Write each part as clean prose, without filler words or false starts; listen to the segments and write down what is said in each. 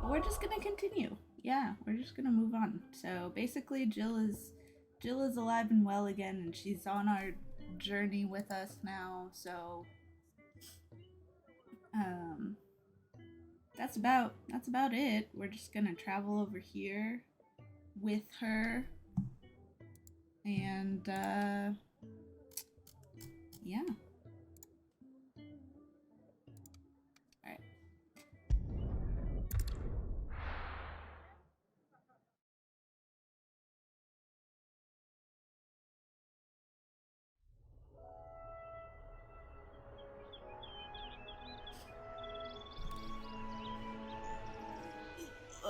we're just gonna continue. Yeah, we're just gonna move on. So basically, Jill is alive and well again, and she's on our journey with us now. So, um, that's about it. We're just gonna travel over here with her, and yeah. All right.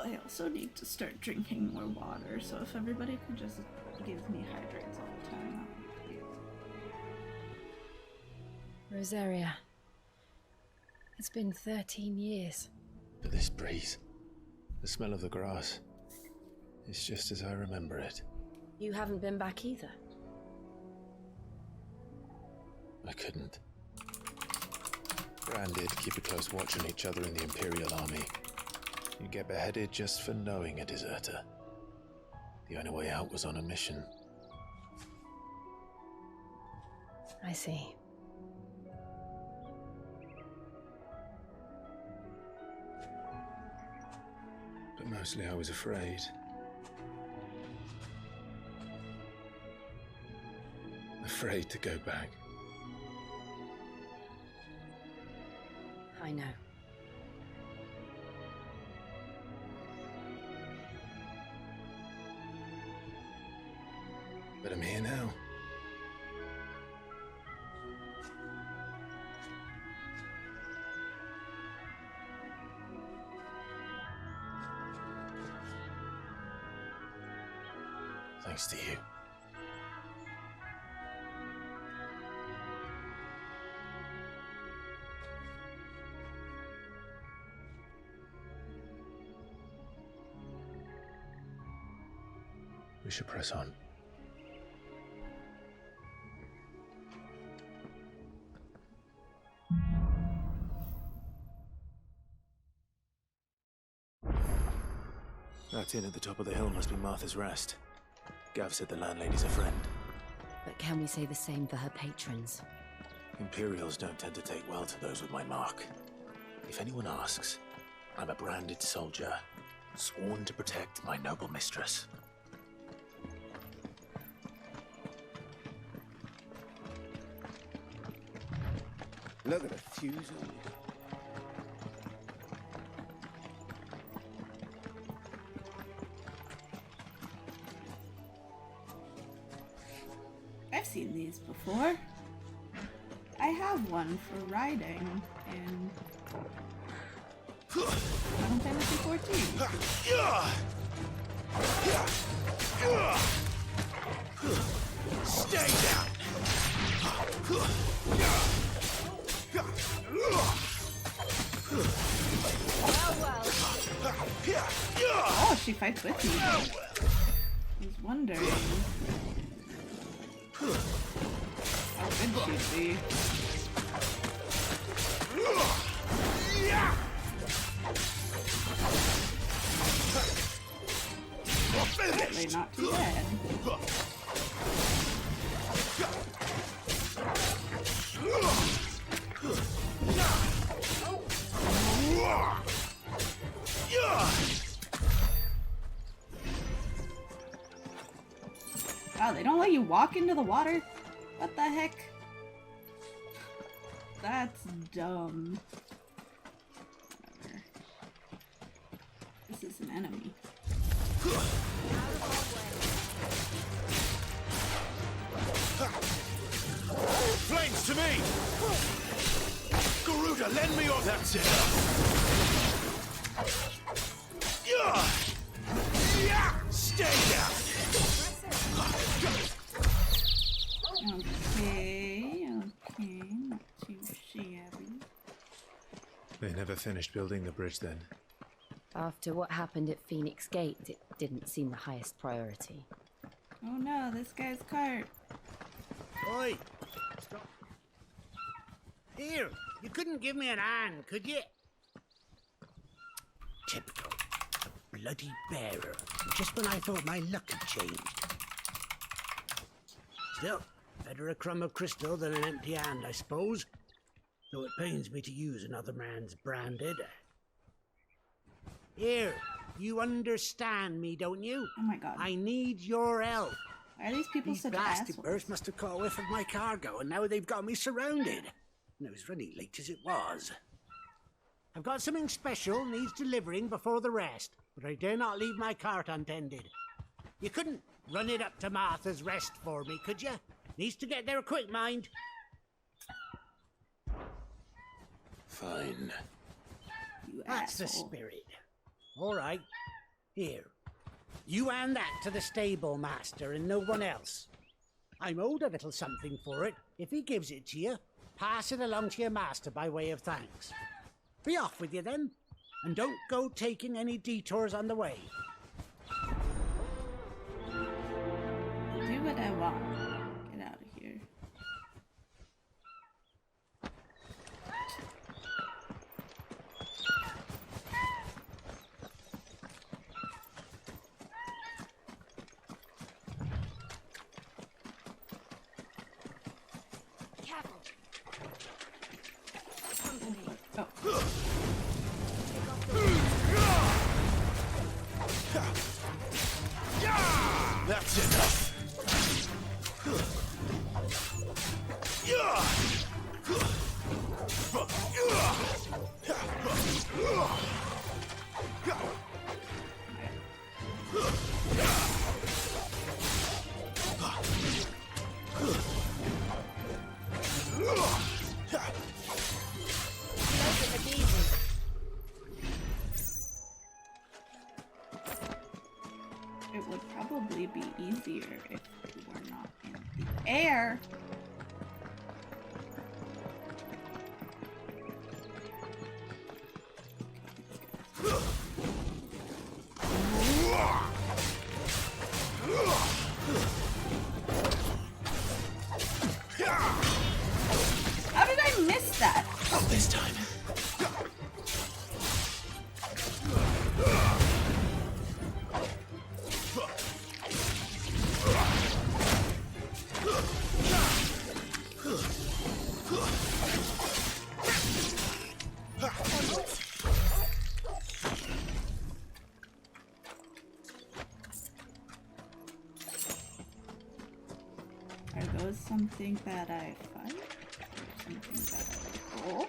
I also need to start drinking more water, so if everybody could just give me hydrates all the time, that would be great. Rosaria. It's been 13 years. But this breeze, the smell of the grass, it's just as I remember it. You haven't been back either. I couldn't. Bran did keep a close watch on each other in the Imperial Army. You get beheaded just for knowing a deserter. The only way out was on a mission. I see. But mostly I was afraid. Afraid to go back. I know. But I'm here now. Thanks to you. We should press on. That inn at the top of the hill must be Martha's Rest. Gav said the landlady's a friend. But can we say the same for her patrons? Imperials don't tend to take well to those with my mark. If anyone asks, I'm a branded soldier, sworn to protect my noble mistress. Look at the fuse on you. I've seen these before. I have one for riding in Final Fantasy 14. Stay down! Oh, she fights with me. I was wondering how good she'd be. Apparently not too bad. Wow, they don't let you walk into the water? What the heck? That's dumb. Whatever. This is an enemy. Flames to me! Garuda, lend me your... That's it! Stay down! Okay, not too shabby. They never finished building the bridge then. After what happened at Phoenix Gate, it didn't seem the highest priority. Oh no, this guy's cart. Oi! Stop. Here, you couldn't give me an hand, could you? Typical. bloody bearer. Just when I thought my luck had changed. Still, better a crumb of crystal than an empty hand, I suppose. Though it pains me to use another man's branded. Here, you understand me, don't you? Oh my god. I need your help. Why are these people These such blasted assholes? birds must have caught a whiff of my cargo, and now they've got me surrounded. And I was running late as it was. I've got something special needs delivering before the rest, but I dare not leave my cart untended. You couldn't run it up to Martha's Rest for me, could you? Needs to get there quick, mind. Fine. You That's the asshole. spirit. All right. Here. You hand that to the stable master and no one else. I'm owed a little something for it. If he gives it to you, pass it along to your master by way of thanks. Be off with you then, and don't go taking any detours on the way. Do what I want. Get out of here. Oh. That's enough. It would probably be easier if we were not in the air. How did I miss that? Not this time. Are those something that I fight? Or something that I... Oh.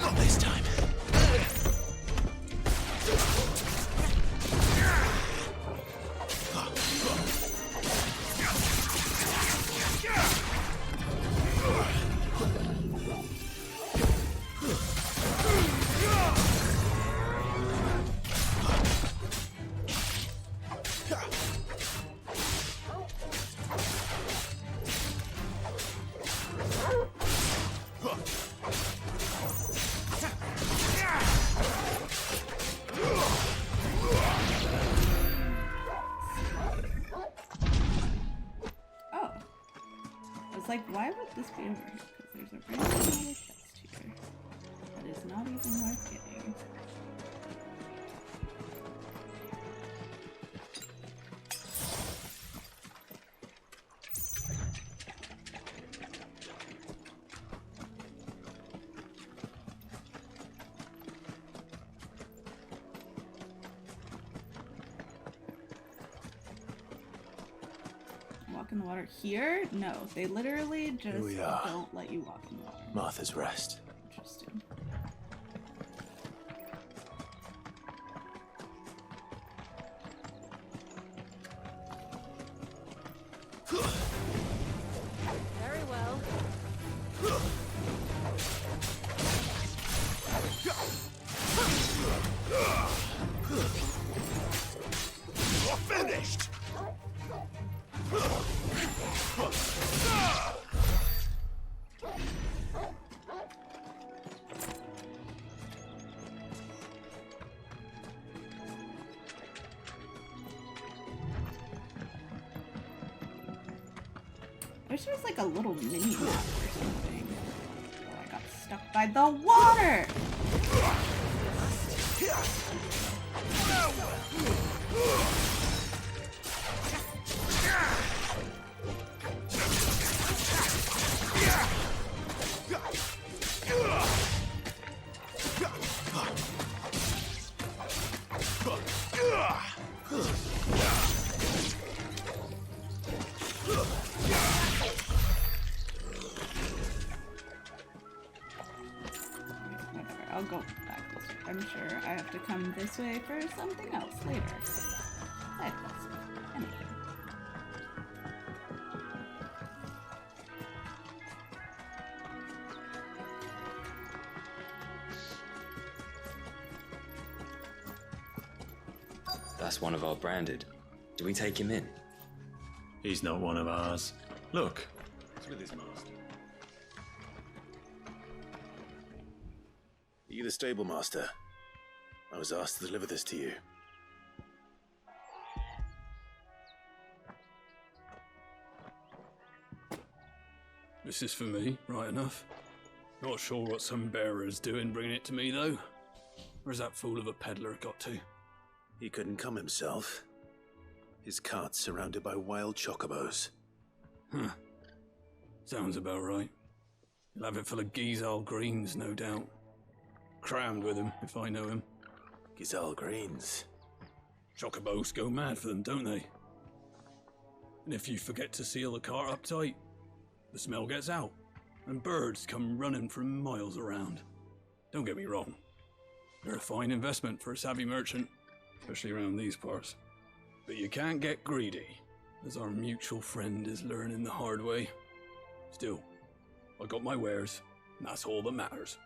Not this time. Oh. I was like, why would this be worth? Because there's a really lot of chest here that is not even worth getting. walk in the water? Here? No, they literally just we are. don't let you walk in the water. Martha's Rest. Interesting. Very well. You're finished! I wish there was like a little mini map or something. Oh, I got stuck by the water! Whatever, I'll go back closer. I'm sure I have to come this way for something else later. Side quest. Anything. That's one of our branded. Do we take him in? He's not one of ours. Look, he's with his master. Are you the stable master? I was asked to deliver this to you. This is for me, right enough. Not sure what some bearer's doing bringing it to me, though. Where's that fool of a peddler got to? He couldn't come himself. His cart's surrounded by wild chocobos. Huh. Sounds about right. He'll have it full of Gizal greens, no doubt. Crammed with him, if I know him. Gizal greens. Chocobos go mad for them, don't they? And if you forget to seal the cart up tight, the smell gets out, and birds come running from miles around. Don't get me wrong. They're a fine investment for a savvy merchant, especially around these parts. But you can't get greedy, as our mutual friend is learning the hard way. Still, I got my wares, and that's all that matters.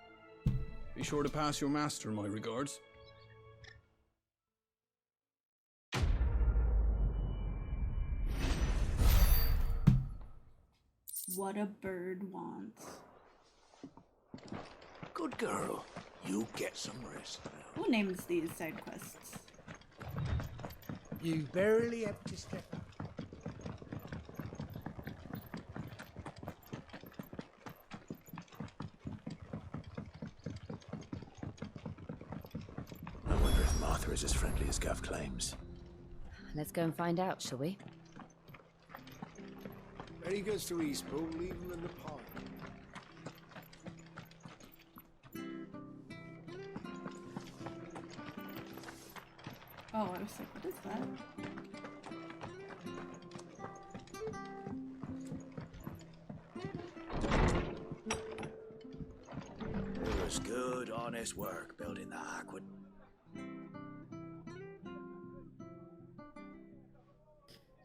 Be sure to pass your master my regards. What a bird wants. Good girl. You get some rest now. Who names these side quests? You barely have to step up. I wonder if Martha is as friendly as Gav claims. Let's go and find out, shall we? When he goes to Eastpool, leave him in the park. Oh, I was like, what is that? It was good, honest work building the aqueduct.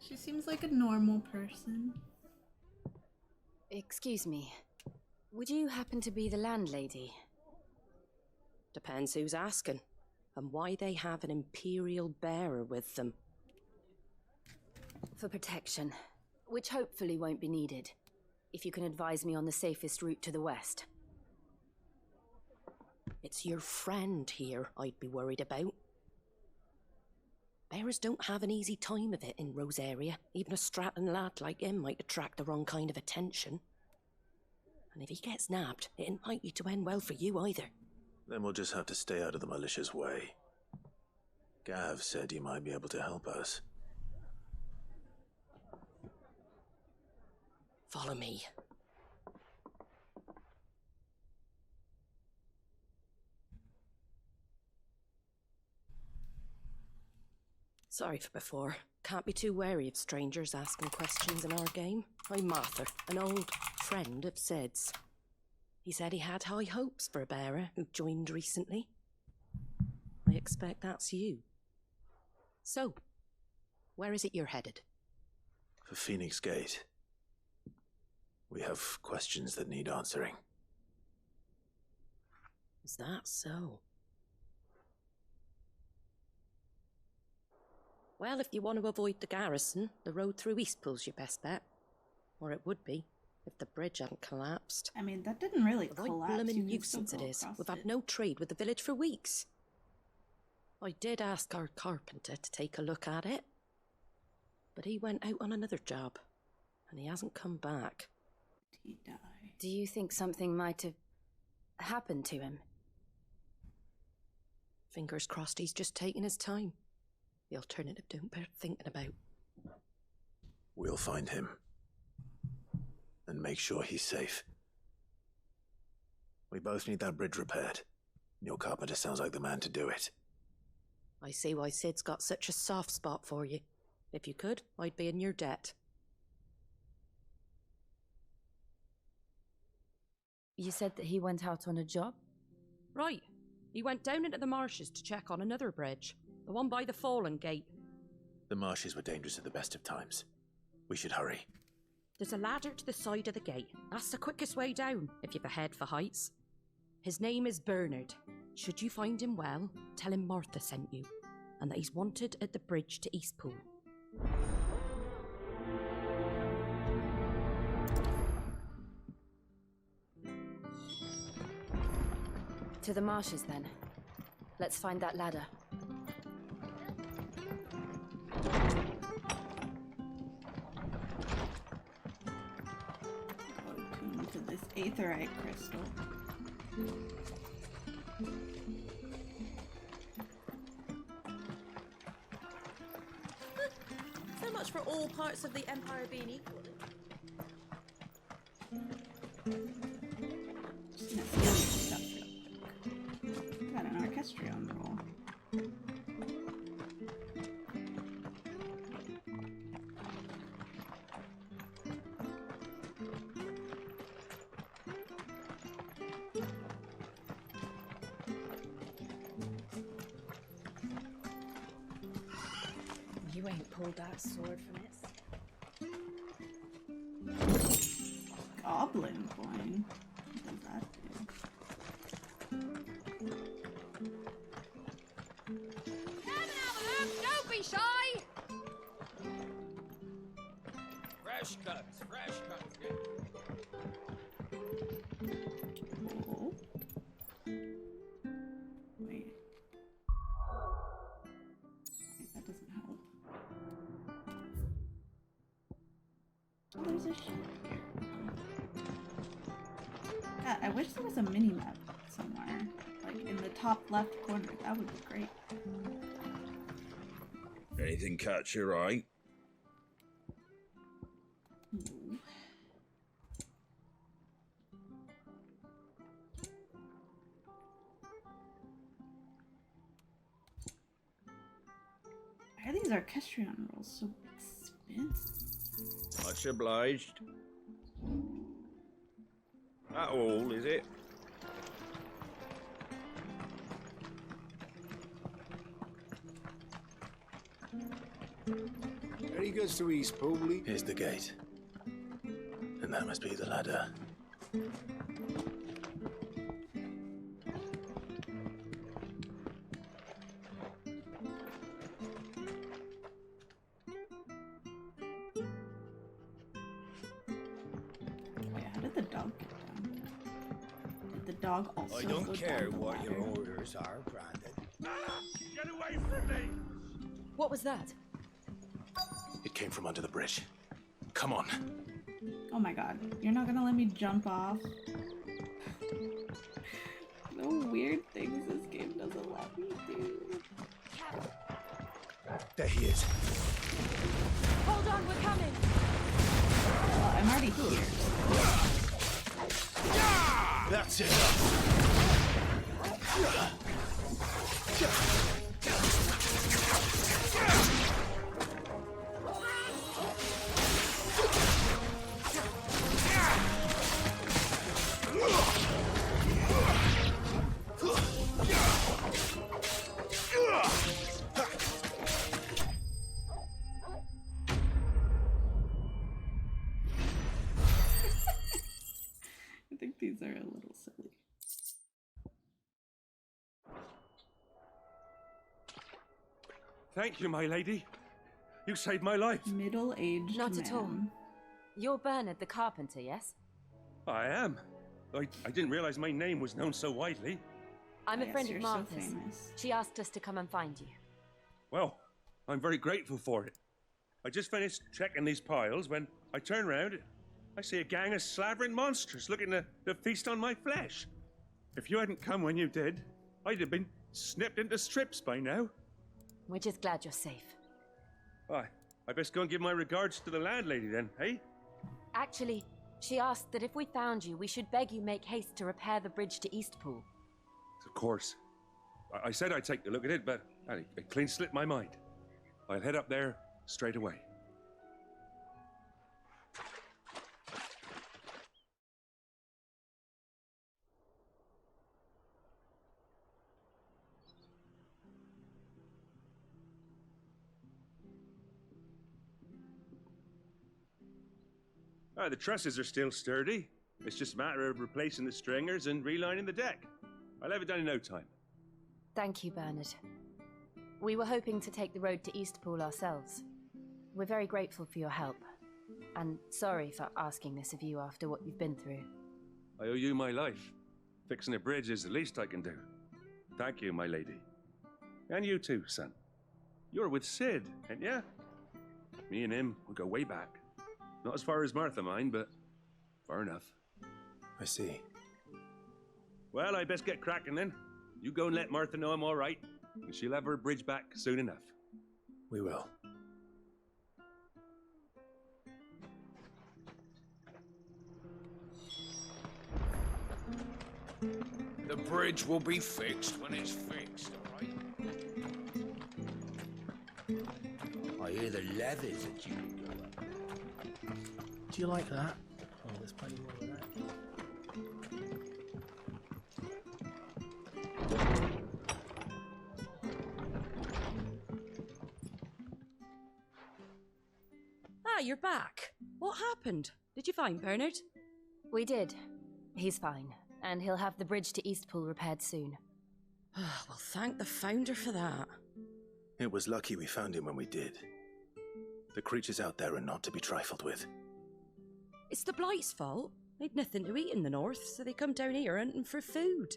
She seems like a normal person. Excuse me. Would you happen to be the landlady? Depends who's asking, and why they have an Imperial bearer with them. For protection, which hopefully won't be needed. If you can advise me on the safest route to the west. It's your friend here I'd be worried about. Bearers don't have an easy time of it in Rosaria. Even a Stratton lad like him might attract the wrong kind of attention. And if he gets nabbed, it ain't likely to end well for you either. Then we'll just have to stay out of the malicious way. Gav said he might be able to help us. Follow me. Sorry for before. Can't be too wary of strangers asking questions in our game. I'm Martha, an old friend of Sid's. He said he had high hopes for a bearer who joined recently. I expect that's you. So, where is it you're headed? For Phoenix Gate. We have questions that need answering. Is that so? Well, if you want to avoid the garrison, the road through Eastpool's your best bet. Or it would be, if the bridge hadn't collapsed. I mean, that didn't really A right collapse. You bloomin' can still nuisance it go is. across We've had it. no trade with the village for weeks. I did ask our carpenter to take a look at it, but he went out on another job, and he hasn't come back. He died. Do you think something might have happened to him? Fingers crossed he's just taking his time. The alternative don't bear thinking about. We'll find him. And make sure he's safe. We both need that bridge repaired. Your carpenter sounds like the man to do it. I see why Sid's got such a soft spot for you. If you could, I'd be in your debt. You said that he went out on a job? Right. He went down into the marshes to check on another bridge. The one by the Fallen Gate. The marshes were dangerous at the best of times. We should hurry. There's a ladder to the side of the gate. That's the quickest way down, if you've a head for heights. His name is Bernard. Should you find him well, tell him Martha sent you, and that he's wanted at the bridge to Eastpool. To the marshes, then. Let's find that ladder. Go to this aetherite crystal. So much for all parts of the Empire being equal. Just gonna steal your stuff real quick. Got an orchestrion roll. You ain't pulled that sword from its... Goblin coin. What does that do? Don't be shy! Fresh cuts, fresh cuts. Oh. Wait. That doesn't help. Oh, there's a sheep here. God, I wish there was a mini map somewhere. Like in the top left corner. That would be great. Anything catch your eye? No. Why are these orchestrion rolls so expensive? Much obliged. That all, is it? Any goods to Eastpool? Here's the gate. And that must be the ladder. Wait, how did the dog get down? Did the dog also I don't go care down the what your ladder? orders are, Brandon. Get away from me! What was that? It came from under the bridge. Come on. Oh my god. You're not gonna let me jump off? No weird things this game doesn't let me do. There he is. Hold on, we're coming! Well, I'm already here. That's it. Thank you, my lady. You saved my life. Middle-aged Not man. at all. You're Bernard the carpenter, yes? I am. I didn't realize my name was known so widely. I'm a Yes, friend of you're so Martha's. famous. She asked us to come and find you. Well, I'm very grateful for it. I just finished checking these piles when I turn round. I see a gang of slavering monsters looking to feast on my flesh. If you hadn't come when you did, I'd have been snipped into strips by now. We're just glad you're safe. Why, I best go and give my regards to the landlady then, hey? Actually, she asked that if we found you, we should beg you make haste to repair the bridge to Eastpool. Of course. I said I'd take a look at it, but it clean slipped my mind. I'll head up there straight away. The trusses are still sturdy. It's just a matter of replacing the stringers and relining the deck. I'll have it done in no time. Thank you, Bernard. We were hoping to take the road to Eastpool ourselves. We're very grateful for your help. And sorry for asking this of you after what you've been through. I owe you my life. Fixing a bridge is the least I can do. Thank you, my lady. And you too, son. You're with Sid, ain't ya? Me and him will go way back. Not as far as Martha, mind, but far enough. I see. Well, I best get cracking then. You go and let Martha know I'm all right, and she'll have her bridge back soon enough. We will. The bridge will be fixed when it's fixed, all right? I hear the leathers that you can go up. Do you like that? Oh, there's plenty more of that. Ah, you're back. What happened? Did you find Bernard? We did. He's fine, and he'll have the bridge to Eastpool repaired soon. Well, thank the Founder for that. It was lucky we found him when we did. The creatures out there are not to be trifled with. It's the Blight's fault. They'd nothing to eat in the north, so they come down here hunting for food.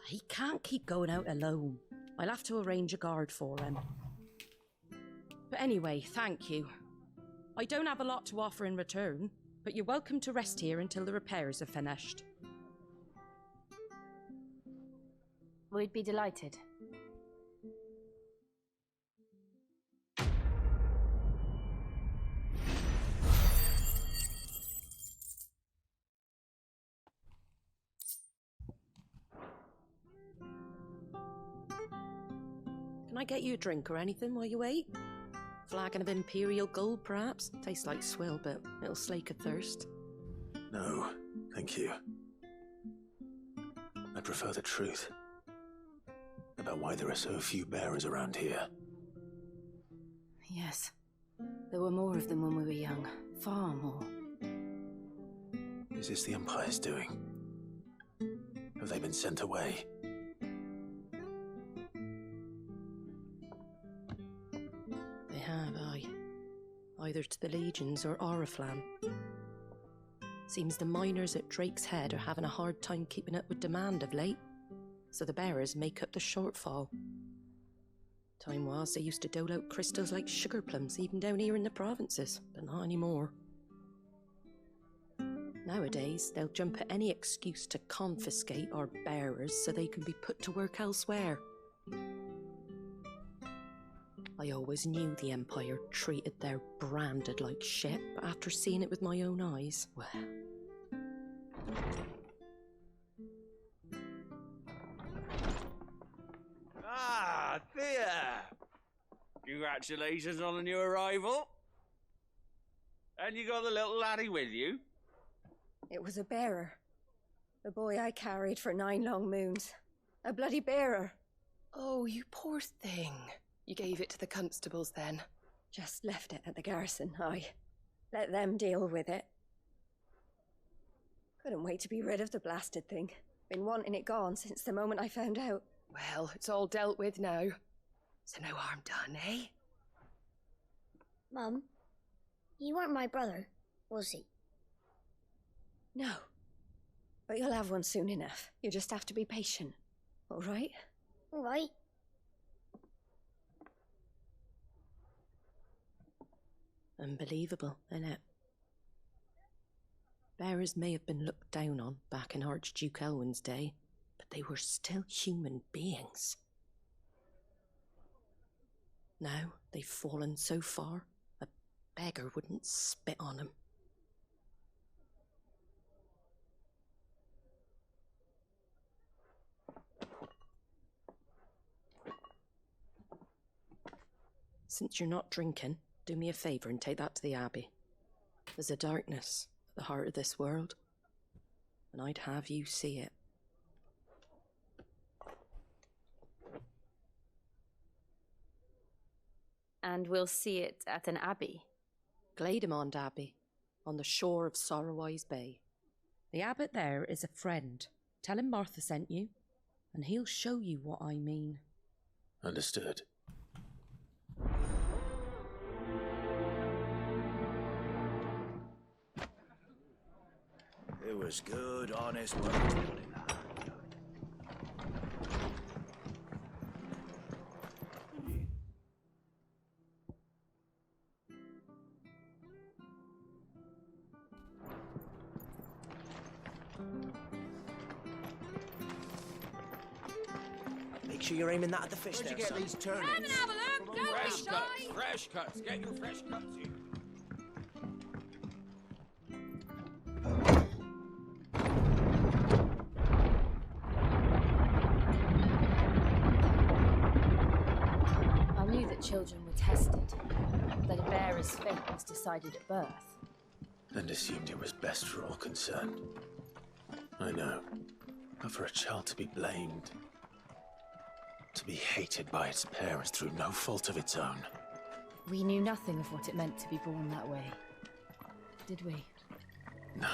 He can't keep going out alone. I'll have to arrange a guard for him. But anyway, thank you. I don't have a lot to offer in return, but you're welcome to rest here until the repairs are finished. We'd be delighted. Can I get you a drink or anything while you wait? Flagon of Imperial Gold, perhaps? Tastes like swill, but it'll slake a thirst. No, thank you. I prefer the truth about why there are so few bearers around here. Yes. There were more of them when we were young. Far more. Is this the Empire's doing? Have they been sent away? They have, aye. Either to the Legions or Oriflamme. Seems the miners at Drake's Head are having a hard time keeping up with demand of late, so the bearers make up the shortfall. Time was they used to dole out crystals like sugar plums even down here in the provinces, but not anymore. Nowadays, they'll jump at any excuse to confiscate our bearers so they can be put to work elsewhere. I always knew the Empire treated their branded like shit, but after seeing it with my own eyes, well... Ah, Thea! Congratulations on the new arrival. And you got the little laddie with you? It was a bearer. The boy I carried for 9 long moons. A bloody bearer. Oh, you poor thing. You gave it to the constables then? Just left it at the garrison, aye. Let them deal with it. Couldn't wait to be rid of the blasted thing. Been wanting it gone since the moment I found out. Well, it's all dealt with now. So no harm done, eh? Mum, you weren't my brother, was he? No. But you'll have one soon enough. You just have to be patient. All right? All right. Unbelievable, innit? Bearers may have been looked down on back in Archduke Elwin's day, but they were still human beings. Now they've fallen so far, a beggar wouldn't spit on them. Since you're not drinking, do me a favour and take that to the Abbey. There's a darkness at the heart of this world, and I'd have you see it. And we'll see it at an abbey. Glademond Abbey, on the shore of Sorrowwise Bay. The abbot there is a friend. Tell him Martha sent you, and he'll show you what I mean. Understood. It was good, honest work to put in that. Make sure you're aiming that at the fish. Where'd there, you get son. these turnips? Come and have a look, don't Fresh be cuts, shy. fresh cuts. Get your fresh cuts here. I knew that children were tested, that a bearer's fate was decided at birth. And assumed it was best for all concerned. I know. But for a child to be blamed, to be hated by its parents through no fault of its own. We knew nothing of what it meant to be born that way, did we? No.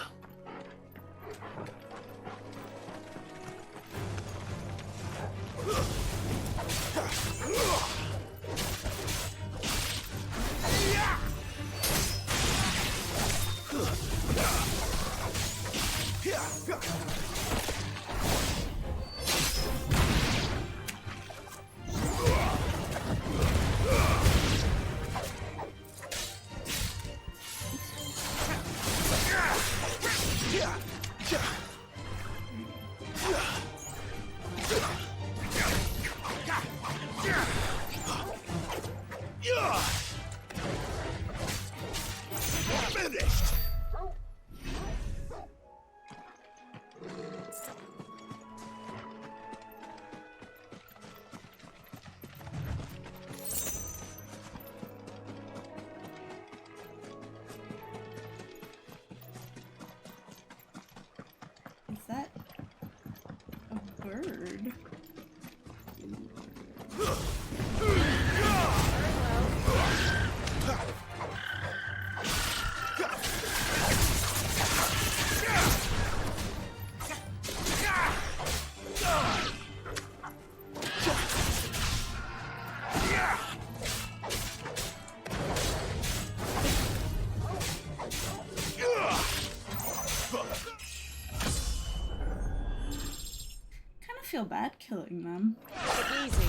Finished! Is that a bird? Kind of feel bad killing them. Take it easy.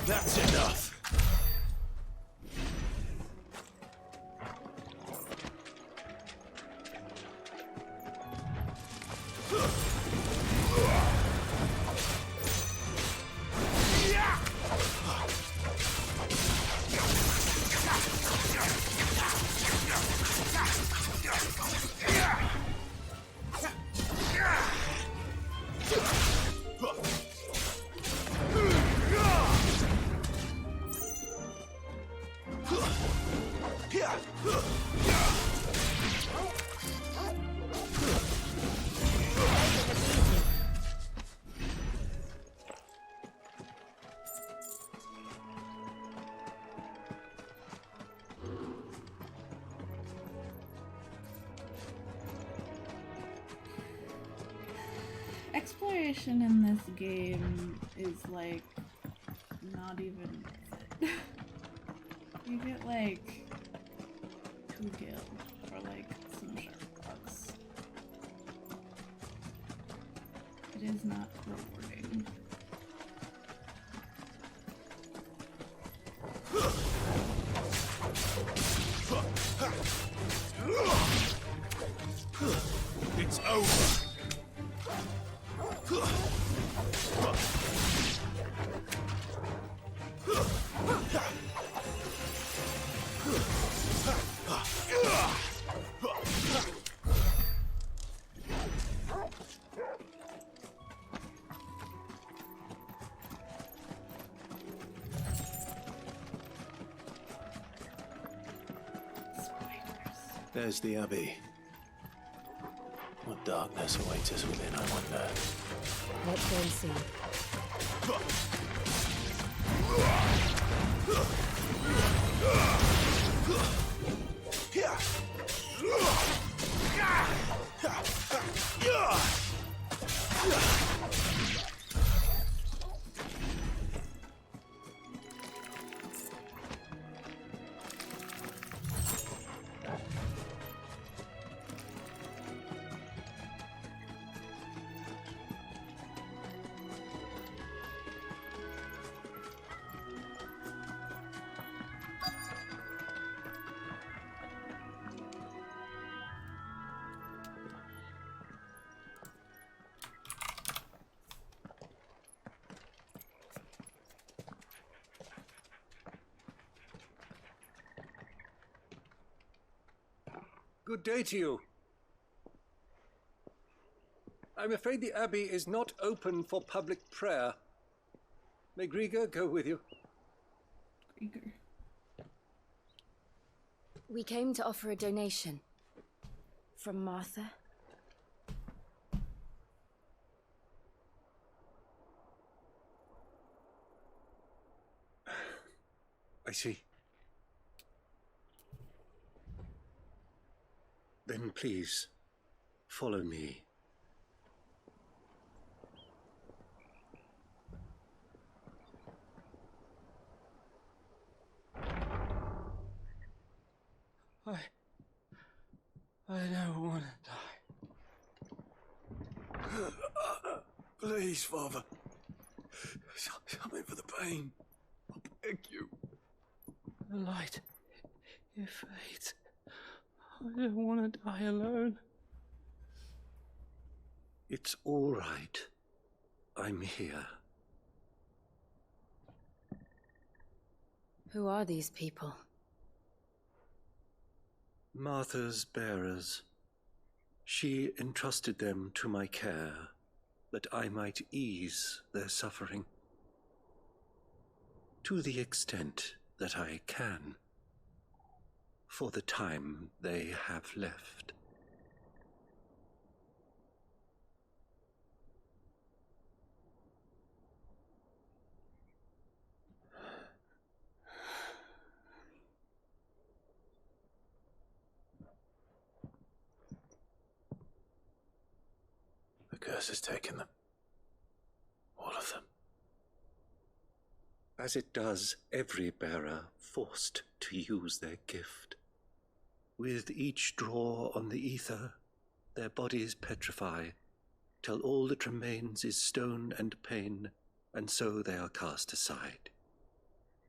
That's enough. Exploration in this game is like not even worth it. You get like 2 gil or like some sharp bugs. It is not rewarding. It's over. There's the Abbey. What darkness awaits us within, I wonder. Let's go and see. Good day to you. I'm afraid the Abbey is not open for public prayer. May Grieger go with you? Grieger. We came to offer a donation. From Martha. I see. Then please, follow me. I don't want to die. Please, Father. Something for the pain. I beg you. The light, it fades. I don't want to die alone. It's all right. I'm here. Who are these people? Martha's bearers. She entrusted them to my care, that I might ease their suffering. To the extent that I can, for the time they have left. The curse has taken them. All of them. As it does every bearer forced to use their gift. With each draw on the ether, their bodies petrify, till all that remains is stone and pain, and so they are cast aside.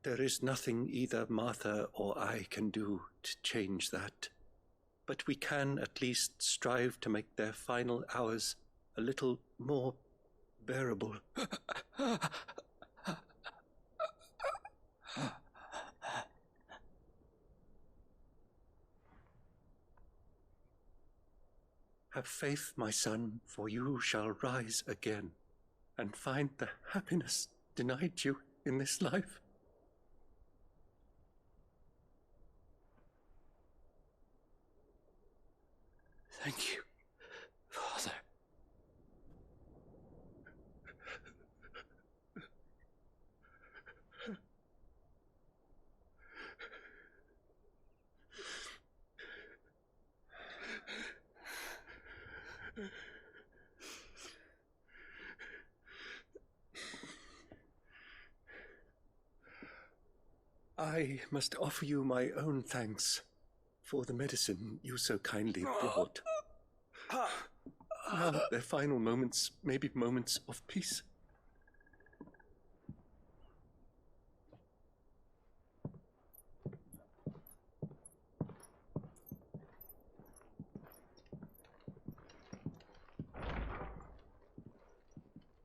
There is nothing either Martha or I can do to change that, but we can at least strive to make their final hours a little more bearable. Have faith, my son, for you shall rise again and find the happiness denied you in this life. Thank you, Father. I must offer you my own thanks for the medicine you so kindly brought. Now their final moments may be moments of peace.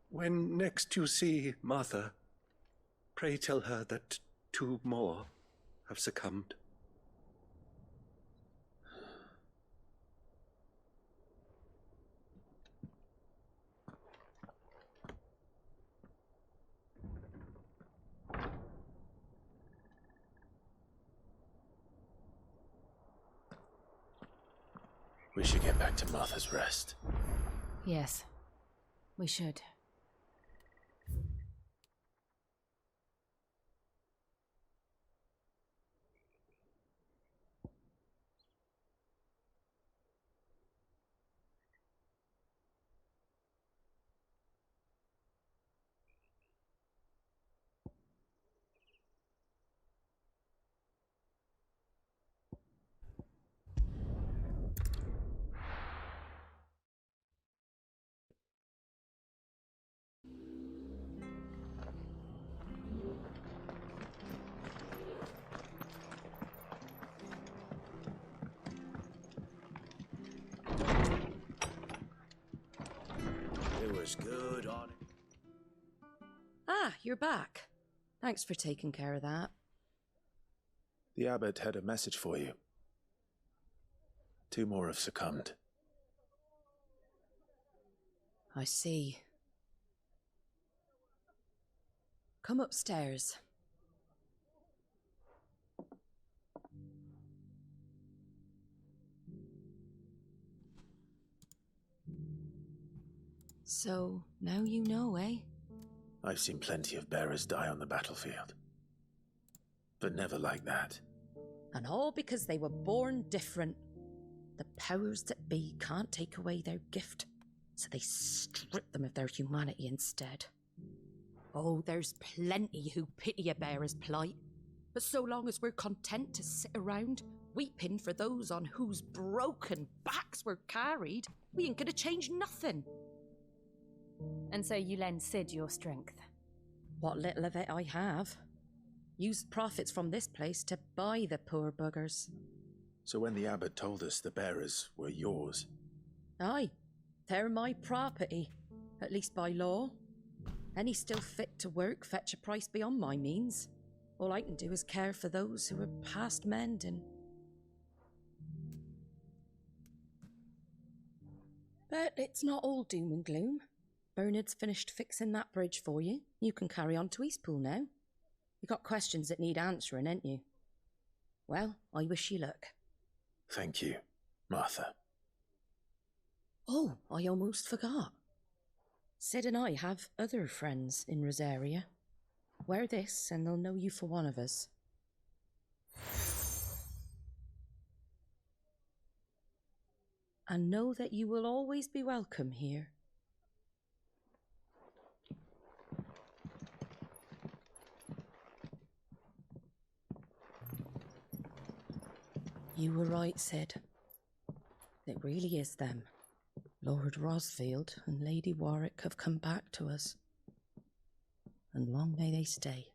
When next you see Martha, pray tell her that 2 more have succumbed. We should get back to Martha's Rest. Yes, we should. It was good on it. Ah, you're back. Thanks for taking care of that. The abbot had a message for you. 2 more have succumbed. I see. Come upstairs. So, now you know, eh? I've seen plenty of bearers die on the battlefield. But never like that. And all because they were born different. The powers that be can't take away their gift, so they strip them of their humanity instead. Oh, there's plenty who pity a bearer's plight. But so long as we're content to sit around, weeping for those on whose broken backs we're carried, we ain't gonna change nothing. And so you lend Sid your strength? What little of it I have. Use profits from this place to buy the poor buggers. So when the abbot told us the bearers were yours... Aye, they're my property, at least by law. Any still fit to work fetch a price beyond my means. All I can do is care for those who are past mending. But it's not all doom and gloom. Bernard's finished fixing that bridge for you. You can carry on to Eastpool now. You got questions that need answering, ain't you? Well, I wish you luck. Thank you, Martha. Oh, I almost forgot. Sid and I have other friends in Rosaria. Wear this and they'll know you for one of us. And know that you will always be welcome here. You were right, Sid. It really is them. Lord Rosfield and Lady Warwick have come back to us. And long may they stay.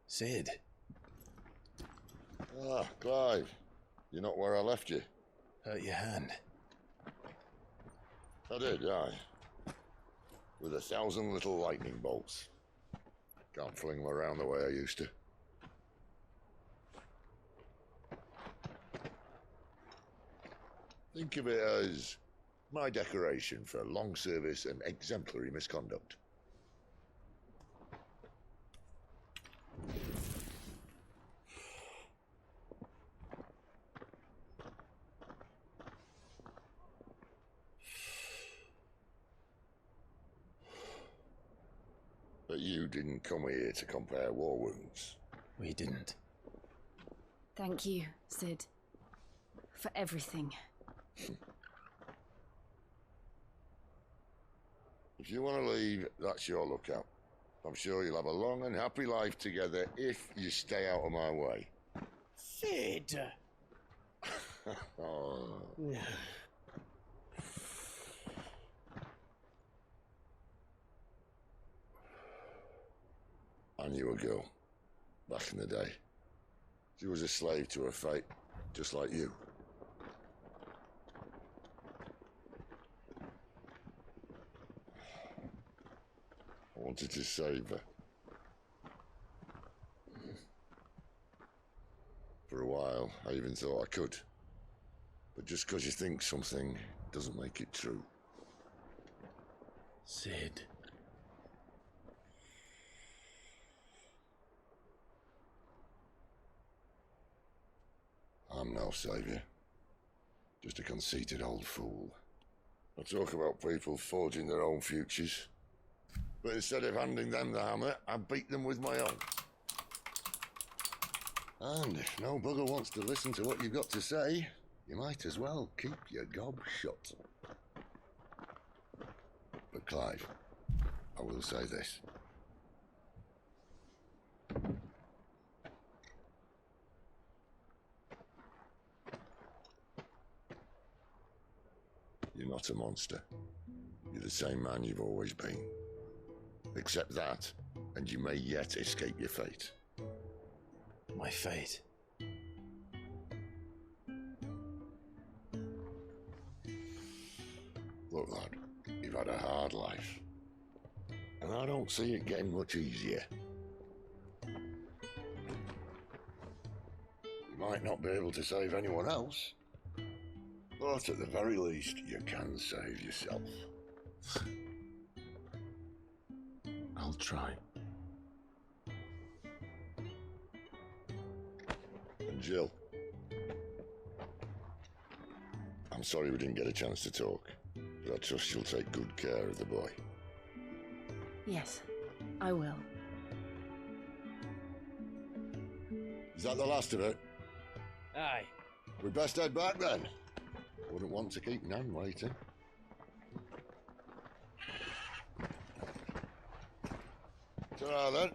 Sid. Ah, Clive. You're not where I left you. Hurt your hand. I did, aye. With 1,000 little lightning bolts. Can't fling them around the way I used to. Think of it as my decoration for long service and exemplary misconduct. But you didn't come here to compare war wounds. We didn't. Thank you, Sid. For everything. If you want to leave, that's your lookout. I'm sure you'll have a long and happy life together if you stay out of my way. Sid! Oh. I knew a girl back in the day. She was a slave to her fate, just like you. I wanted to save her. For a while, I even thought I could. But just because you think something doesn't make it true. Sid. I'm no saviour. Just a conceited old fool. I talk about people forging their own futures. But instead of handing them the hammer, I beat them with my own. And if no bugger wants to listen to what you've got to say, you might as well keep your gob shut. But Clive, I will say this. You're not a monster. You're the same man you've always been. Accept that, and you may yet escape your fate. My fate? Look, lad, you've had a hard life. And I don't see it getting much easier. You might not be able to save anyone else, but at the very least, you can save yourself. I'll try. And Jill, I'm sorry we didn't get a chance to talk, but I trust you'll take good care of the boy. Yes, I will. Is that the last of it? Aye. We best head back then. Wouldn't want to keep Nan waiting. Ta-ra then.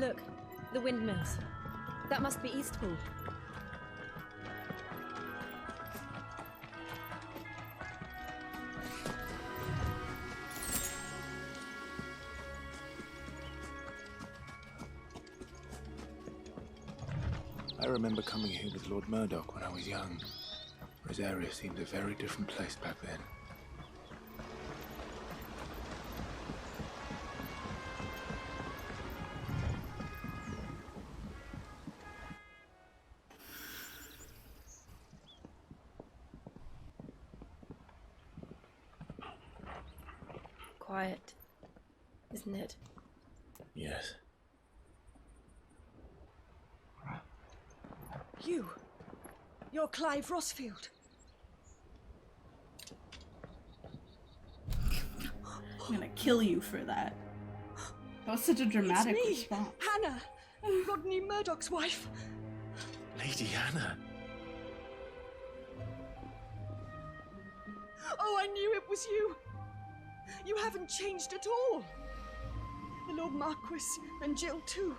Look, the windmills. That must be Eastpool. I remember coming here with Lord Murdoch when I was young. Rosaria seemed a very different place back then. Quiet, isn't it? Yes. You're Clive Rossfield. I'm gonna kill you for that. That was such a dramatic It's me, response. Hannah, Rodney Murdoch's wife. Lady Hannah. Oh, I knew it was you. You haven't changed at all. The Lord Marquis and Jill too.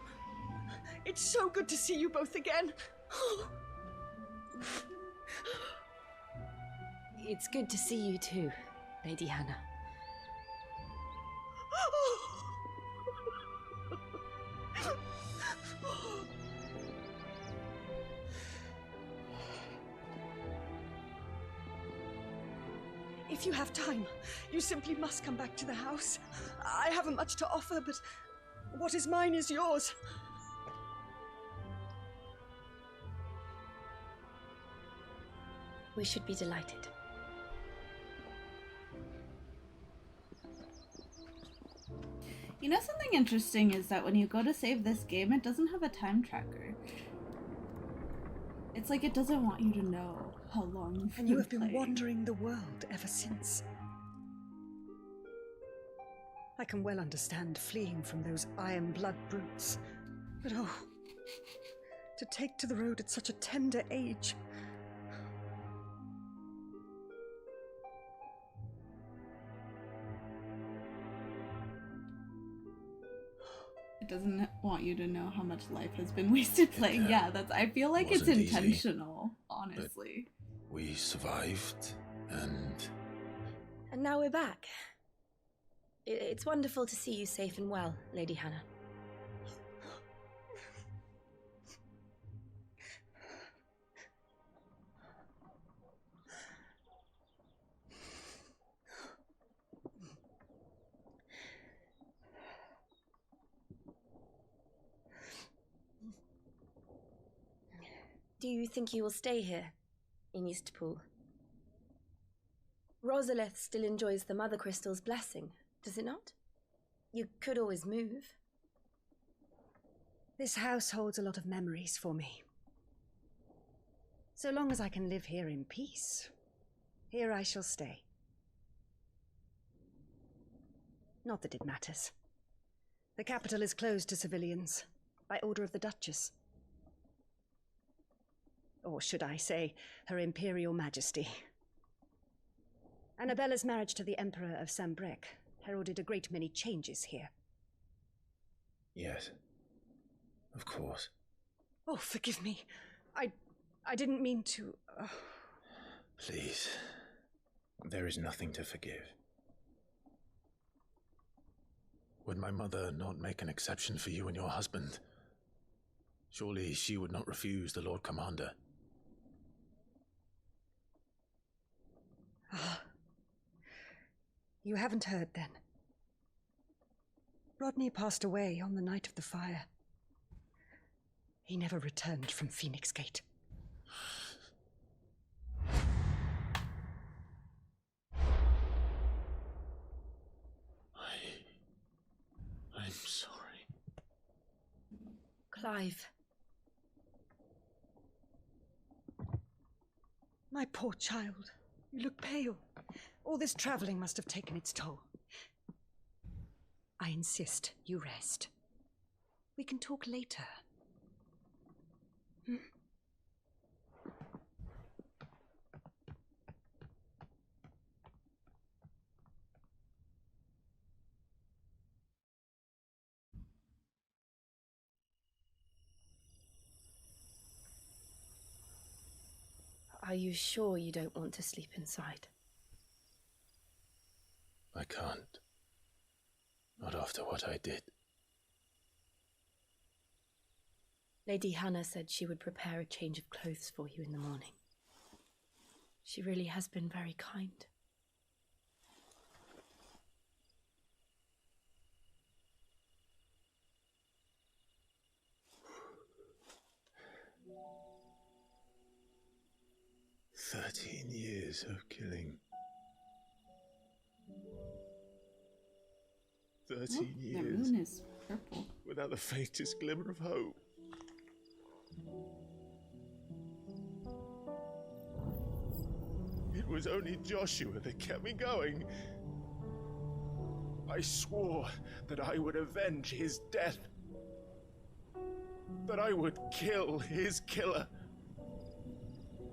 It's so good to see you both again. It's good to see you too, Lady Hannah. If you have time, you simply must come back to the house. I haven't much to offer, but what is mine is yours. We should be delighted. You know, something interesting is that when you go to save this game, it doesn't have a time tracker. It's like it doesn't want you to know how long you've And you have been been playing. wandering the world ever since. I can well understand fleeing from those iron blood brutes. But oh, to take to the road at such a tender age. It doesn't want you to know how much life has been wasted playing. Yeah, that's. I feel like it's wasn't easy, intentional, honestly. We survived, and And now we're back. It's wonderful to see you safe and well, Lady Hannah. Do you think you will stay here, in Eastpool? Rosalith still enjoys the Mother Crystal's blessing, does it not? You could always move. This house holds a lot of memories for me. So long as I can live here in peace, here I shall stay. Not that it matters. The capital is closed to civilians, by order of the Duchess. Or should I say, Her Imperial Majesty. Annabella's marriage to the Emperor of Sambrec heralded a great many changes here. yes, of course. Oh, forgive me. I didn't mean to... Please, there is nothing to forgive. Would my mother not make an exception for you and your husband? Surely she would not refuse the Lord Commander. Ah. You haven't heard, then. Rodney passed away on the night of the fire. He never returned from Phoenix Gate. I'm sorry. Clive. My poor child. You look pale. All this traveling must have taken its toll. I insist you rest. We can talk later. Hmm? Are you sure you don't want to sleep inside? I can't. Not after what I did. Lady Hannah said she would prepare a change of clothes for you in the morning. She really has been very kind. Years of killing. 13 The years. moon is purple. Without the faintest glimmer of hope. It was only Joshua that kept me going. I swore that I would avenge his death. That I would kill his killer.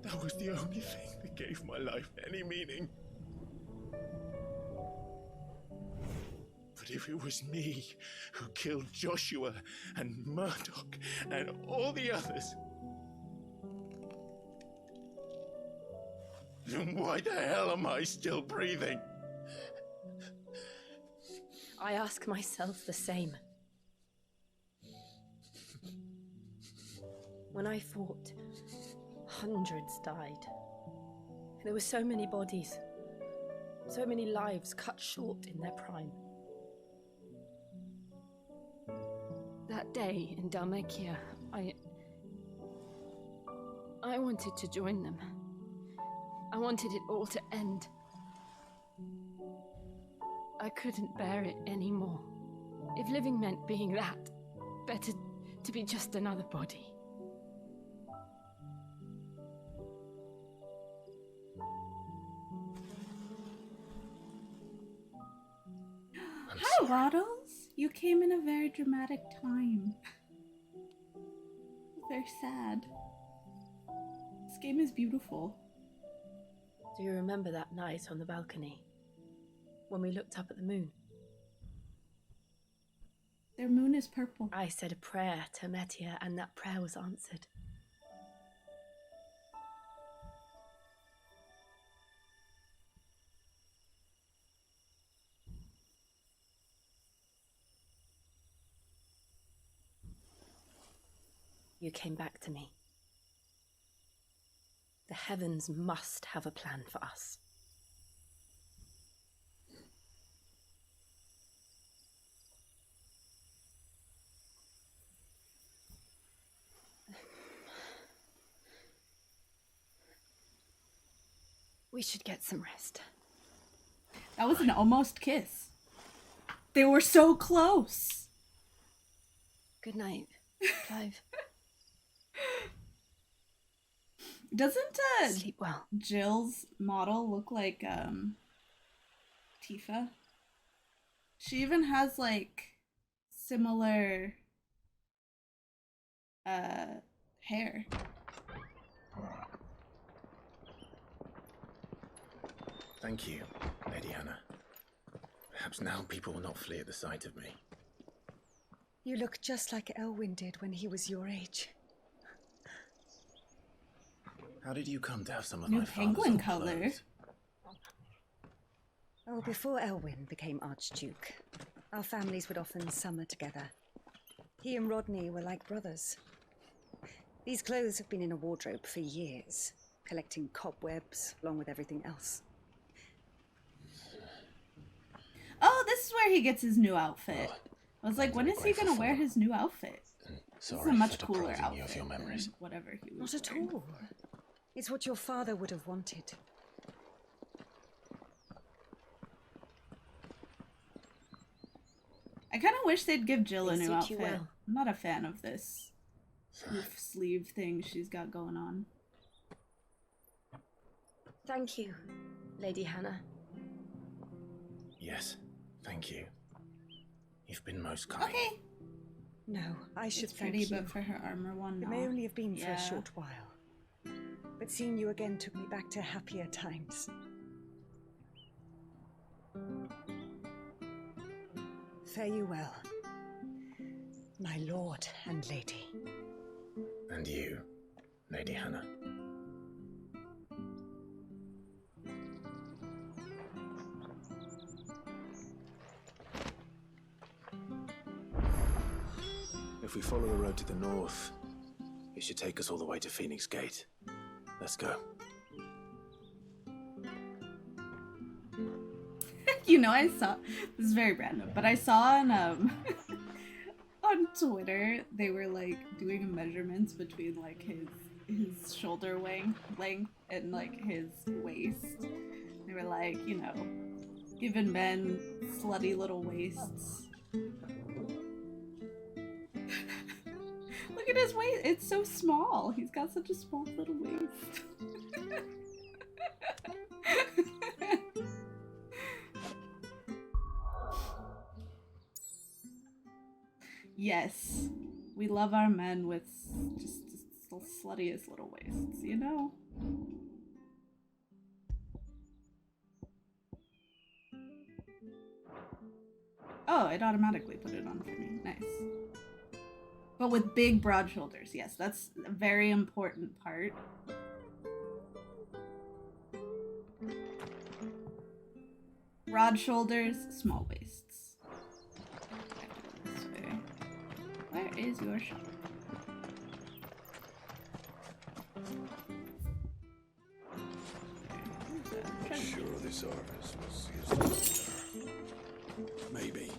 That was the only thing that gave my life any meaning. But if it was me who killed Joshua and Murdoch and all the others, then why the hell am I still breathing? I ask myself the same. When I fought, hundreds died. There were so many bodies, so many lives cut short in their prime. That day in Dalmekia, I wanted to join them. I wanted it all to end. I couldn't bear it anymore. If living meant being that, better to be just another body. Hi, Waddles. You came in a very dramatic time. Very sad. This game is beautiful. Do you remember that night on the balcony? When we looked up at the moon? Their moon is purple. I said a prayer to Metia, and that prayer was answered. You came back to me. The heavens must have a plan for us. We should get some rest. That was an almost kiss. They were so close. Good night, Clive. Doesn't sleep well. Jill's model look like Tifa? She even has like similar hair. Thank you, Lady Hannah. Perhaps now people will not flee at the sight of me. You look just like Elwyn did when he was your age. How did you come to have some of New my penguin father's old color. clothes? Oh, before Elwyn became Archduke, our families would often summer together. He and Rodney were like brothers. These clothes have been in a wardrobe for years, collecting cobwebs along with everything else. Oh, this is where he gets his new outfit. I was like, when is he gonna wear his new outfit? This is a much cooler outfit of your memories. than whatever he was Not at wearing all. before. It's what your father would have wanted. I kind of wish they'd give Jill a They new suit outfit. you well. I'm not a fan of this roof sleeve thing she's got going on. Thank you, Lady Hannah. Yes, thank you. You've been most kind. Okay. No, I should It's pretty, thank you. but for her armor one, It no. may only have been for Yeah. a short while. But seeing you again took me back to happier times. Fare you well, my lord and lady. And you, Lady Hannah. If we follow the road to the north, it should take us all the way to Phoenix Gate. Let's go. You know, I saw, this is very random, but I saw on on Twitter they were like doing measurements between like his shoulder length and like his waist. They were like, you know, giving men slutty little waists. Look at his waist, it's so small. He's got such a small little waist. Yes, we love our men with just the sluttiest little waists, you know? Oh, it automatically put it on for me. Nice. But with big, broad shoulders. Yes, that's a very important part. Broad shoulders, small waists. This way. Where is your shop? Sure, this harvest will see us through there. Maybe.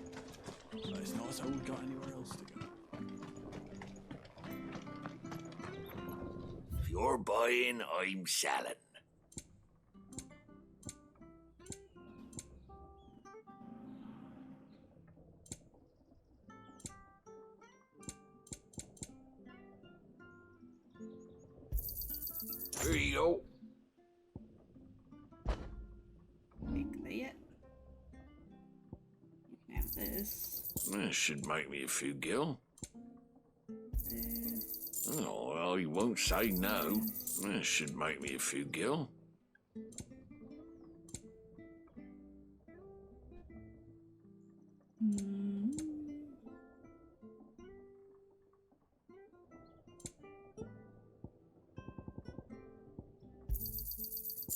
But it's not as though we've got anywhere else to go. If you're buying, I'm selling. Here you go. Take that. You can have this. This should make me a few gil. This. Oh, well, you won't say no. This should make me a few gil.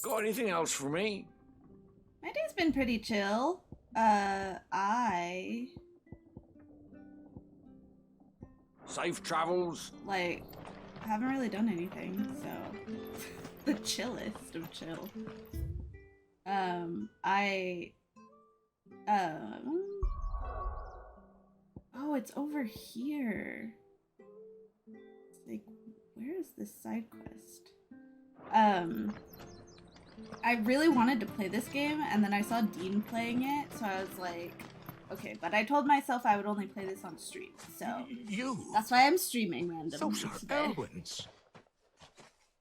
Got anything else for me? My day's been pretty chill. I Safe travels? like haven't really done anything, so the chillest of chill. Oh, it's over here. It's like, where is this side quest? I really wanted to play this game, and then I saw Dean playing it, so I was like, okay, but I told myself I would only play this on stream, so that's why I'm streaming randomly Those are today. Elwyn's.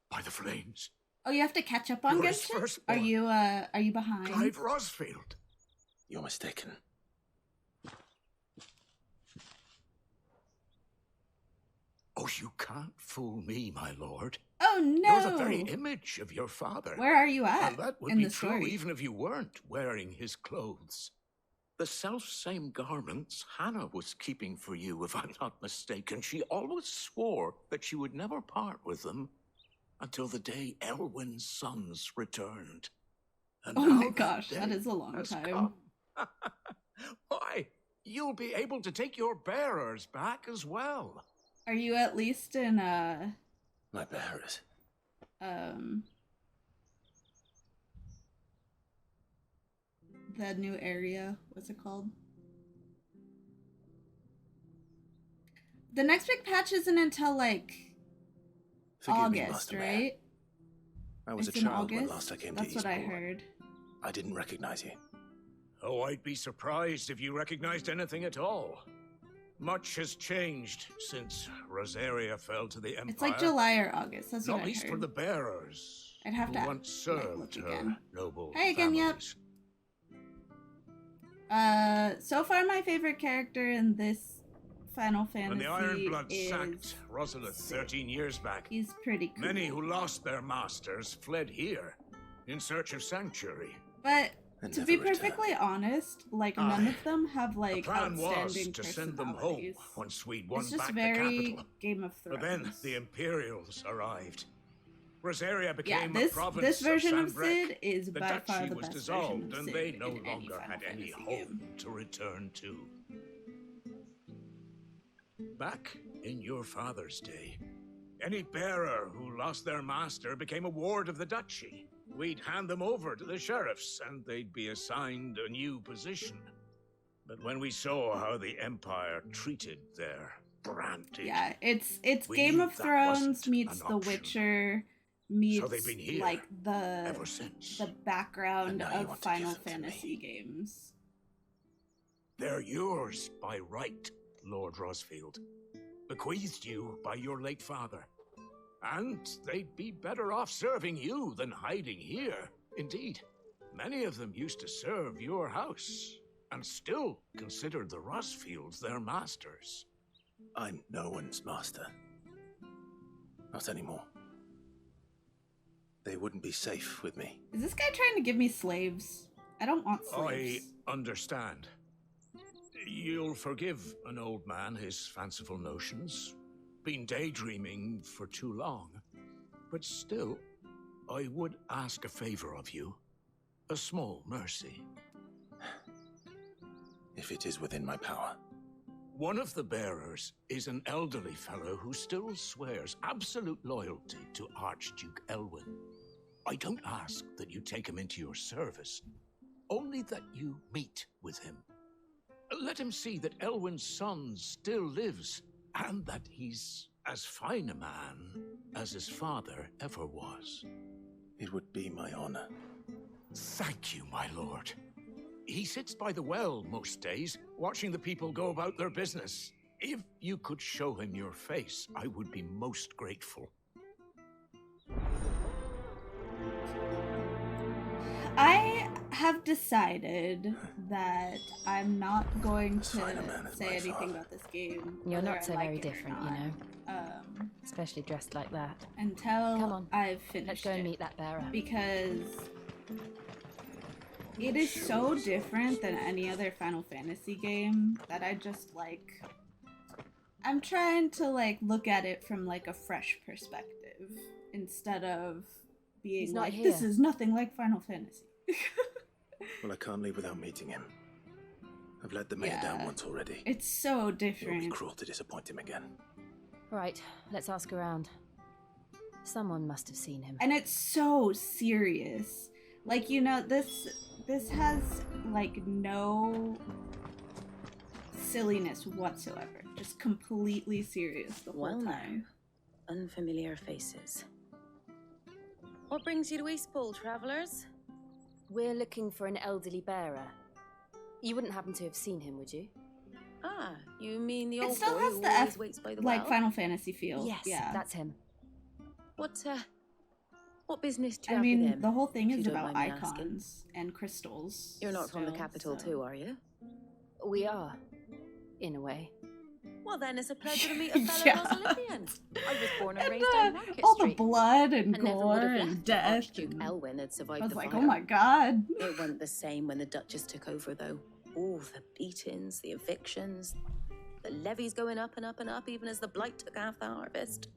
By the flames. Oh, you have to catch up on You're his Genshin? firstborn. Are you behind? Clive Rosfield. You're mistaken. Oh, you can't fool me, my lord. Oh no! You're the very image of your father. Where are you at And that would in be the true story? even if you weren't wearing his clothes. The self-same garments Hannah was keeping for you, if I'm not mistaken. She always swore that she would never part with them until the day Elwyn's sons returned. And Oh now my that gosh, day that is a long has time. come. Why, you'll be able to take your bearers back as well. Are you at least in My bearers. the new area? What's it called? The next big patch isn't until like Forgive me, August, Master Mayor. right? I was It's a in child when August? last I came That's to what I Eastport. heard. I didn't recognize you. Oh, I'd be surprised if you recognized anything at all. Much has changed since Rosaria fell to the Empire. It's like July or August. That's what Not I least heard. for the bearers. I'd have to who once served look her again. noble Hi again, yep. families. So far my favorite character in this Final Fantasy When the Ironblood is sacked Rosalith 13 years back, he's pretty cool. many who lost their masters fled here in search of sanctuary. But And to never be returned. perfectly honest, like none of them have The like plan was outstanding to send them home personalities. once we'd won It's just back very the capital. Game of Thrones. But then the Imperials arrived. Rosaria Yeah, became this a province this version of Sanbreque. Cid is The by duchy far the was best dissolved, version of and Cid they in no any longer Final had any Fantasy home game. to return to. Back in your father's day, any bearer who lost their master became a ward of the duchy. We'd hand them over to the sheriffs, and they'd be assigned a new position. But when we saw how the Empire treated their branded... Yeah, it's we Game knew of that Thrones wasn't meets an The option. Witcher meets So they've been here like ever since. the background And now you of want to give Final them to Fantasy games. They're yours by right, Lord Rosfield. Bequeathed you by your late father. And they'd be better off serving you than hiding here. Indeed, many of them used to serve your house, and still considered the Rosfields their masters. I'm no one's master. Not anymore. They wouldn't be safe with me. Is this guy trying to give me slaves? I don't want slaves. I understand. You'll forgive an old man his fanciful notions. Been daydreaming for too long. But still, I would ask a favor of you. A small mercy. If it is within my power. One of the bearers is an elderly fellow who still swears absolute loyalty to Archduke Elwyn. I don't ask that you take him into your service, only that you meet with him. Let him see that Elwyn's son still lives, and that he's as fine a man as his father ever was. It would be my honor. Thank you, my lord. He sits by the well most days, watching the people go about their business. If you could show him your face, I would be most grateful. I have decided that I'm not going to say anything about this game. You're whether not so I like very it or different, not, you know. Especially dressed like that. Until Come on, I've finished let's go and it. meet that bearer. Because it is so different than any other Final Fantasy game that I just like. I'm trying to like look at it from like a fresh perspective instead of being like, this is nothing like Final Fantasy. Well, I can't leave without meeting him. I've let the mayor down once already. It's so It would different. be cruel to disappoint him again. Right, let's ask around. Someone must have seen him. And it's so serious. Like, you know, this has like no silliness whatsoever. Just completely serious the whole time. Unfamiliar faces. What brings you to Eastpool, travellers? We're looking for an elderly bearer. You wouldn't happen to have seen him, would you? Ah, you mean the It old still boy has who the always waits by the like well? Final Fantasy feel. Yes, yeah. that's him. What business do you I have mean, with him? the whole thing if is you don't about mind me asking? icons and crystals. You're not from the still, capital so- too, are you? We are, in a way. Well, then it's a pleasure to meet a fellow Yeah. Rosalidian. I was born and And raised on Market all the Street. blood and I never would gore have and left if death. Archduke Elwyn had survived I was the like, fire. oh my god. It wasn't the same when the Duchess took over, though. All the beatings, the evictions, the levies going up and up and up, even as the blight took half the harvest.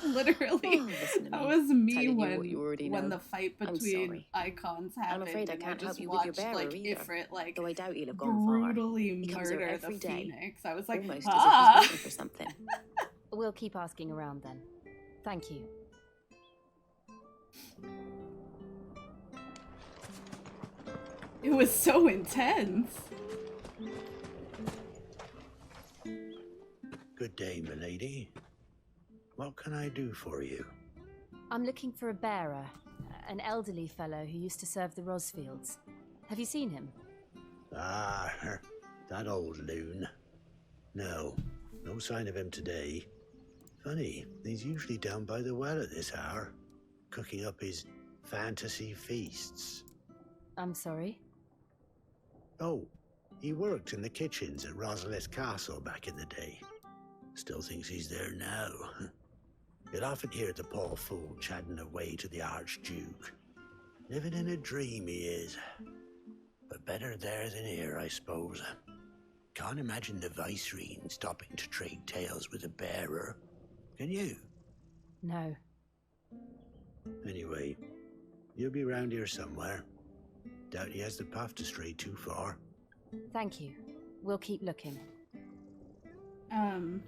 Literally, Oh, listen to that me. was me Telling you when what you already when know. the fight I'm between sorry. icons happened. I'm afraid I and can't just help you with your watched, bearer like either. Ifrit, like Though I doubt you'll have gone far. brutally He comes here murder the every day, phoenix. I was like, almost ah. as if he's waiting for something. We'll keep asking around then. Thank you. It was so intense. Good day, milady. What can I do for you? I'm looking for a bearer, an elderly fellow who used to serve the Rosfields. Have you seen him? Ah, that old loon. No sign of him today. Funny, he's usually down by the well at this hour, cooking up his fantasy feasts. I'm sorry? Oh, he worked in the kitchens at Rosalith Castle back in the day. Still thinks he's there now. You'll often hear the poor fool chatting away to the Archduke. Living in a dream he is. But better there than here, I suppose. Can't imagine the Viceroy stopping to trade tales with a bearer. Can you? No. Anyway, you'll be round here somewhere. Doubt he has the path to stray too far. Thank you. We'll keep looking. I'm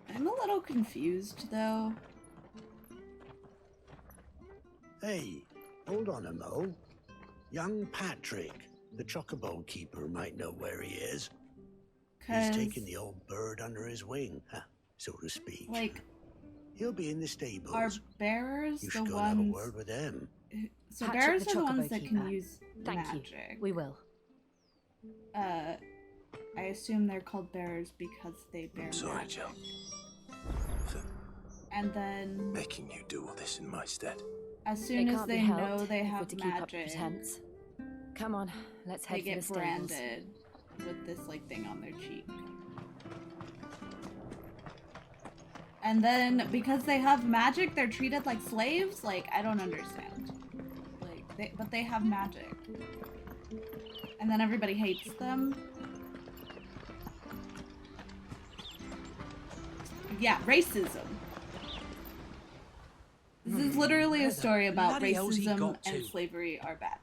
a little confused though. Hey, hold on a mo. Young Patrick, the chocobo keeper, might know where he is. He's taken the old bird under his wing, so to speak. Like, he'll be in the stables. are bearers You the should go ones? and have a word with them. So Patrick bearers the are the ones chocobo that keeper. can use Thank magic. you. We will. I assume they're called bearers because they bear Sorry, magic. Jill. And then, Making you do all this in my stead. as soon as can't be they helped know they if we're have to keep up magic, pretense. Come on, let's head they for get the stables. branded with this like thing on their cheek. And then because they have magic, they're treated like slaves? Like, I don't understand. Like, but they have magic. And then everybody hates them. Yeah, racism. This is literally a story about bloody hell's he racism got and to? slavery are bad.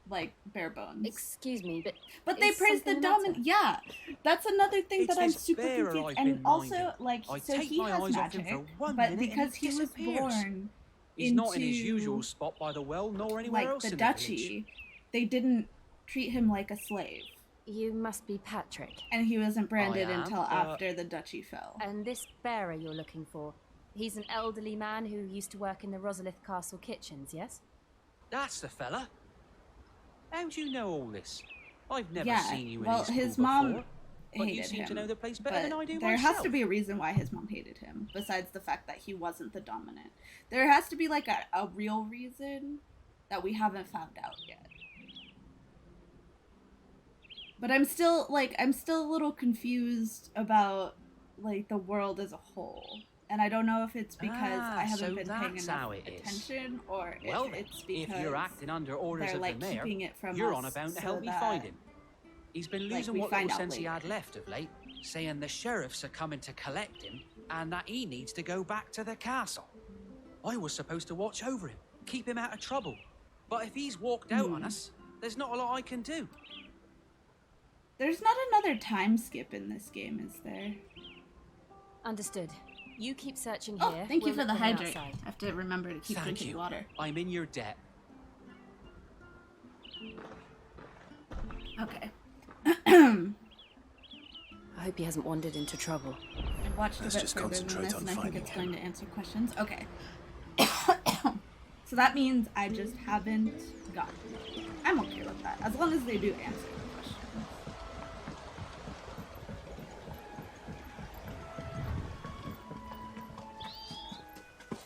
Like, bare bones. Excuse me, but they is praise the something the matter? dominant. Yeah, that's another thing It's that I'm this super bearer confused. I've And been also, minding. like, I so take he my has eyes off him magic, for one but minute and because he he was disappears. born He's not in his into, usual spot by the well, nor anywhere like, else the in duchy, they didn't treat him like a slave. You must be Patrick. And he wasn't branded I am, until after the duchy fell. And this bearer you're looking for, he's an elderly man who used to work in the Rosalith Castle kitchens, yes? That's the fella. How do you know all this? I've never Yeah, seen you in well, his his school mom before, but you hated seem him. to know the place better But than I do there myself. has to be a reason why his mom hated him, besides the fact that he wasn't the dominant. There has to be like a real reason that we haven't found out yet. But I'm still a little confused about like the world as a whole. And I don't know if it's because I haven't so been paying that's enough how it is. attention or Well, if then, it's because if you're acting under orders they're of like the mayor, keeping it from you're us on about to so help me that, find him. He's been like, losing we what find little out sense he later. had left of late, saying the sheriffs are coming to collect him and that he needs to go back to the castle. I was supposed to watch over him, keep him out of trouble. But if he's walked out on us, there's not a lot I can do. There's not another time skip in this game, is there? Understood. You keep searching Oh, here. thank you we'll for the look around hydrate. outside. I have to remember to keep Thank drinking you. water. I'm in your debt. Okay. I hope he hasn't wandered into trouble. I've watched Let's a bit just further than concentrate this, on and I think finding it's him. going to answer questions. Okay. So that means I just haven't gotten it. I'm okay with that, as long as they do answer the question.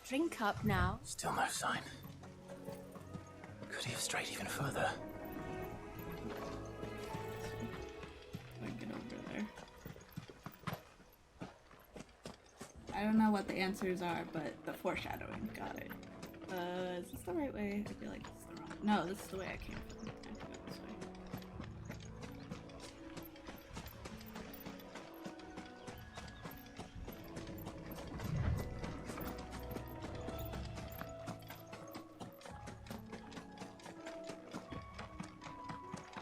Drink up now. Still no sign. Could he have strayed even further? I get over there. I don't know what the answers are, but the foreshadowing got it. Is this the right way? I feel like this is the wrong. No, this is the way I came from. I have to go this way.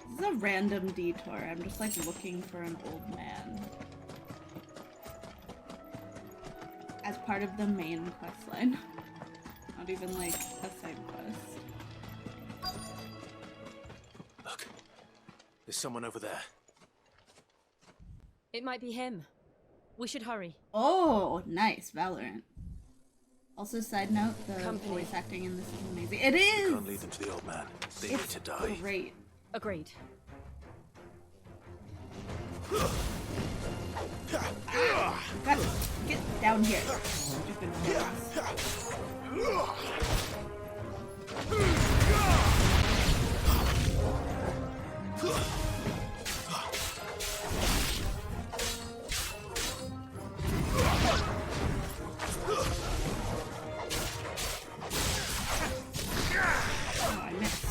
This is a random detour. I'm just like looking for an old man. As part of the main questline. Not even like a side quest. Look. There's someone over there. It might be him. We should hurry. Oh, nice. Valorant. Also, side note, the Company. voice acting in this is amazing. It is! Can't lead them to the old man. They need It's to die. great. Agreed. God, get down here. Stupid mouse. Oh, I missed.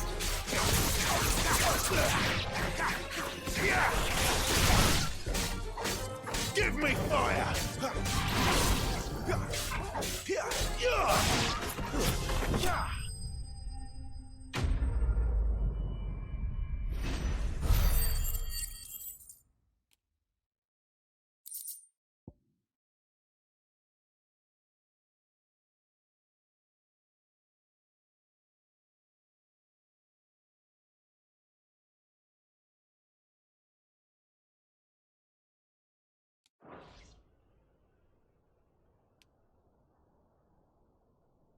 Give me fire!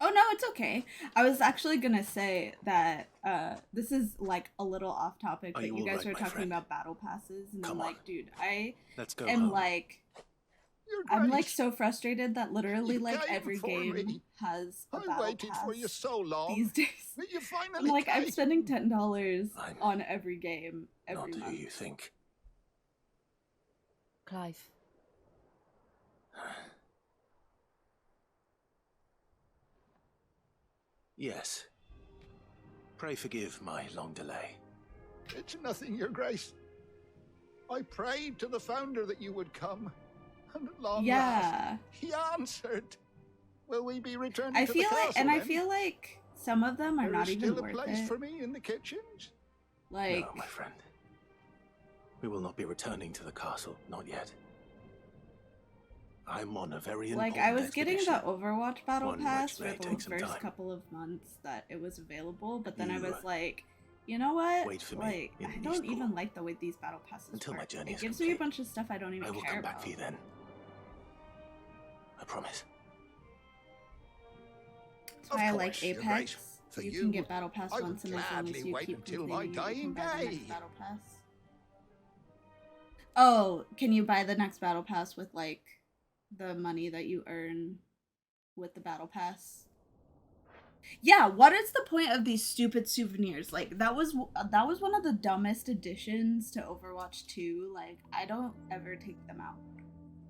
Oh no, it's okay. I was actually gonna say that this is like a little off topic, Are but you you all guys right, were my talking friend? about battle passes, and Come I'm on. like, dude, I Let's go am home. like, Your I'm like Grace, so frustrated that literally you like came every for game me. has a I battle waited pass for you so long. these days. But you I'm finally like, I'm came. spending $10 on every game every Not month. who you think. Clive. Yes. Pray forgive my long delay. It's nothing, Your Grace. I prayed to the Founder that you would come, and at long last, he answered. Will we be returning I to feel the like, castle, and I then? feel like some of them are There not is even still a worth place it. for me in the kitchens. Like, No, my friend. We will not be returning to the castle, not yet. I'm on a very important like I was getting expedition. the Overwatch battle One pass which may for the take some first time. couple of months that it was available, but then I You, was like, you know what? wait for me Like, in I don't even like the way these battle passes Until my work. journey It is gives me a complete. bunch of stuff I don't even I will care come back about. for you then. I promise. That's why I like course, Your Apex. Grace. For You you, can get battle pass I once, would and as long as gladly you wait keep until my completing, you can dying buy the next day. battle pass. Oh, can you buy the next battle pass with like the money that you earn with the battle pass? Yeah, what is the point of these stupid souvenirs? Like that was one of the dumbest additions to Overwatch 2. Like I don't ever take them out.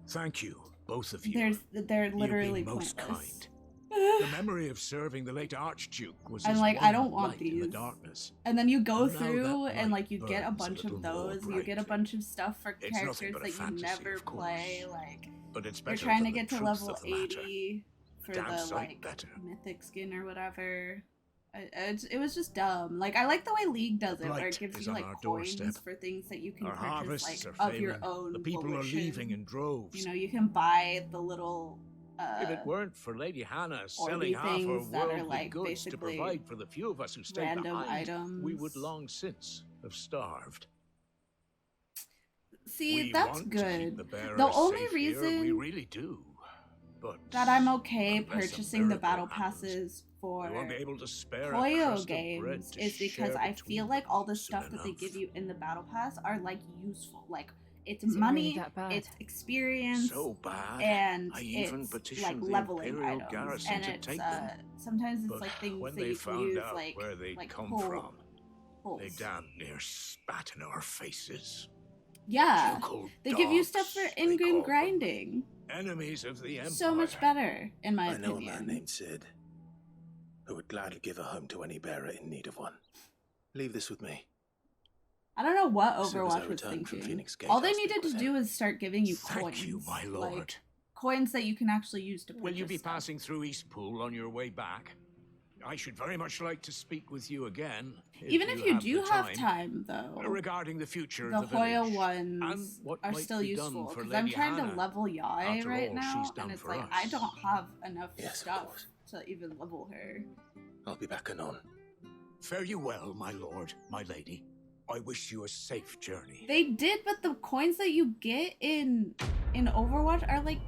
Thank you, both of you. They're literally You've been most pointless. kind. The memory of serving the late Archduke was I'm as like, one I don't want light in the these. darkness. And then you go And now through that and light like you get a burns a bunch little of more those. You get a bunch of stuff for It's nothing characters but a that you fantasy, never of course. play. Like But it's you're better trying to than the get to truth level of the matter. 80 for Damn the sight like better. mythic skin or whatever. It was just dumb. Like I like the way League does it, where it Blight gives is you on like our coins doorstep. for things that you can Our purchase harvests like are of your failing. own. The people are volition. leaving in droves. You know, you can buy the little If it weren't for Lady Hannah selling orby half her things that are, worldly like, goods to basically provide for the few of us who stayed random behind, we items. would long since have starved. See, we that's want to keep good. the bearers The only safe here, we reason really do. But that I'm okay unless a purchasing the miracle battle happens, passes for we won't be able to spare a Koyo crust of bread games to is because share I between feel like all the soon stuff that they enough. give you in the battle pass are like useful. Like it's Is it money, really that bad? it's experience, So bad, and I even it's petitioned like the leveling Imperial items. garrison And to it's take them. sometimes it's But like things when that they you can found use out like where they'd come pull from, they pulls. damn near spat in our faces. Yeah, Ducal they give you dogs, stuff for in-game grinding. Enemies of the Empire. So much better, in my I know a opinion. man named Sid who would gladly give a home to any bearer in need of one. Leave this with me. I don't know what As soon as I Overwatch was return from thinking. Phoenix Gate, All they I'll speak needed with to him. do is start giving you Thank coins. you, my lord. Like, coins that you can actually use to purchase Will you be stuff. passing through Eastpool on your way back? I should very much like to speak with you again. Even if you have do the have time, though, regarding the future the of the Hoya village. ones and what are might still be done useful for because I'm Lady trying to Hannah. level Yai After right all now, she's done and it's for like us. I don't have enough Yes, of stuff course. to even level her. I'll be back anon. Fare you well, my lord, my lady. I wish you a safe journey. They did, but the coins that you get in Overwatch are like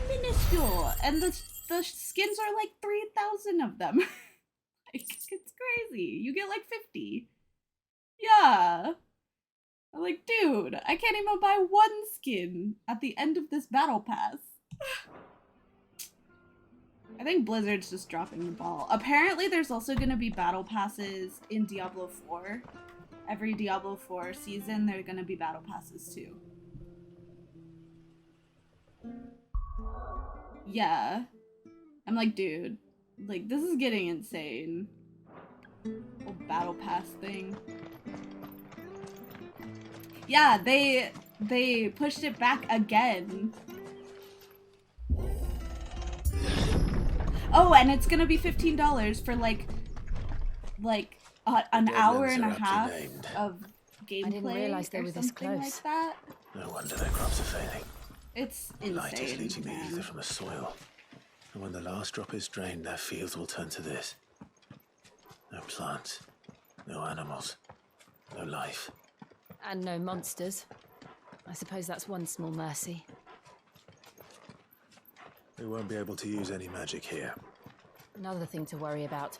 minuscule, and the skins are like 3,000 of them. Like, it's crazy. You get like 50. Yeah. I'm like, dude, I can't even buy one skin at the end of this battle pass. I think Blizzard's just dropping the ball. Apparently, there's also going to be battle passes in Diablo 4. Every Diablo 4 season, there are going to be battle passes too. Yeah. I'm like, dude, like, this is getting insane. Whole battle pass thing. Yeah, they pushed it back again. Oh, and it's gonna be $15 for like an hour and a half of gameplay. I didn't realize they or were this something close. like that. No wonder their crops are failing. It's Light is insane, leaching the man. ether from the soil. And when the last drop is drained, their fields will turn to this. No plants, no animals, no life. And no monsters. I suppose that's one small mercy. We won't be able to use any magic here. Another thing to worry about.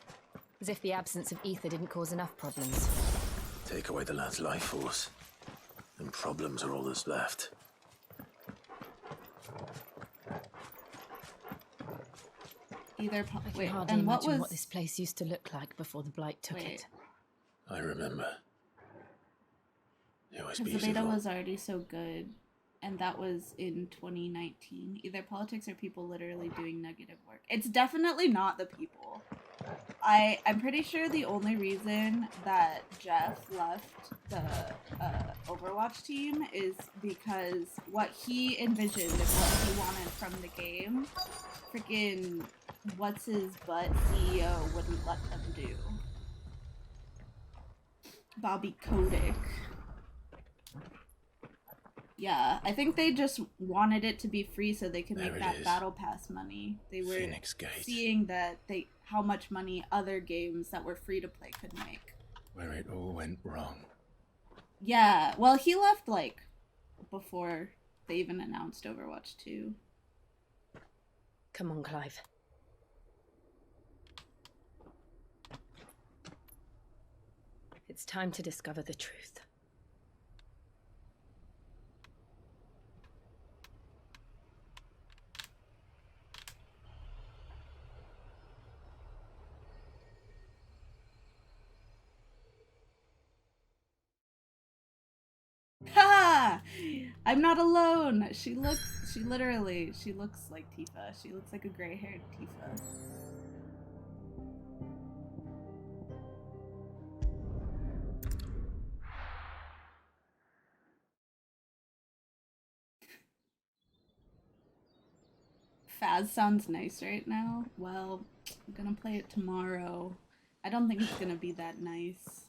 As if the absence of ether didn't cause enough problems. Take away the lad's life force, and problems are all that's left. Either I can wait, hardly and imagine what what this place used to look like before the Blight took it. I remember. It was Because the beta beautiful. was already so good, and that was in 2019. Either politics or people literally doing negative work. It's definitely not the people. I'm pretty sure the only reason that Jeff left the Overwatch team is because what he envisioned and what he wanted from the game, freaking what's his butt CEO wouldn't let them do. Bobby Kotick. Yeah, I think they just wanted it to be free so they could There make it that is. battle pass money. They were Phoenix Gate. seeing that how much money other games that were free to play could make. Where it all went wrong. Yeah, well, he left like before they even announced Overwatch 2. Come on, Clive. It's time to discover the truth. Ha! I'm not alone. She looks like Tifa. She looks like a gray-haired Tifa. Faz sounds nice right now. Well, I'm gonna play it tomorrow. I don't think it's gonna be that nice.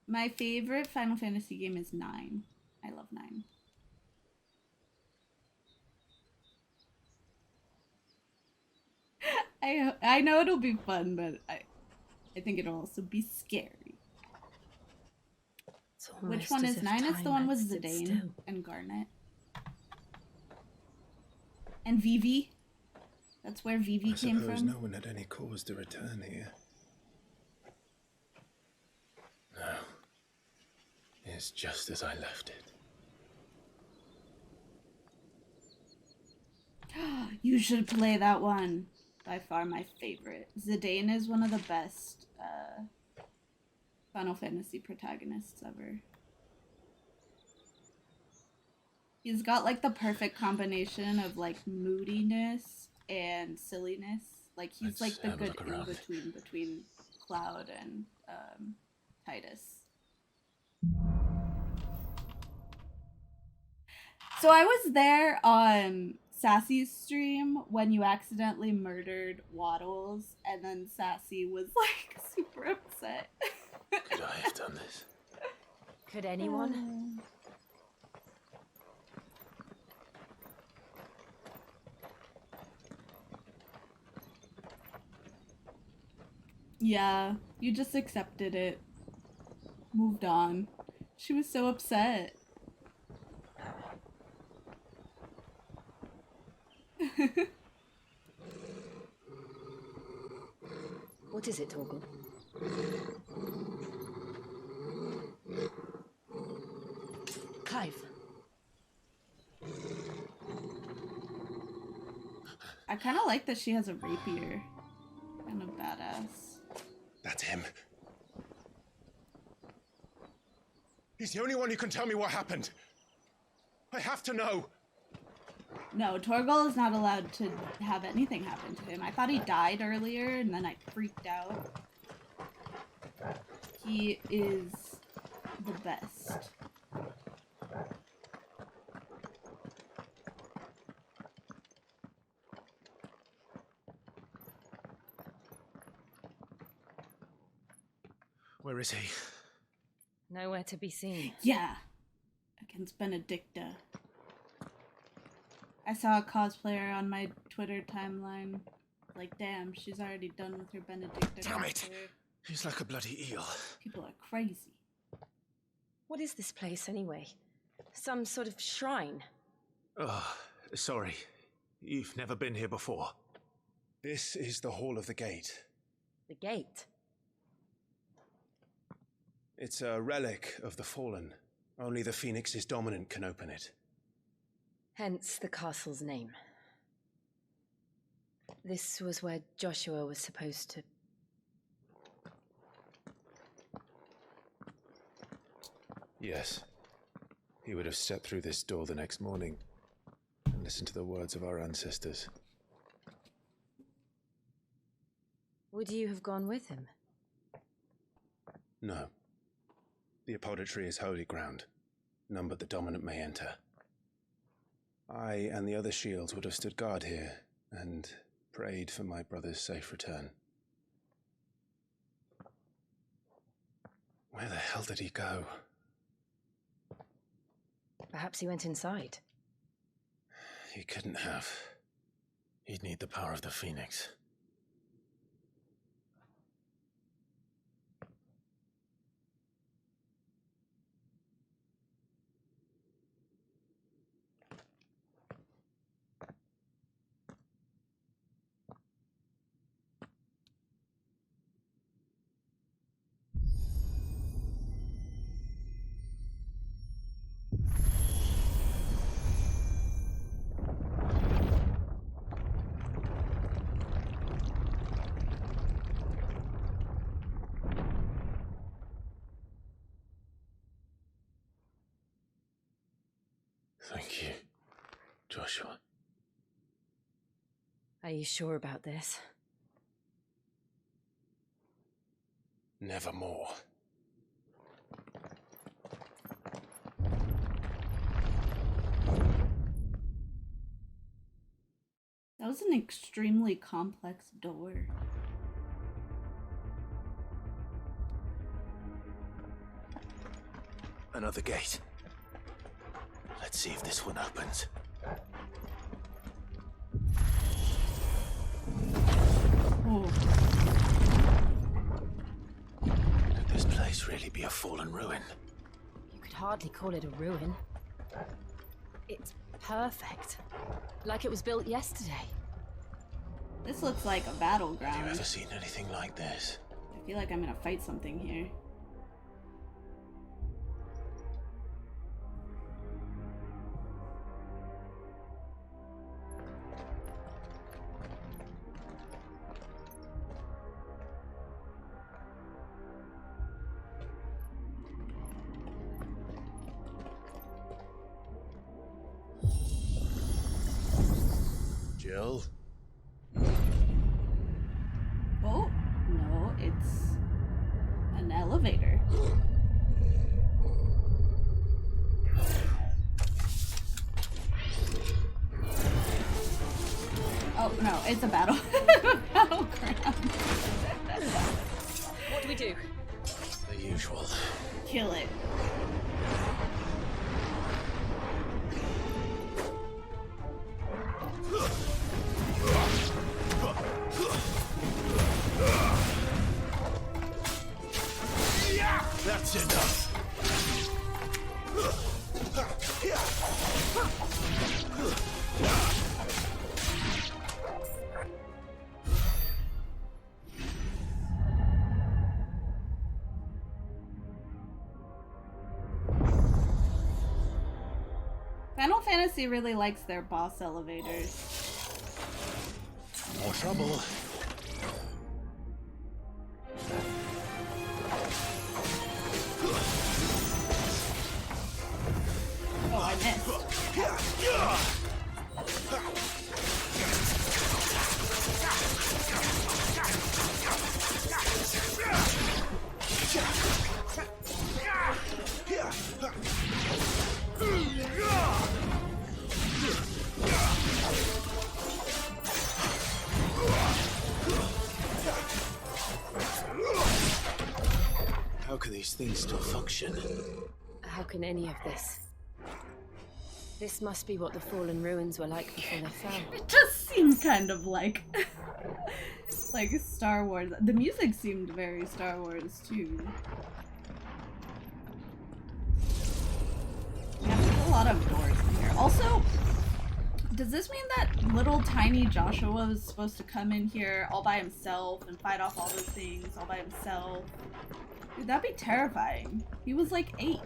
My favorite Final Fantasy game is 9. I love 9. I know it'll be fun, but I think it'll also be scary. Which one is 9? It's the one with Zidane and Garnet. And Vivi. That's where Vivi came Suppose from. no one had any cause to return here. No. It's just as I left it. You should play that one. By far my favorite. Zidane is one of the best Final Fantasy protagonists ever. He's got like the perfect combination of like moodiness and silliness. Like he's like the good in-between between Cloud and Titus. So I was there on Sassy's stream when you accidentally murdered Waddles, and then Sassy was like super upset. Could I have done this? Could anyone? Yeah, you just accepted it. Moved on. She was so upset. What is it, Torgal? Clive. I kind of like that she has a rapier. Kind of badass. That's him. He's the only one who can tell me what happened. I have to know. No, Torgal is not allowed to have anything happen to him. I thought he died earlier, and then I freaked out. He is the best. Where is he? Nowhere to be seen. Yeah. Against Benedicta. I saw a cosplayer on my Twitter timeline. Like, damn, she's already done with her Benedicta Damn cosplayer. it! He's like a bloody eel. People are crazy. What is this place, anyway? Some sort of shrine? Oh, sorry. You've never been here before. This is the Hall of the Gate. The gate? It's a relic of the Fallen. Only the Phoenix's dominant can open it. Hence the castle's name. This was where Joshua was supposed to... Yes. He would have stepped through this door the next morning and listened to the words of our ancestors. Would you have gone with him? No. The apodatory is holy ground. None but the dominant may enter. I and the other shields would have stood guard here and prayed for my brother's safe return. Where the hell did he go? Perhaps he went inside. He couldn't have. He'd need the power of the Phoenix. Thank you, Joshua. Are you sure about this? Nevermore. That was an extremely complex door. Another gate. Let's see if this one opens. Oh. Could this place really be a fallen ruin? You could hardly call it a ruin. It's perfect. Like it was built yesterday. This looks like a battleground. Have you ever seen anything like this? I feel like I'm gonna fight something here. Jill? Oh, no, it's an elevator. Oh, no, it's a battleground. What do we do? The usual. Kill it. That's enough. Final Fantasy really likes their boss elevators. More trouble. Oh, I missed. How can these things still function? How can any of this? This must be what the fallen ruins were like before they fell. It just seems kind of like like Star Wars. The music seemed very Star Wars too. Yeah, there's a lot of doors in here. Also, Does this mean that little tiny Joshua was supposed to come in here all by himself and fight off all those things all by himself? Dude, that'd be terrifying. He was like 8.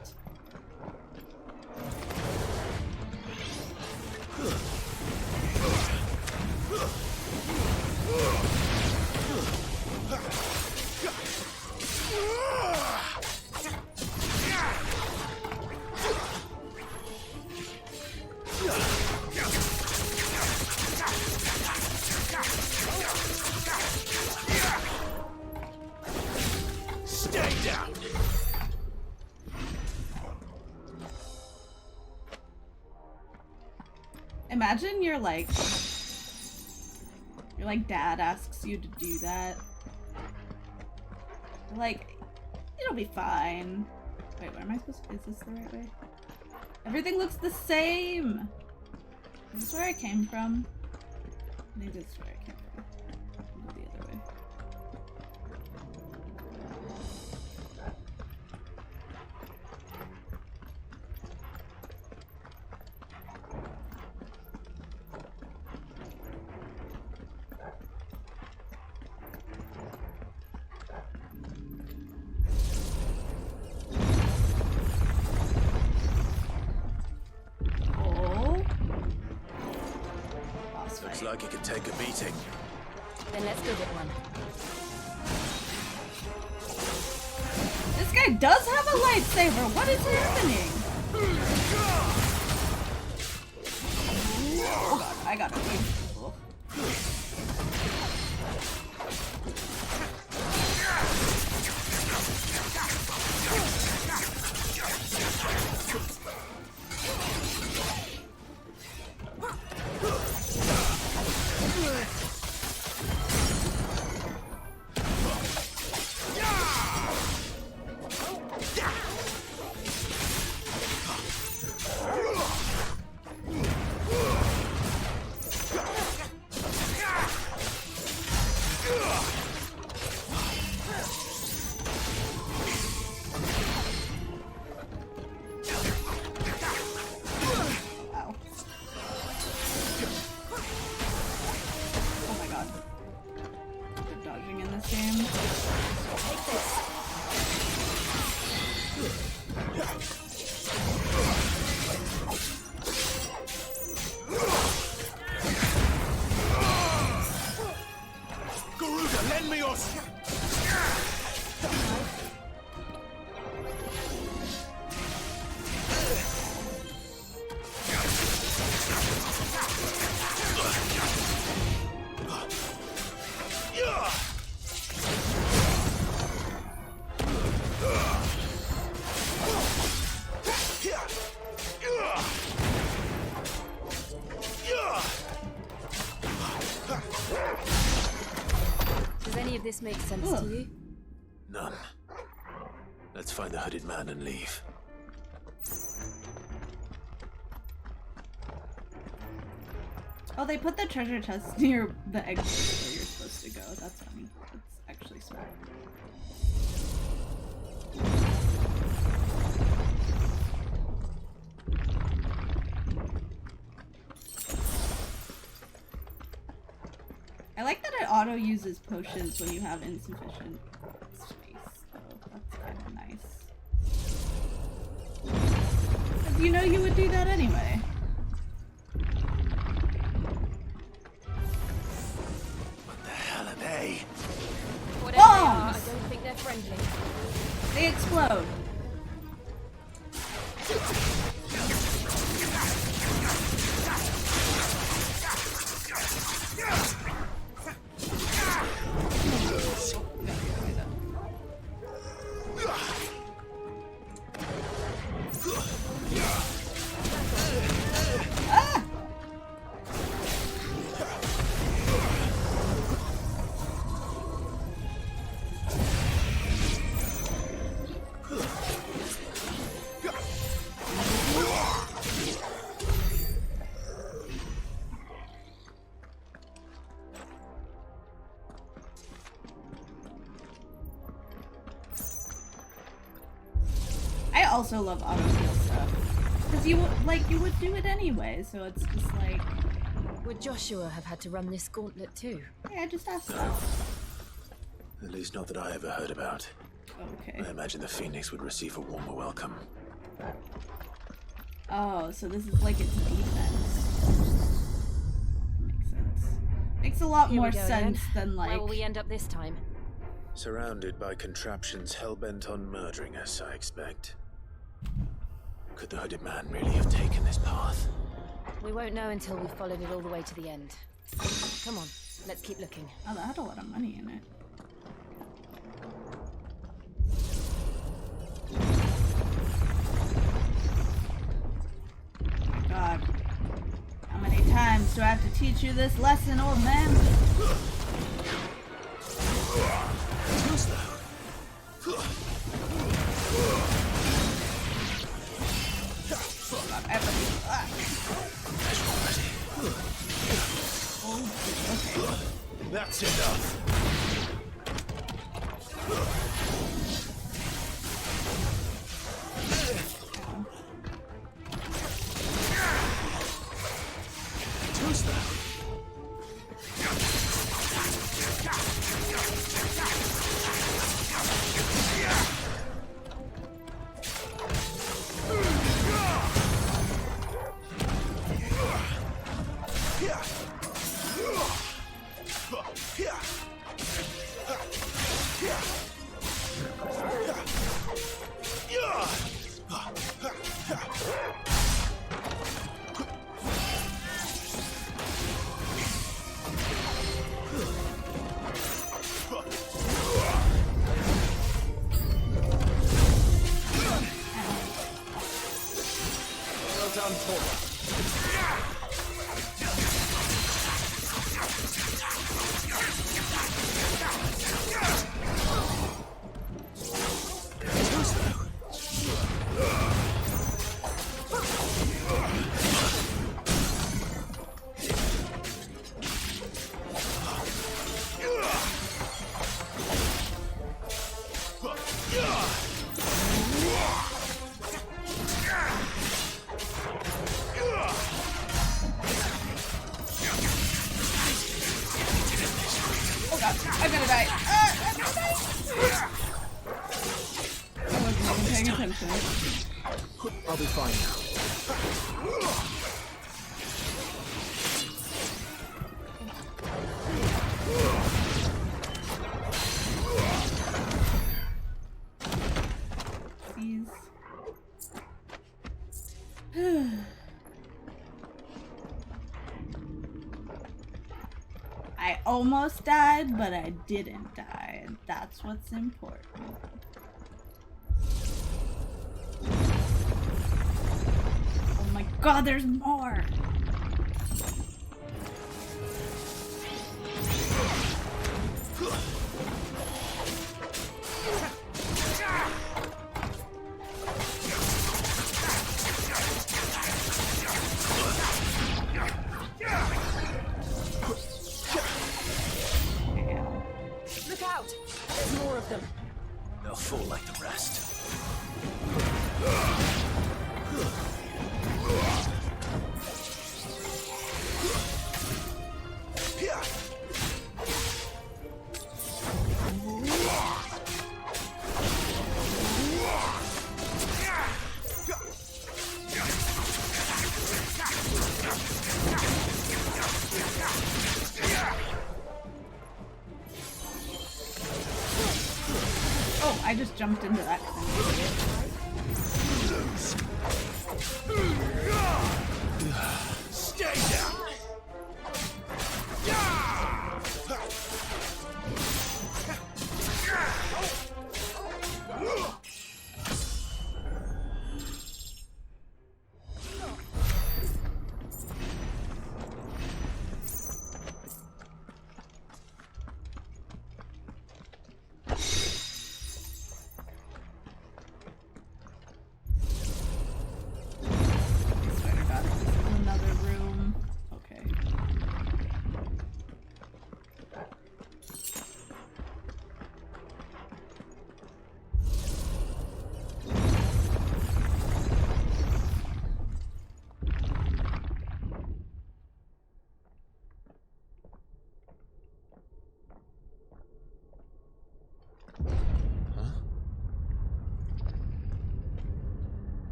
Stay down! Imagine your dad asks you to do that. You're like, it'll be fine. Wait, where am I supposed to? Is this the right way? Everything looks the same! Is this where I came from? I think this is where I came from. I'll go the other way. Looks like it could take a beating. Then let's give it one. This guy does have a lightsaber! What is happening? Oh god, I gotta leave. This makes sense to you? None. Let's find the hooded man and leave. Oh, they put the treasure chest near the exit where you're supposed to go. That's funny. That's actually smart. I like that it auto uses potions when you have insufficient space, though. That's kind of nice. Because you know you would do that anyway. What the hell are they? Whatever they are, I don't think they're friendly. They explode. I also love auto heal stuff because you would do it anyway, so it's just like Would Joshua have had to run this gauntlet too? Yeah, I just asked that. At least not that I ever heard about. Okay. I imagine the Phoenix would receive a warmer welcome. Oh, so this is like its defense. Makes sense. Makes a lot more sense than like... Where will we end up this time? Surrounded by contraptions hell-bent on murdering us, I expect. Could the hooded man really have taken this path? We won't know until we've followed it all the way to the end. Come on, let's keep looking. Oh, that had a lot of money in it. God. How many times do I have to teach you this lesson, old man? Too slow. Okay. That's enough. Too slow. I'm gonna die. I'm gonna die. I wasn't even paying attention. I'll be fine now. I almost died, but I didn't die, and that's what's important. Oh my god, there's more! Look out! There's more of them. They'll fall like the rest. Oh, I just jumped into that. Stay down.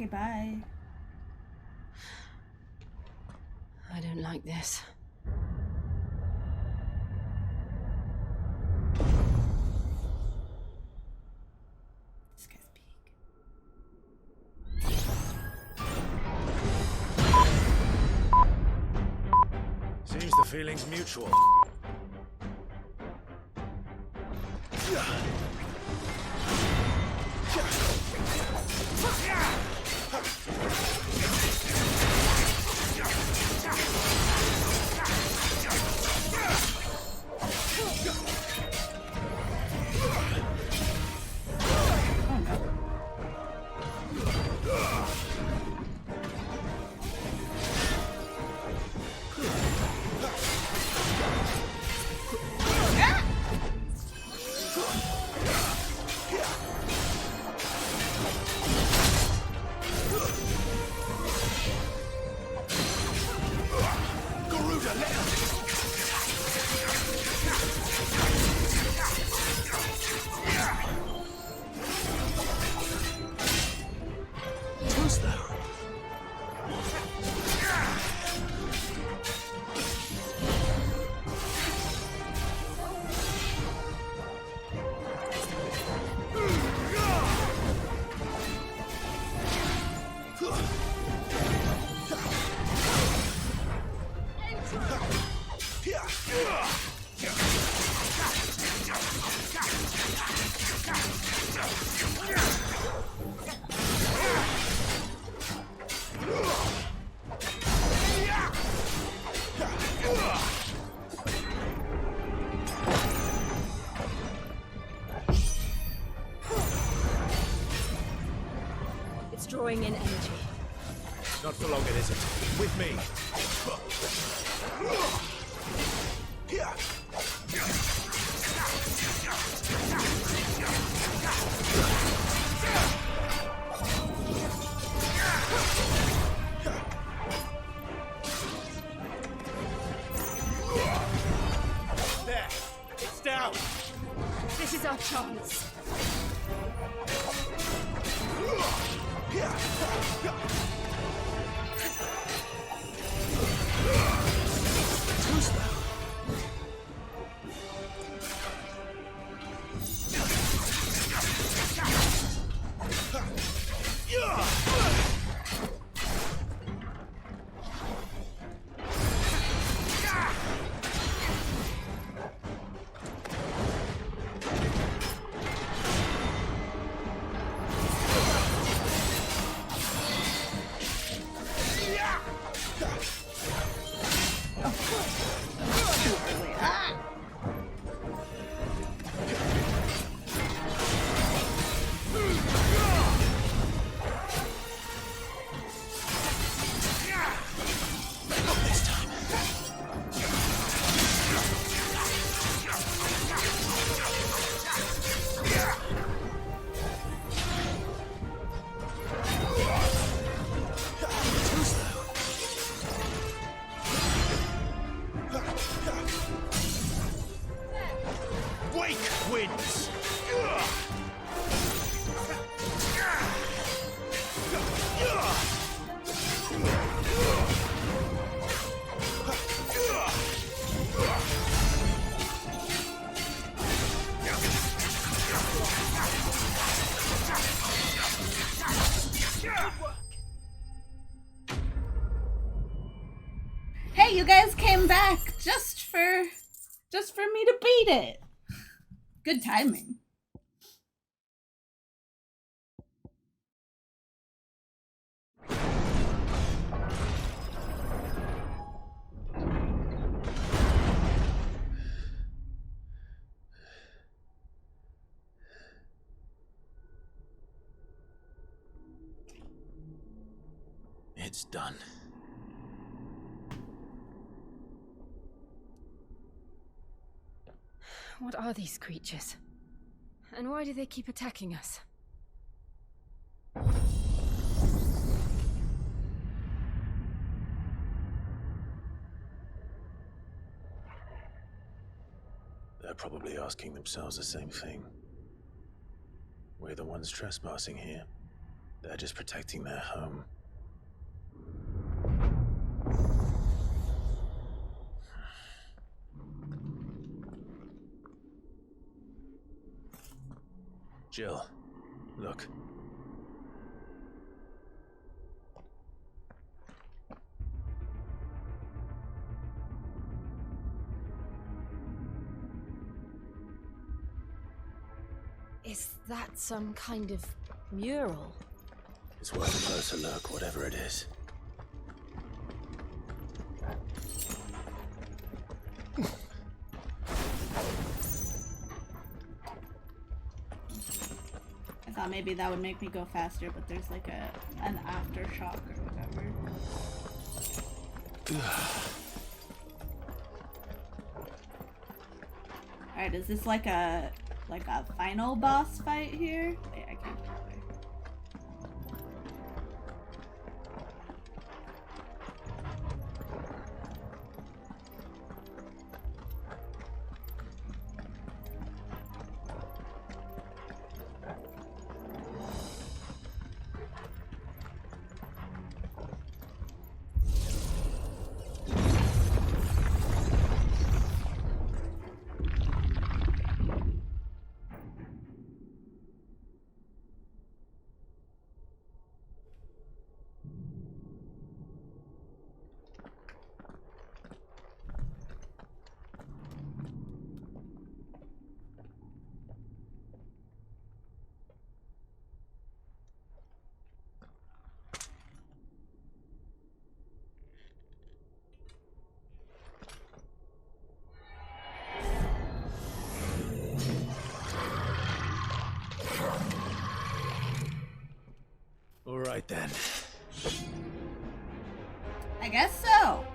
Okay, bye. I don't like this. This guy's big. Seems the feeling's mutual. It's drawing in energy. Not for long, is it? With me. There. It's down. This is our chance. Too slow. Hey, you guys came back just for me to beat it. Good timing. It's done. What are these creatures? And why do they keep attacking us? They're probably asking themselves the same thing. We're the ones trespassing here. They're just protecting their home. Jill, look. Is that some kind of mural? It's worth a closer look, whatever it is. I thought maybe that would make me go faster, but there's like an aftershock or whatever. Alright, is this like a final boss fight here? Wait, I can't remember. All right then. I guess so.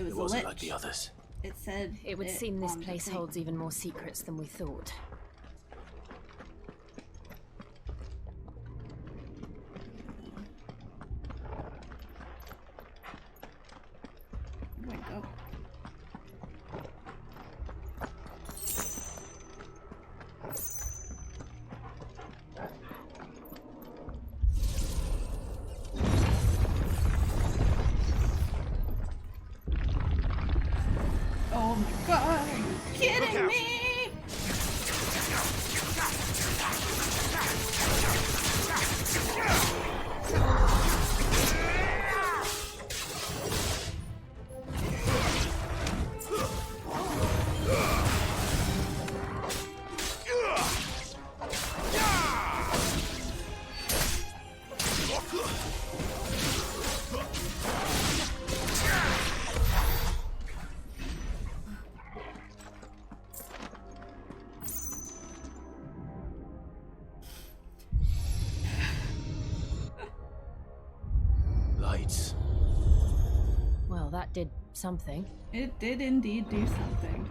It wasn't like the others. It said it would seem this place thing. holds even more secrets than we thought. Wait, go. Oh my god, are you kidding me? did something. It did indeed do something.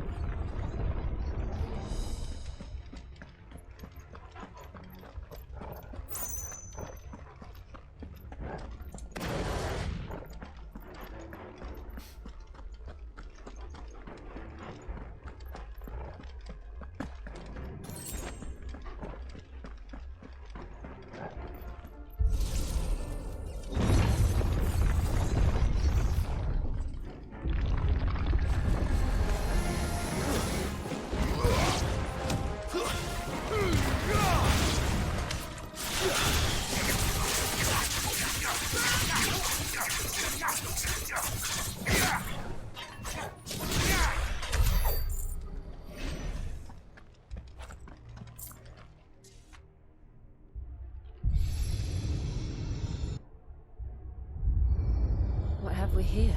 What have we here?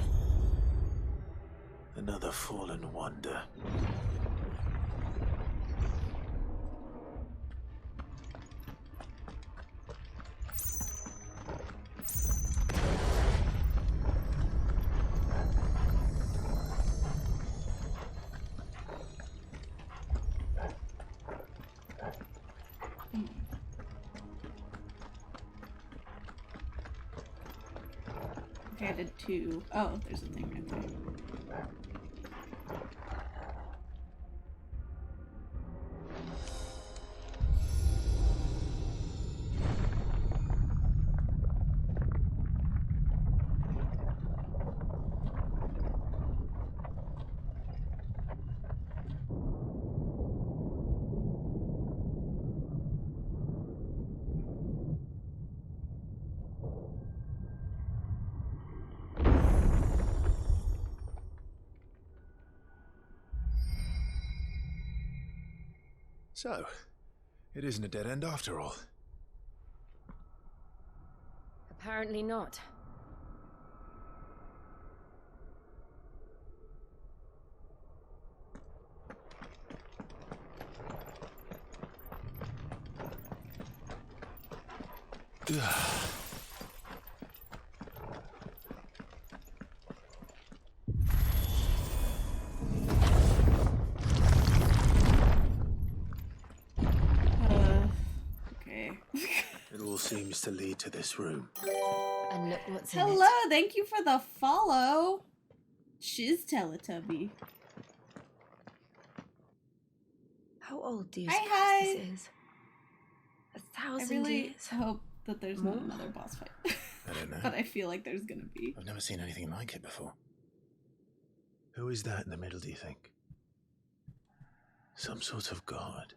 Another fallen wonder. Okay, I did 2. Oh, there's a thing right there. So, it isn't a dead end after all. Apparently not. Okay. It all seems to lead to this room. And look what's in Hello, it. thank you for the follow. Shiz Teletubby. How old do you Hi, suppose this is? 1,000 I really years? hope that there's not another boss fight. I don't know. But I feel like there's gonna be. I've never seen anything like it before. Who is that in the middle, do you think? Some sort of god.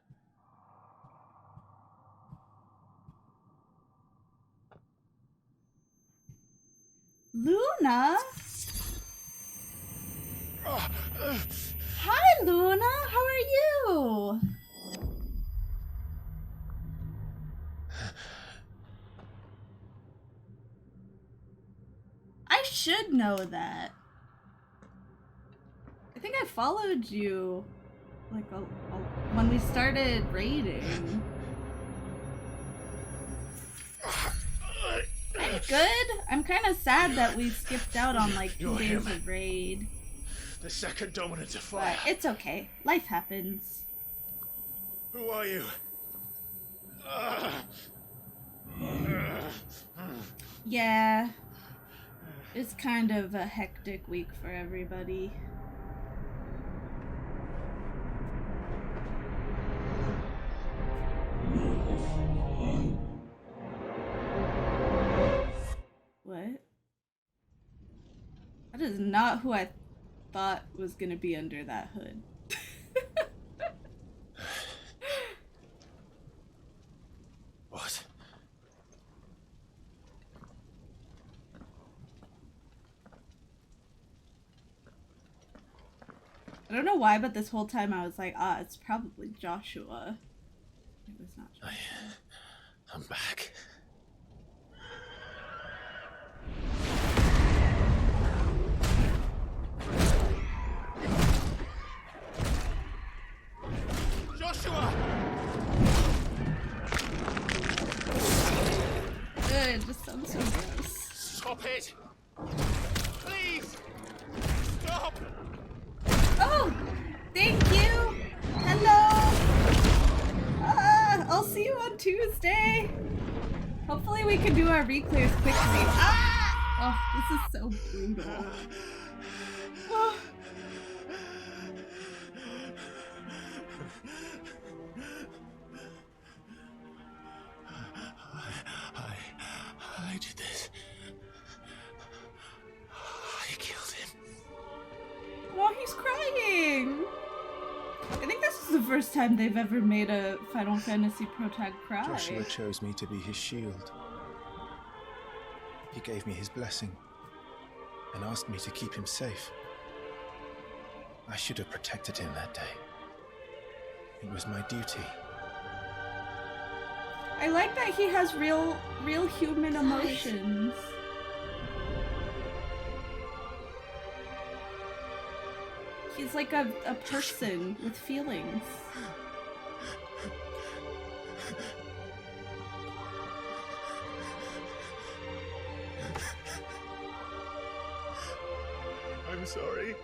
Luna? Hi, Luna. How are you? I should know that. I think I followed you like when we started raiding. I'm good. I'm kind of sad that we skipped out on like 2 days of raid. The second dominant of But fire. it's okay. Life happens. Who are you? Yeah. It's kind of a hectic week for everybody. What? That is not who I thought was gonna be under that hood. What? I don't know why, but this whole time I was like, it's probably Joshua. It was not Joshua. I'm back. Joshua! It just sounds so gross. Stop it! Please! Tuesday! Hopefully we can do our reclears quickly. Ah! Oh, this is so brutal. Oh. I did this. I killed him. Oh, he's crying! I think this is the first time they've ever made a Final Fantasy protag cry. Joshua chose me to be his shield. He gave me his blessing and asked me to keep him safe. I should have protected him that day. It was my duty. I like that he has real human emotions. He's like a person with feelings. I'm sorry.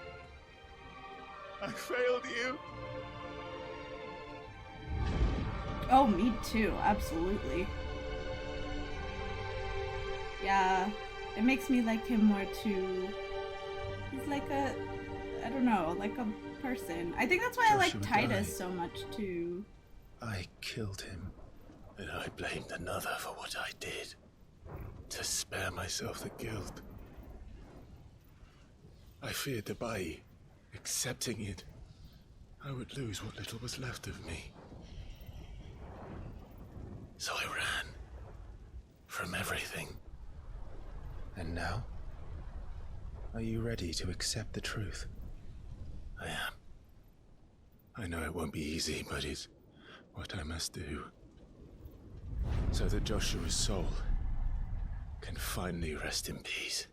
I failed you. Oh, me too, absolutely. Yeah, it makes me like him more too. He's like a, I don't know, like a person. I think that's why I like Titus so much too. I killed him, and I blamed another for what I did, to spare myself the guilt. I feared that by accepting it, I would lose what little was left of me. So I ran from everything. And now? Are you ready to accept the truth? I am. I know it won't be easy, but it's what I must do. So that Joshua's soul can finally rest in peace.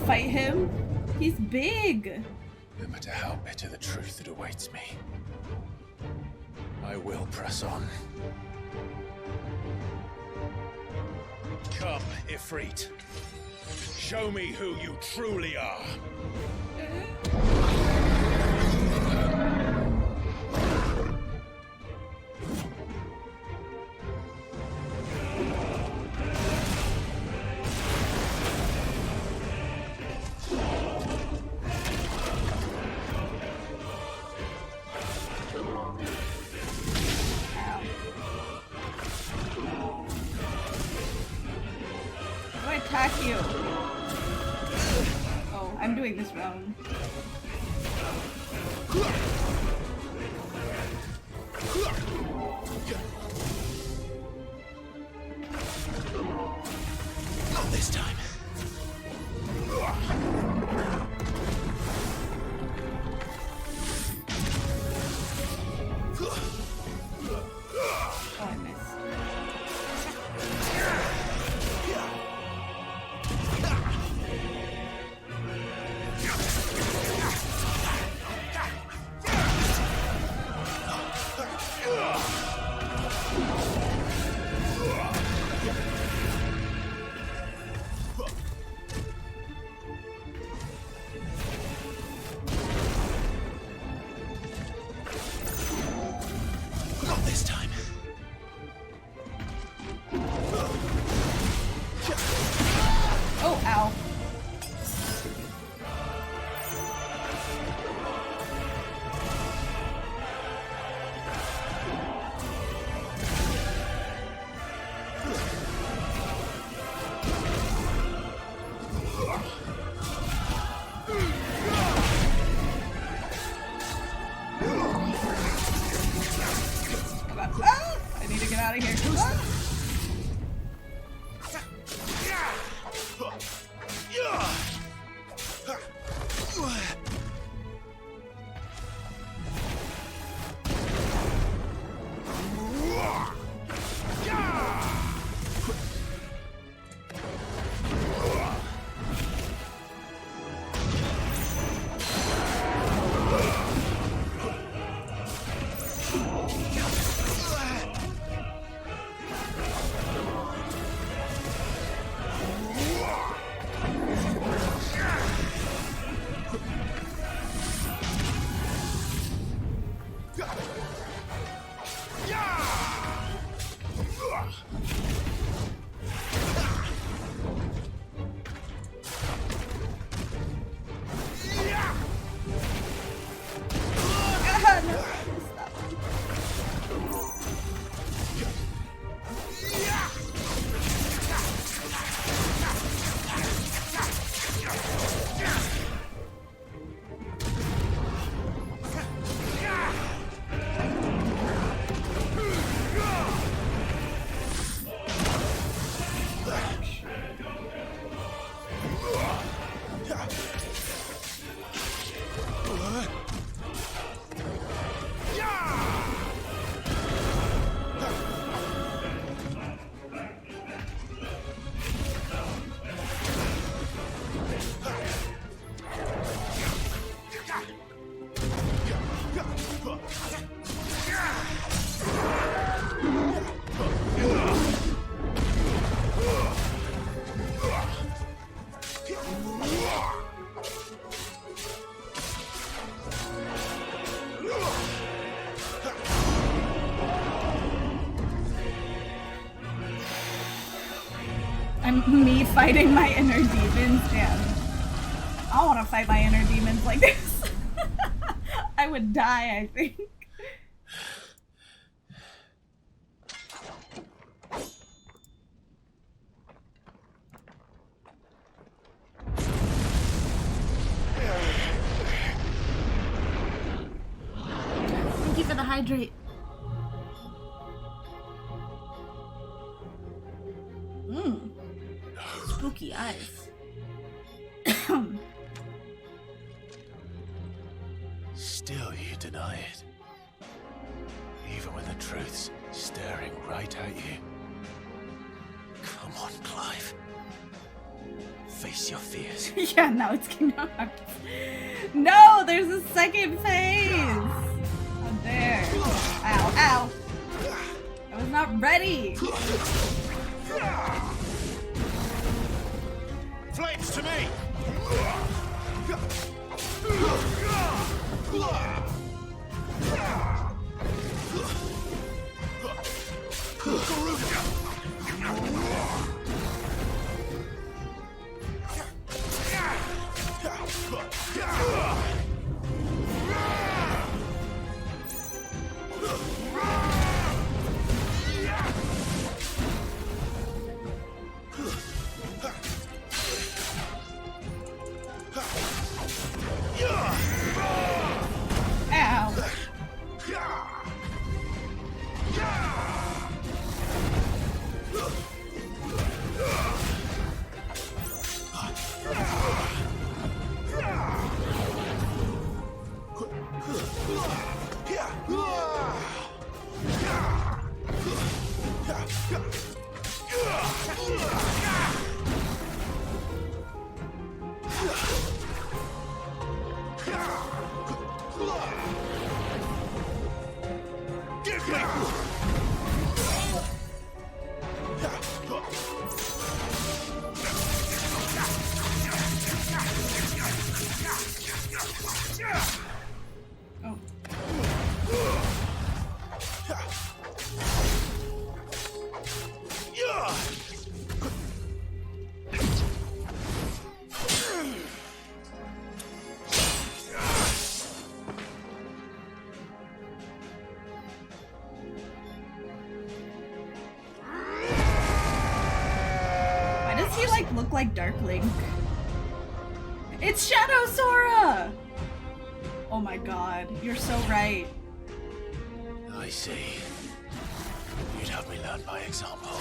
Fight him. He's big. No matter how bitter the truth that awaits me, I will press on. Come, Ifrit. Show me who you truly are. I'm doing this wrong. Not this time. need to get out of here. Me fighting my inner demons, damn. I don't want to fight my inner demons like this. I would die, I think. Thank you for the hydrate. Spooky eyes. Still you deny it. Even when the truth's staring right at you. Come on, Clive. Face your fears. Yeah, now it's Kingdom Hearts. No, there's a second phase. How dare. Ow, ow. I was not ready. Flames to me! Look like Dark Link. It's Shadow Sora! Oh my god, you're so right. I see. You'd have me learn by example.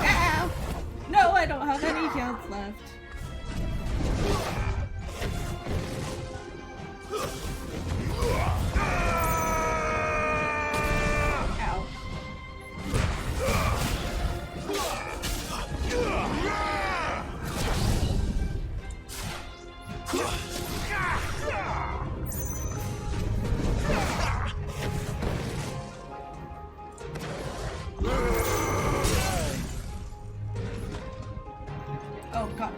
Ow! No, I don't have any heals left. Ow. Oh god.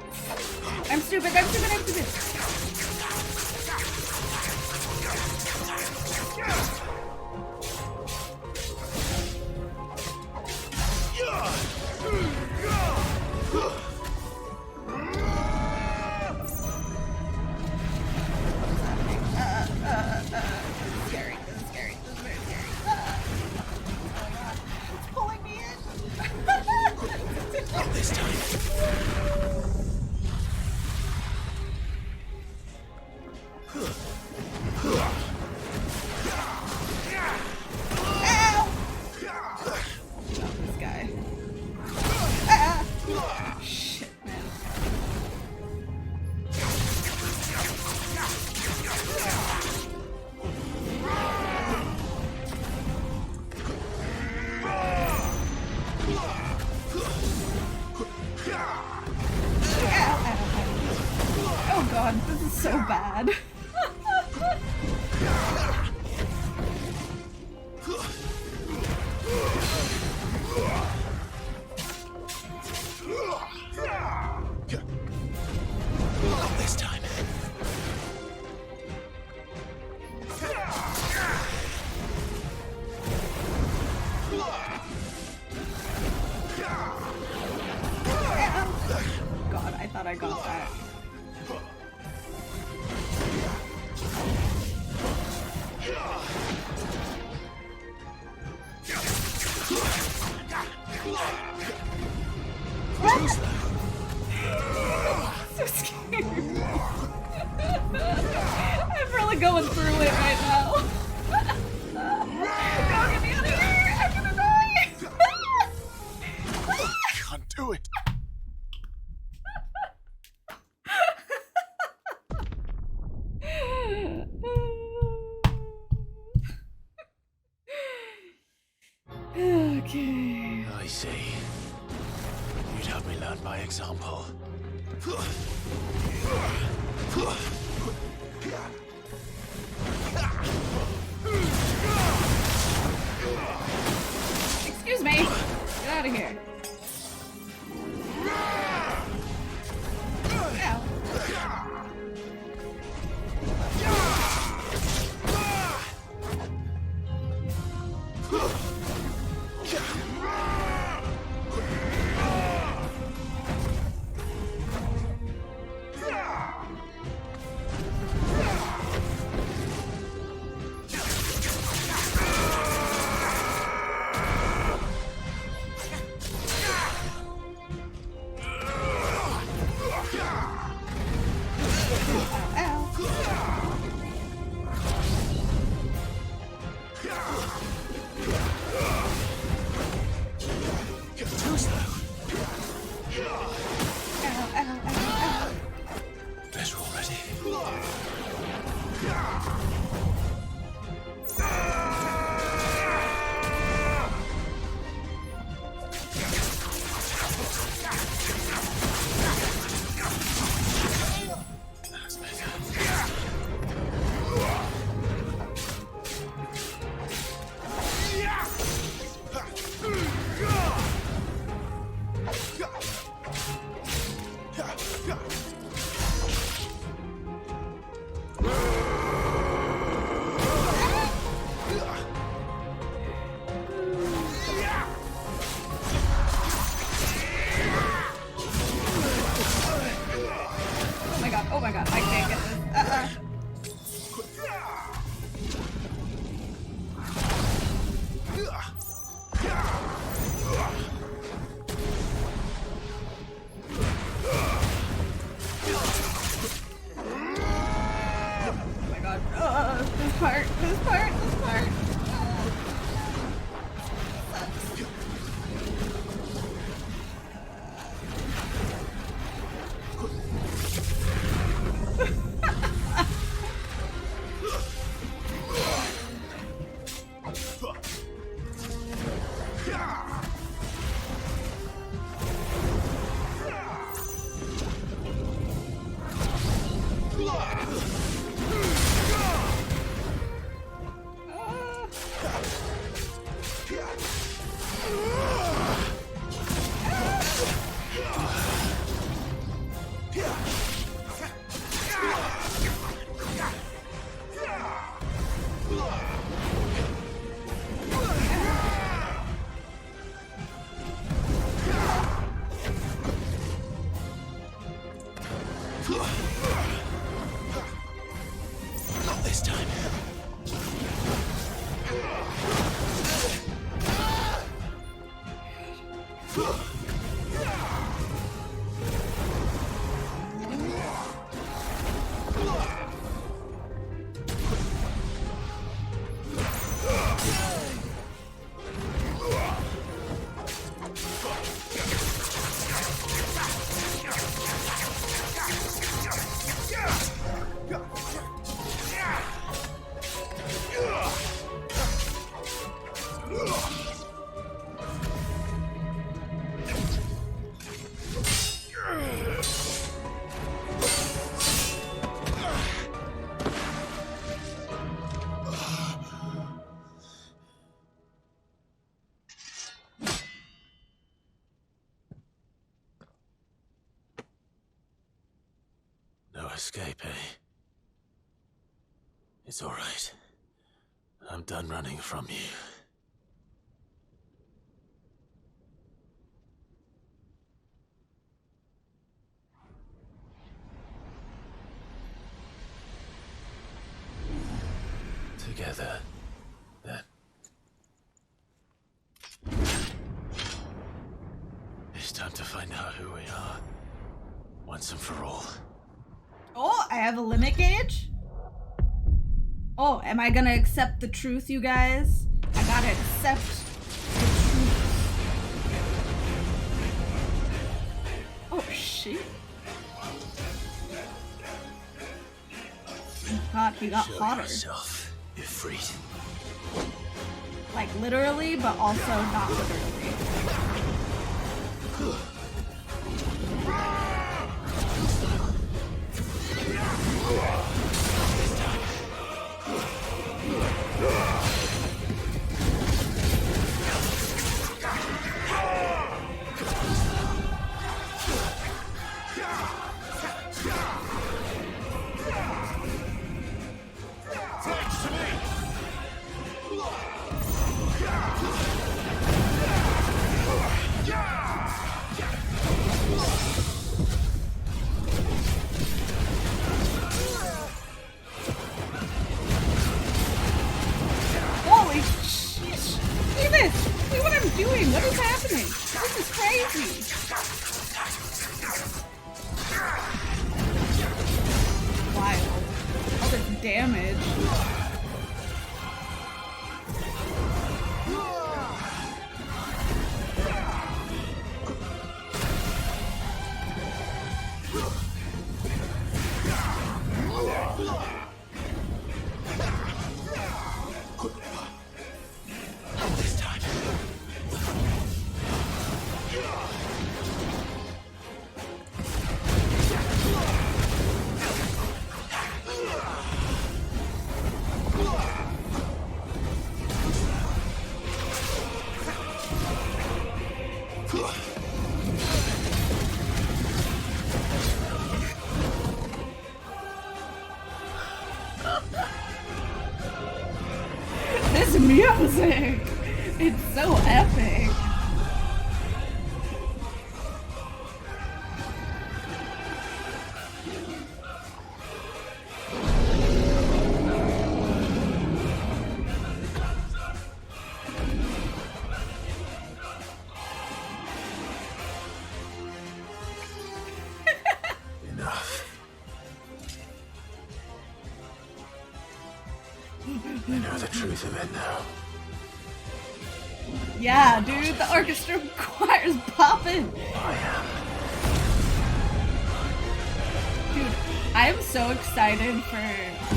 I'm stupid, I'm stupid, I'm stupid! Scary, this is scary, this is very scary. Oh my god, it's pulling me in! Not this time. Ow! Not this guy. Ah! Shit, man. Oh god, this is so bad. Not this time. God, I thought I got that. So scary. I'm really going through it right now. No, get me out of here! I'm gonna die! I can't do it. Okay. I see. You'd have me learn by example. Excuse me! Get out of here. Ow. Better already. That's better. Not this time. No escape, eh? It's all right. I'm done running from you. Together, then. It's time to find out who we are, once and for all. Oh, I have a limit gauge? Oh, am I gonna accept the truth, you guys? I gotta accept the truth. Oh, shit. God, he got hotter. Yourself, Ifrit. Like literally, but also not literally. Holy shit! See this! See what I'm doing! What is happening? This is crazy! Wild. All this damage. This time. This music! It's so epic! Enough. I know the truth of it now. Yeah, dude, the orchestra choir's popping! Dude, I am so excited for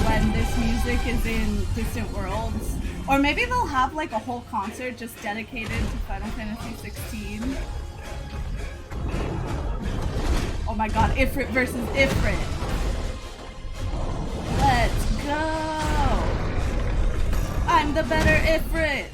when this music is in Distant Worlds. Or maybe they'll have like a whole concert just dedicated to Final Fantasy 16. Oh my god, Ifrit versus Ifrit. Let's go! I'm the better Ifrit!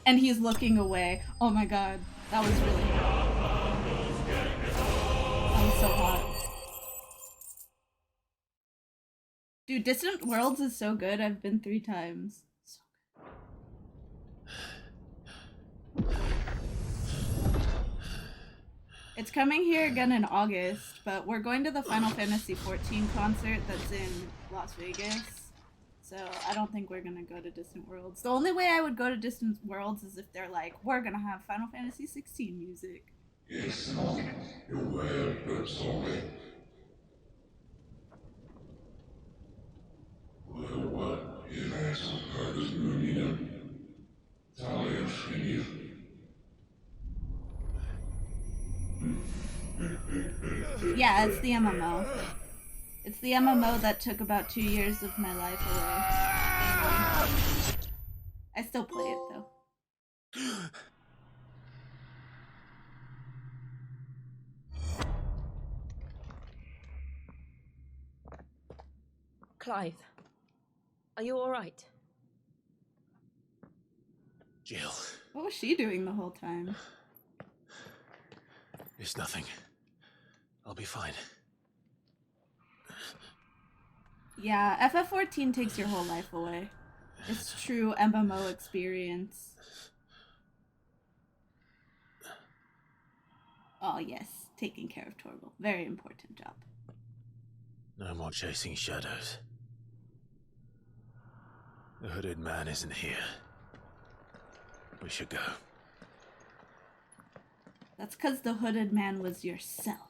And he's looking away. Oh my god. That was really hot. That was so hot. Dude, Distant Worlds is so good. I've been 3 times. So good. It's coming here again in August, but we're going to the Final Fantasy XIV concert that's in Las Vegas. So I don't think we're gonna go to Distant Worlds. The only way I would go to Distant Worlds is if they're like, we're gonna have Final Fantasy XVI music. It's not your word, but solid. Yeah, it's the MMO. It's the MMO that took about 2 years of my life away. I still play it though. Clive, are you all right? Jill. What was she doing the whole time? It's nothing. I'll be fine. Yeah, FF14 takes your whole life away. It's true MMO experience. Oh yes, taking care of Torgal. Very important job. No more chasing shadows. The hooded man isn't here. We should go. That's because the hooded man was yourself.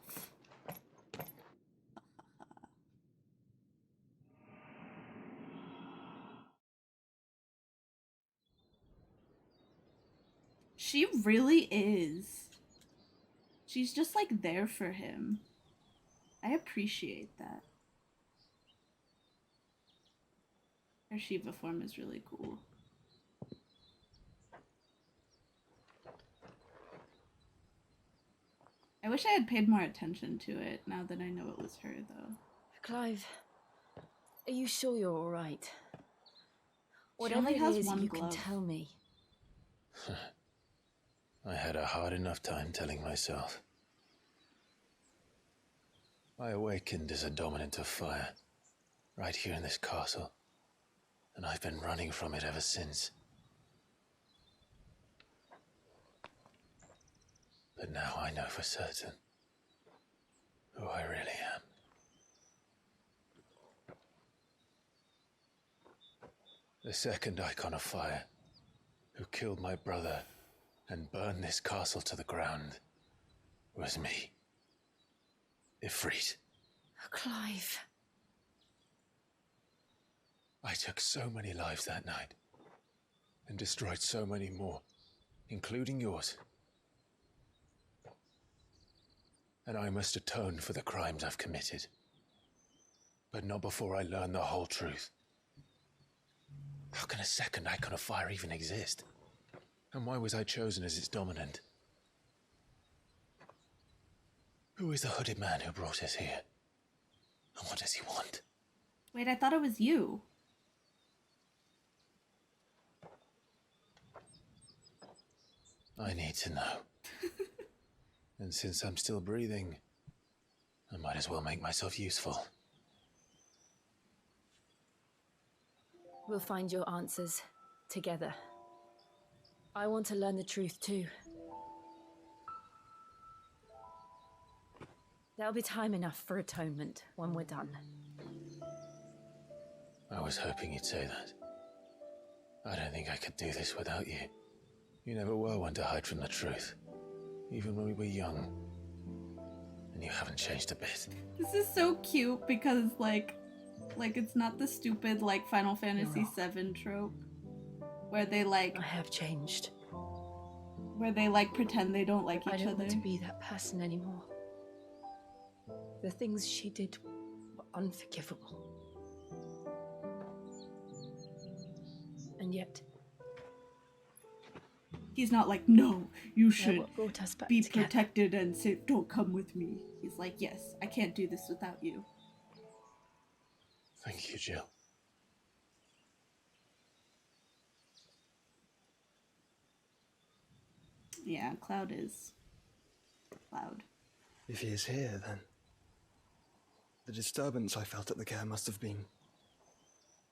She really is. She's just like there for him. I appreciate that. Her Shiva form is really cool. I wish I had paid more attention to it now that I know it was her, though. Clive, are you sure you're all right? She Whatever only it has is, one you glove. can tell me. I had a hard enough time telling myself. I awakened as a dominant of fire, right here in this castle, and I've been running from it ever since. But now I know for certain who I really am. The second icon of fire, who killed my brother and burned this castle to the ground, was me. Ifrit. Clive. I took so many lives that night, and destroyed so many more, including yours. And I must atone for the crimes I've committed. But not before I learn the whole truth. How can a second icon of fire even exist? And why was I chosen as its dominant? Who is the hooded man who brought us here? And what does he want? Wait, I thought it was you. I need to know. And since I'm still breathing, I might as well make myself useful. We'll find your answers together. I want to learn the truth too. There'll be time enough for atonement when we're done. I was hoping you'd say that. I don't think I could do this without you. You never were one to hide from the truth, even when we were young. And you haven't changed a bit. This is so cute because, like it's not the stupid, like, Final Fantasy VII trope. Where they, like... I have changed. Where they, like, pretend they don't like each other. I don't want to be that person anymore. The things she did were unforgivable. And yet... He's not like, no, you should be together. protected and say, don't come with me. He's like, yes, I can't do this without you. Thank you, Jill. Yeah, Cloud is loud. If he is here, then the disturbance I felt at the care must have been...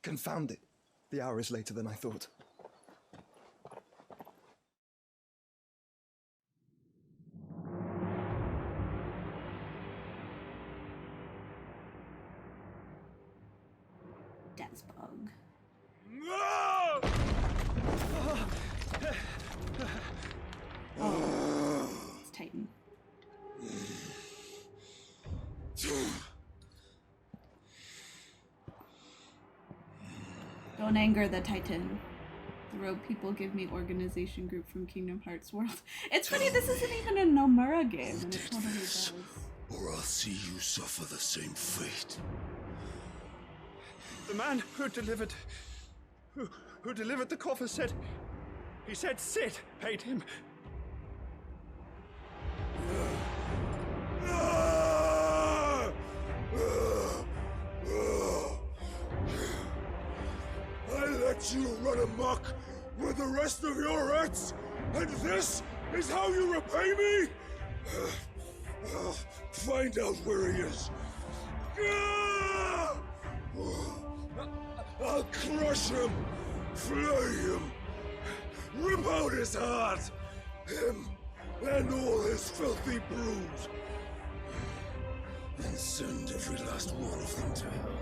Confound it. The hour is later than I thought. Deathbug. Oh, it's Titan. Don't anger the Titan. The rogue people give me organization group from Kingdom Hearts World. It's funny, this isn't even a Nomura game, and it totally does. Or I'll see you suffer the same fate. The man who delivered the coffer said... He said Sid paid him. I let you run amok with the rest of your rats, and this is how you repay me? Find out where he is. I'll crush him, flay him, rip out his heart, him and all his filthy brood, and send every last one of them to hell.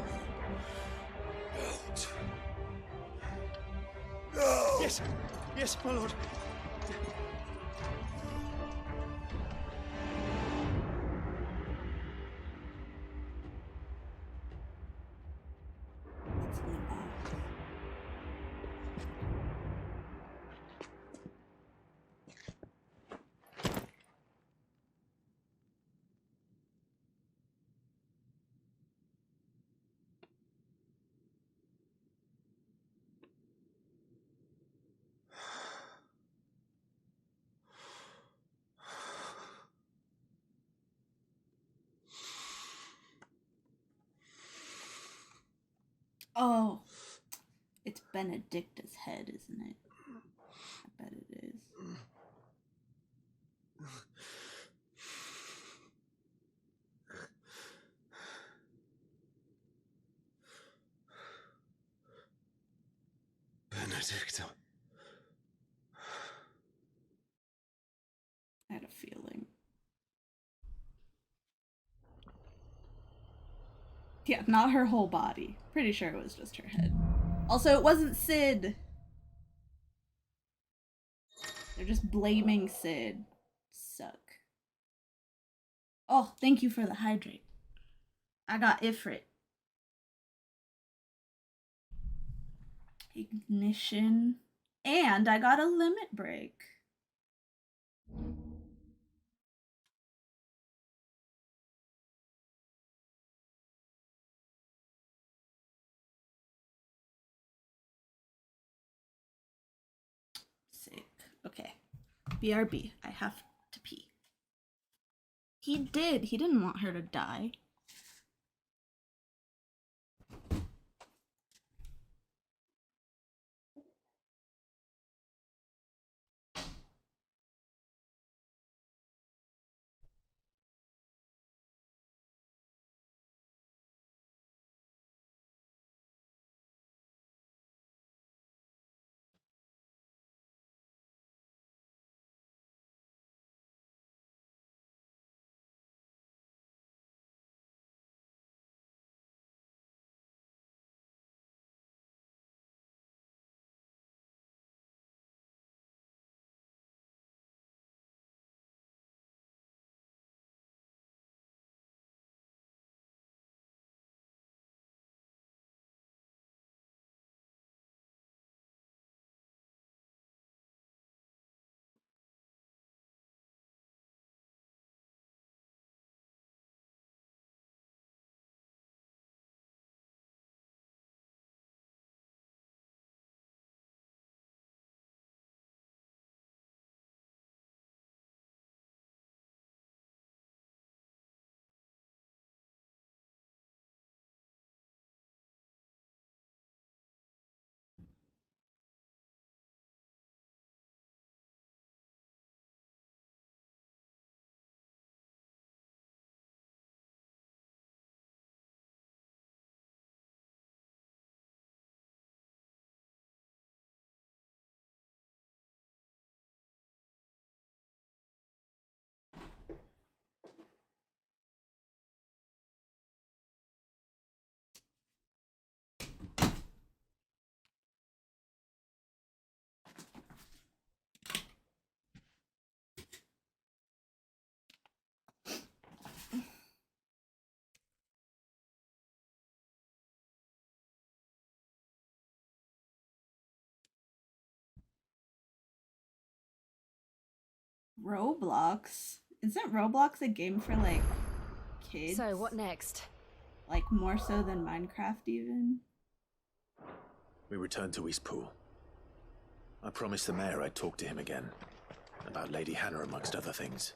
Out. No! Yes, yes, my lord. Oh, it's Benedicta's head, isn't it? I bet it is. Benedicta. I had a feeling. Yeah, not her whole body. Pretty sure it was just her head. Also, it wasn't Sid. They're just blaming Sid. Suck. Oh, thank you for the hydrate. I got Ifrit. Ignition. And I got a limit break. Sick. Okay. BRB. I have to pee. He did. He didn't want her to die. Roblox? Isn't Roblox a game for, like, kids? So, what next? Like, more so than Minecraft, even? We return to Eastpool. I promised the mayor I'd talk to him again. About Lady Hannah, amongst other things.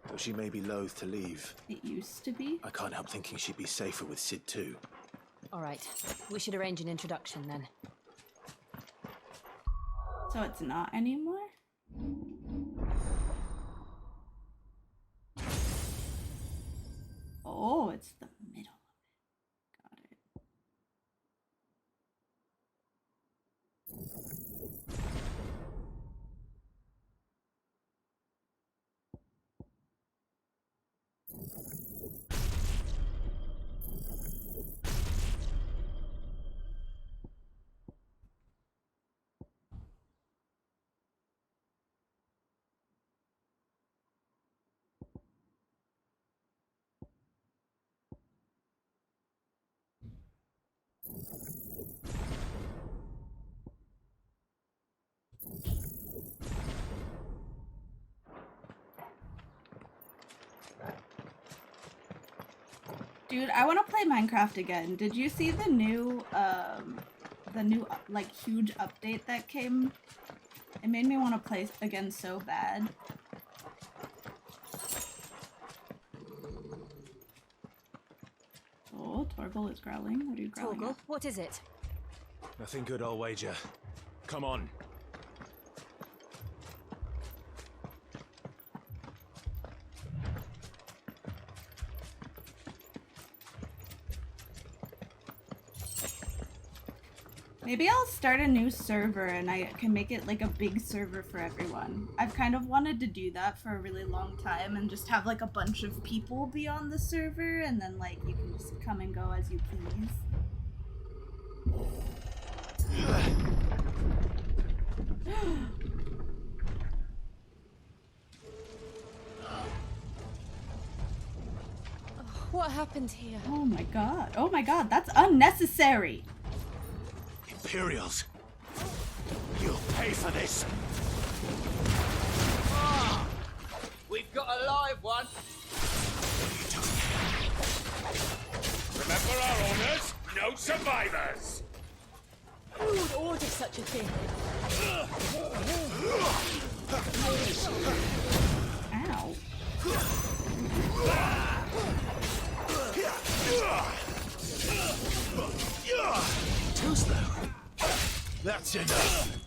Though she may be loath to leave. It used to be? I can't help thinking she'd be safer with Sid, too. Alright, we should arrange an introduction, then. So it's not anymore? Oh, it's the middle of it. Got it. Dude, I want to play Minecraft again. Did you see the new like huge update that came? It made me want to play again so bad. Oh, Torgal is growling. What are you growling Torgal, at? what is it? Nothing good, I'll wager. Come on. Maybe I'll start a new server and I can make it like a big server for everyone. I've kind of wanted to do that for a really long time and just have like a bunch of people be on the server and then like you can just come and go as you please. What happened here? Oh my god, that's unnecessary! Imperials! You'll pay for this! Ah, we've got a live one! Remember our orders? No survivors! Who would order such a thing? Ow. Too slow. That's enough.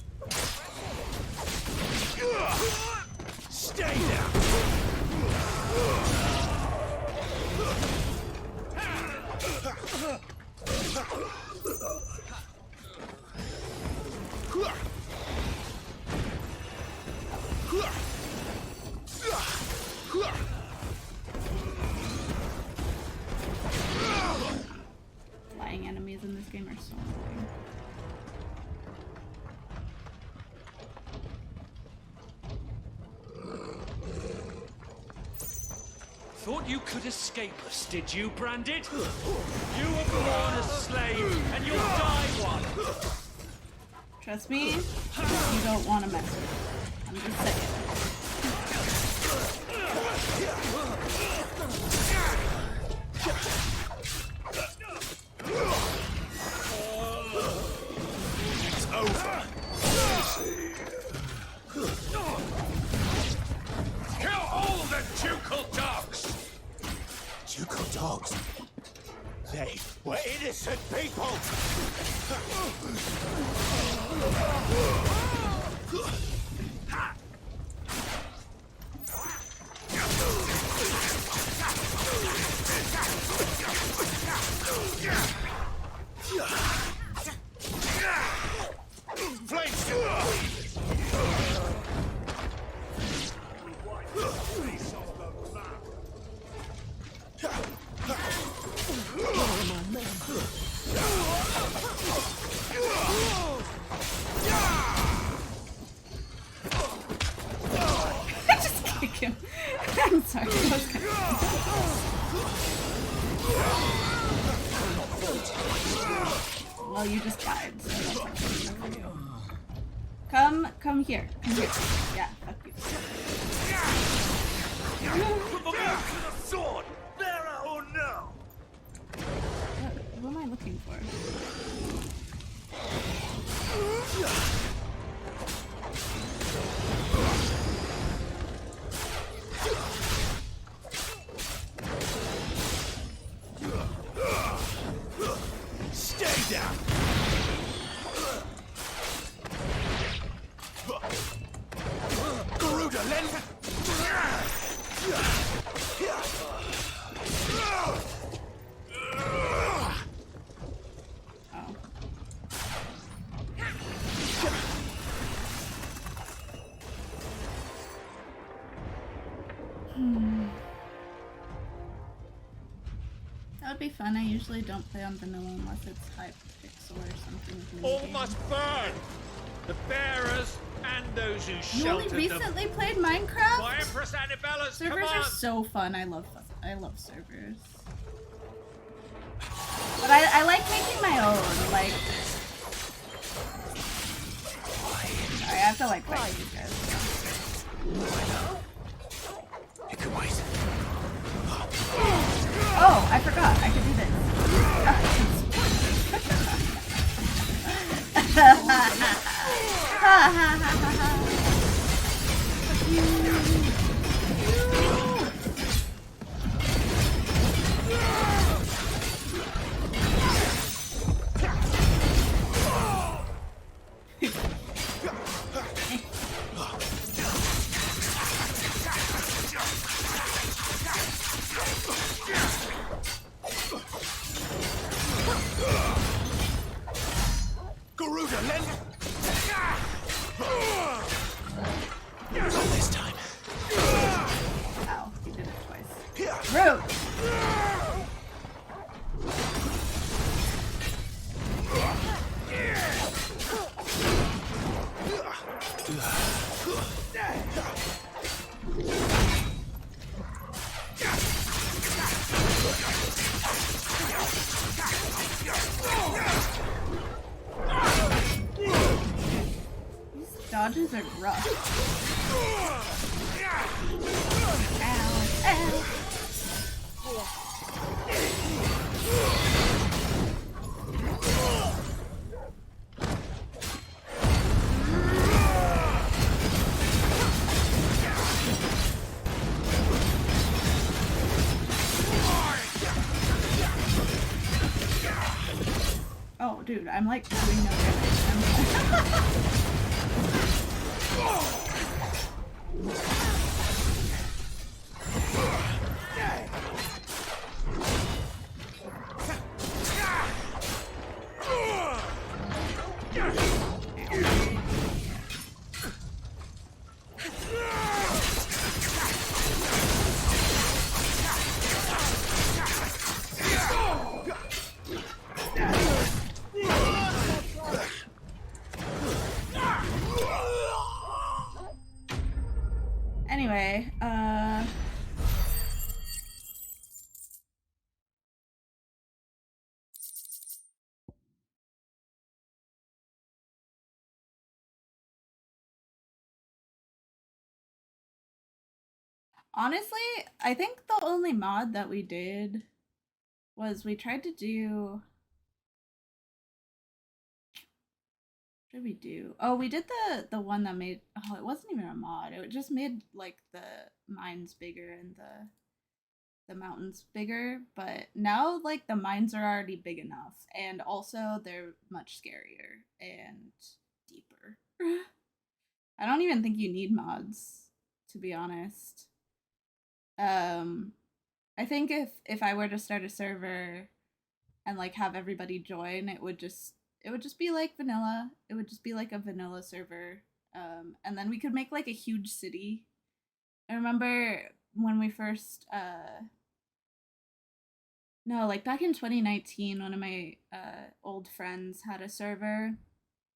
Stay down! Flying enemies in this game are so annoying. Thought you could escape us, did you, Branded? You were born a slave, and you'll die one! Trust me, you don't want to mess with it. I'm just saying. It's over! Kill all the ducal dogs! Ducal dogs? They were innocent people! Just kick him. I'm sorry. That was kind of... Well, you just died, so that's actually no for you. Come here. Come here. Yeah, fuck you. looking for? Stay down! Garuda, lend... That would be fun. I usually don't play on vanilla unless it's Hypixel or something. All must burn! The bearers and those who You only sheltered recently them. played Minecraft? My Empress Annabella's Servers command! are so fun. I love servers. But I like making my own. Like, sorry, I have to like fight these guys. It could wait. Oh, I forgot. I could do this. Garuda, lend... Not this time. Ow, you did it twice. Rude! These dodges are rough. Ow, ow. Oh, dude, I'm like doing no damage. Anyway, honestly, I think the only mod that we did was we tried to do... What did we do? Oh, we did the one that made... Oh, it wasn't even a mod. It just made, like, the mines bigger and the mountains bigger. But now, like, the mines are already big enough. And also, they're much scarier and deeper. I don't even think you need mods, to be honest. I think if I were to start a server and, like, have everybody join, it would just be like vanilla. It would just be like a vanilla server. And then we could make like a huge city. I remember when we first, no, like back in 2019, one of my old friends had a server,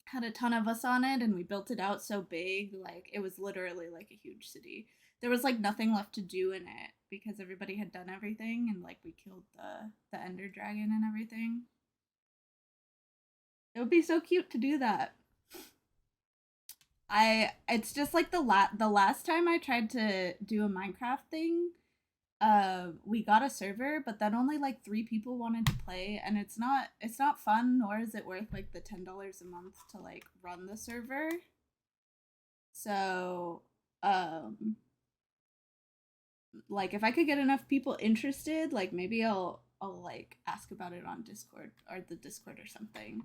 had a ton of us on it, and we built it out so big, like it was literally like a huge city. There was like nothing left to do in it because everybody had done everything, and like we killed the Ender Dragon and everything. It would be so cute to do that. It's just like the last time I tried to do a Minecraft thing, we got a server, but then only like 3 people wanted to play, and it's not fun, nor is it worth like the $10 a month to like run the server. So like if I could get enough people interested, like maybe I'll like ask about it on Discord or the Discord or something.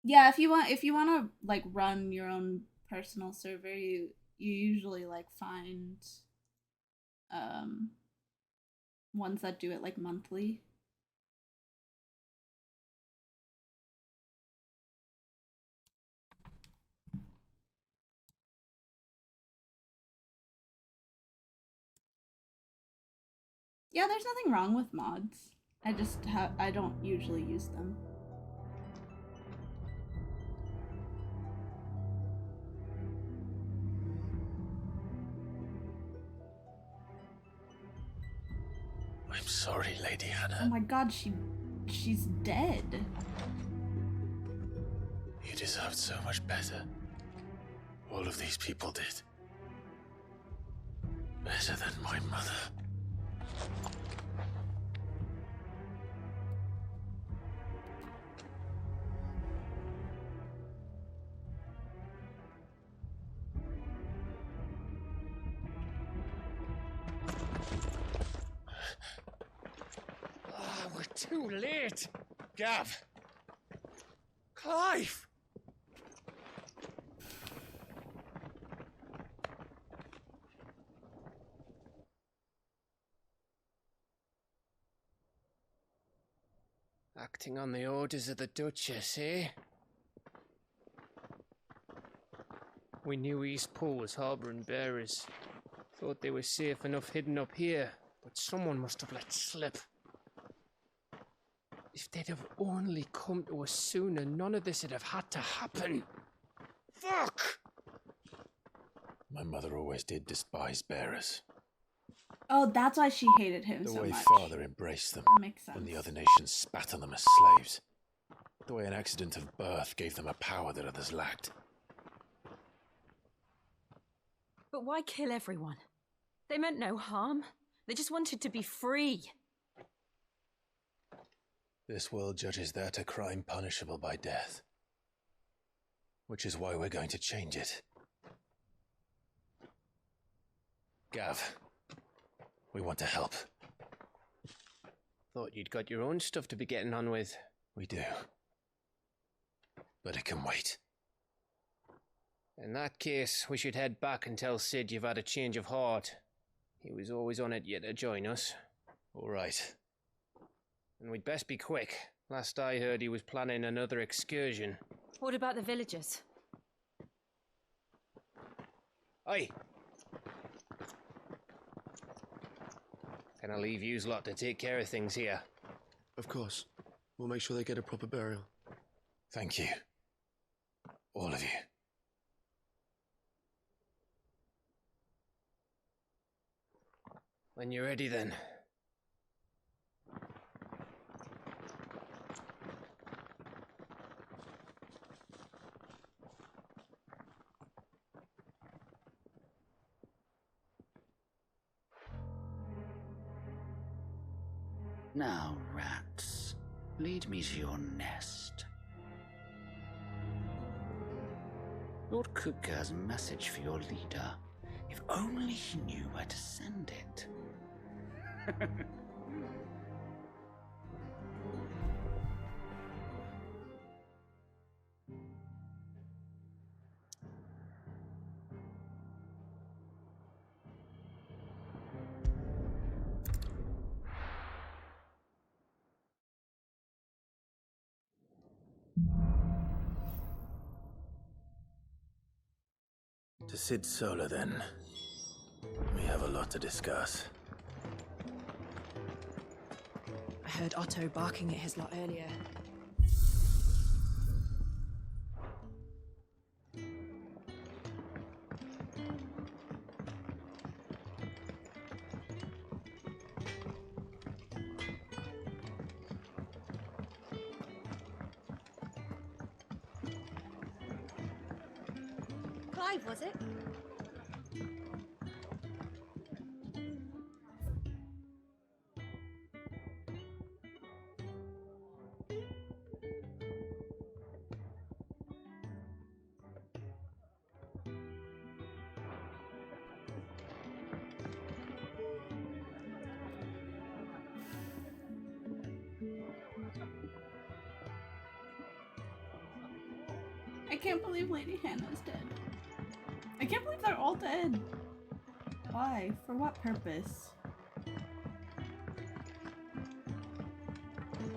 Yeah, if you want to like run your own personal server, you usually like find ones that do it like monthly. Yeah, there's nothing wrong with mods. I don't usually use them. I'm sorry, Lady Hannah. Oh my god, she's dead. You deserved so much better. All of these people did. Better than my mother. We're too late. Gav. Clive. Acting on the orders of the Duchess, eh? We knew Eastpool was harbouring bearers. Thought they were safe enough hidden up here, but someone must have let slip. If they'd have only come to us sooner, none of this would have had to happen. Fuck! My mother always did despise bearers. Oh, that's why she hated him so much. The way Father embraced them That makes sense. when the other nations spat on them as slaves. The way an accident of birth gave them a power that others lacked. But why kill everyone? They meant no harm. They just wanted to be free. This world judges that a crime punishable by death. Which is why we're going to change it. Gav, we want to help. Thought you'd got your own stuff to be getting on with. We do. But it can wait. In that case, we should head back and tell Sid you've had a change of heart. He was always on it yet to join us. All right. And we'd best be quick. Last I heard, he was planning another excursion. What about the villagers? Oi! Can I leave yous lot to take care of things here? Of course. We'll make sure they get a proper burial. Thank you. All of you. When you're ready, then. Now, rats, lead me to your nest. Lord Kupka has a message for your leader. If only he knew where to send it. To Sid Solar, then. We have a lot to discuss. I heard Otto barking at his lot earlier. Clive, was it? I can't believe Lady Hannah's dead. I can't believe they're all dead. Why? For what purpose? It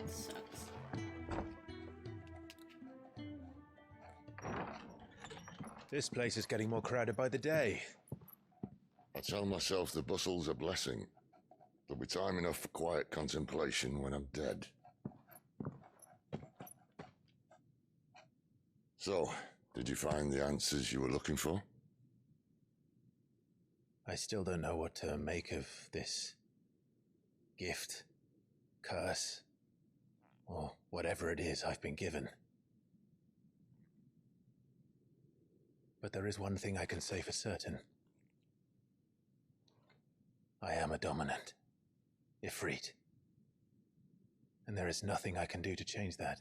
sucks. This place is getting more crowded by the day. I tell myself the bustle's a blessing. There'll be time enough for quiet contemplation when I'm dead. So, did you find the answers you were looking for? I still don't know what to make of this gift, curse, or whatever it is I've been given. But there is one thing I can say for certain. I am a dominant, Ifrit. And there is nothing I can do to change that.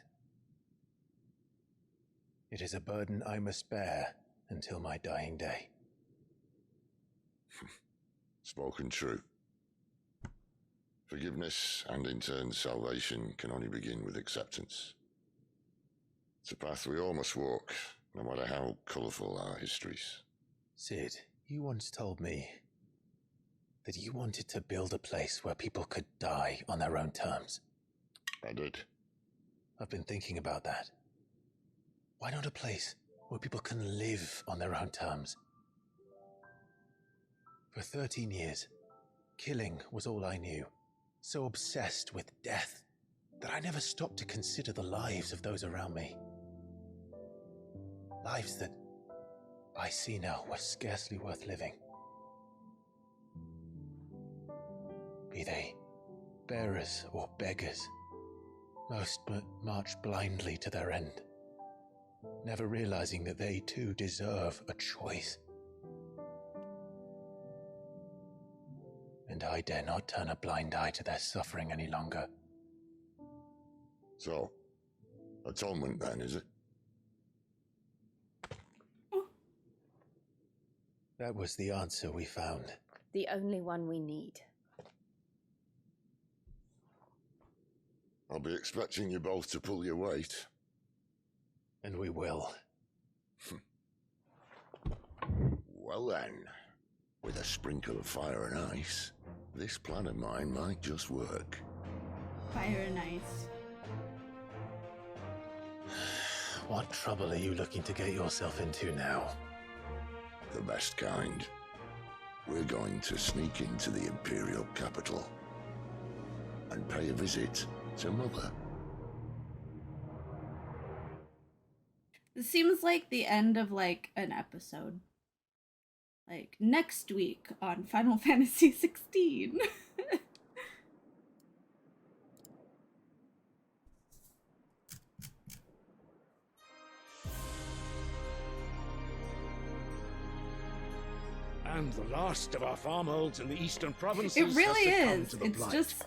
It is a burden I must bear until my dying day. Spoken true. Forgiveness and in turn salvation can only begin with acceptance. It's a path we all must walk, no matter how colourful our histories. Sid, you once told me that you wanted to build a place where people could die on their own terms. I did. I've been thinking about that. Why not a place where people can live on their own terms? For 13 years, killing was all I knew. So obsessed with death that I never stopped to consider the lives of those around me. Lives that I see now were scarcely worth living. Be they bearers or beggars, most march blindly to their end, never realizing that they too deserve a choice. And I dare not turn a blind eye to their suffering any longer. So, atonement then, is it? That was the answer we found. The only one we need. I'll be expecting you both to pull your weight. And we will. Well then, with a sprinkle of fire and ice, this plan of mine might just work. Fire and ice. What trouble are you looking to get yourself into now? The best kind. We're going to sneak into the Imperial capital and pay a visit to Mother. This seems like the end of like an episode. Like next week on Final Fantasy 16. And the last of our farmholds in the eastern provinces. It really has succumbed is. to the It's blight. just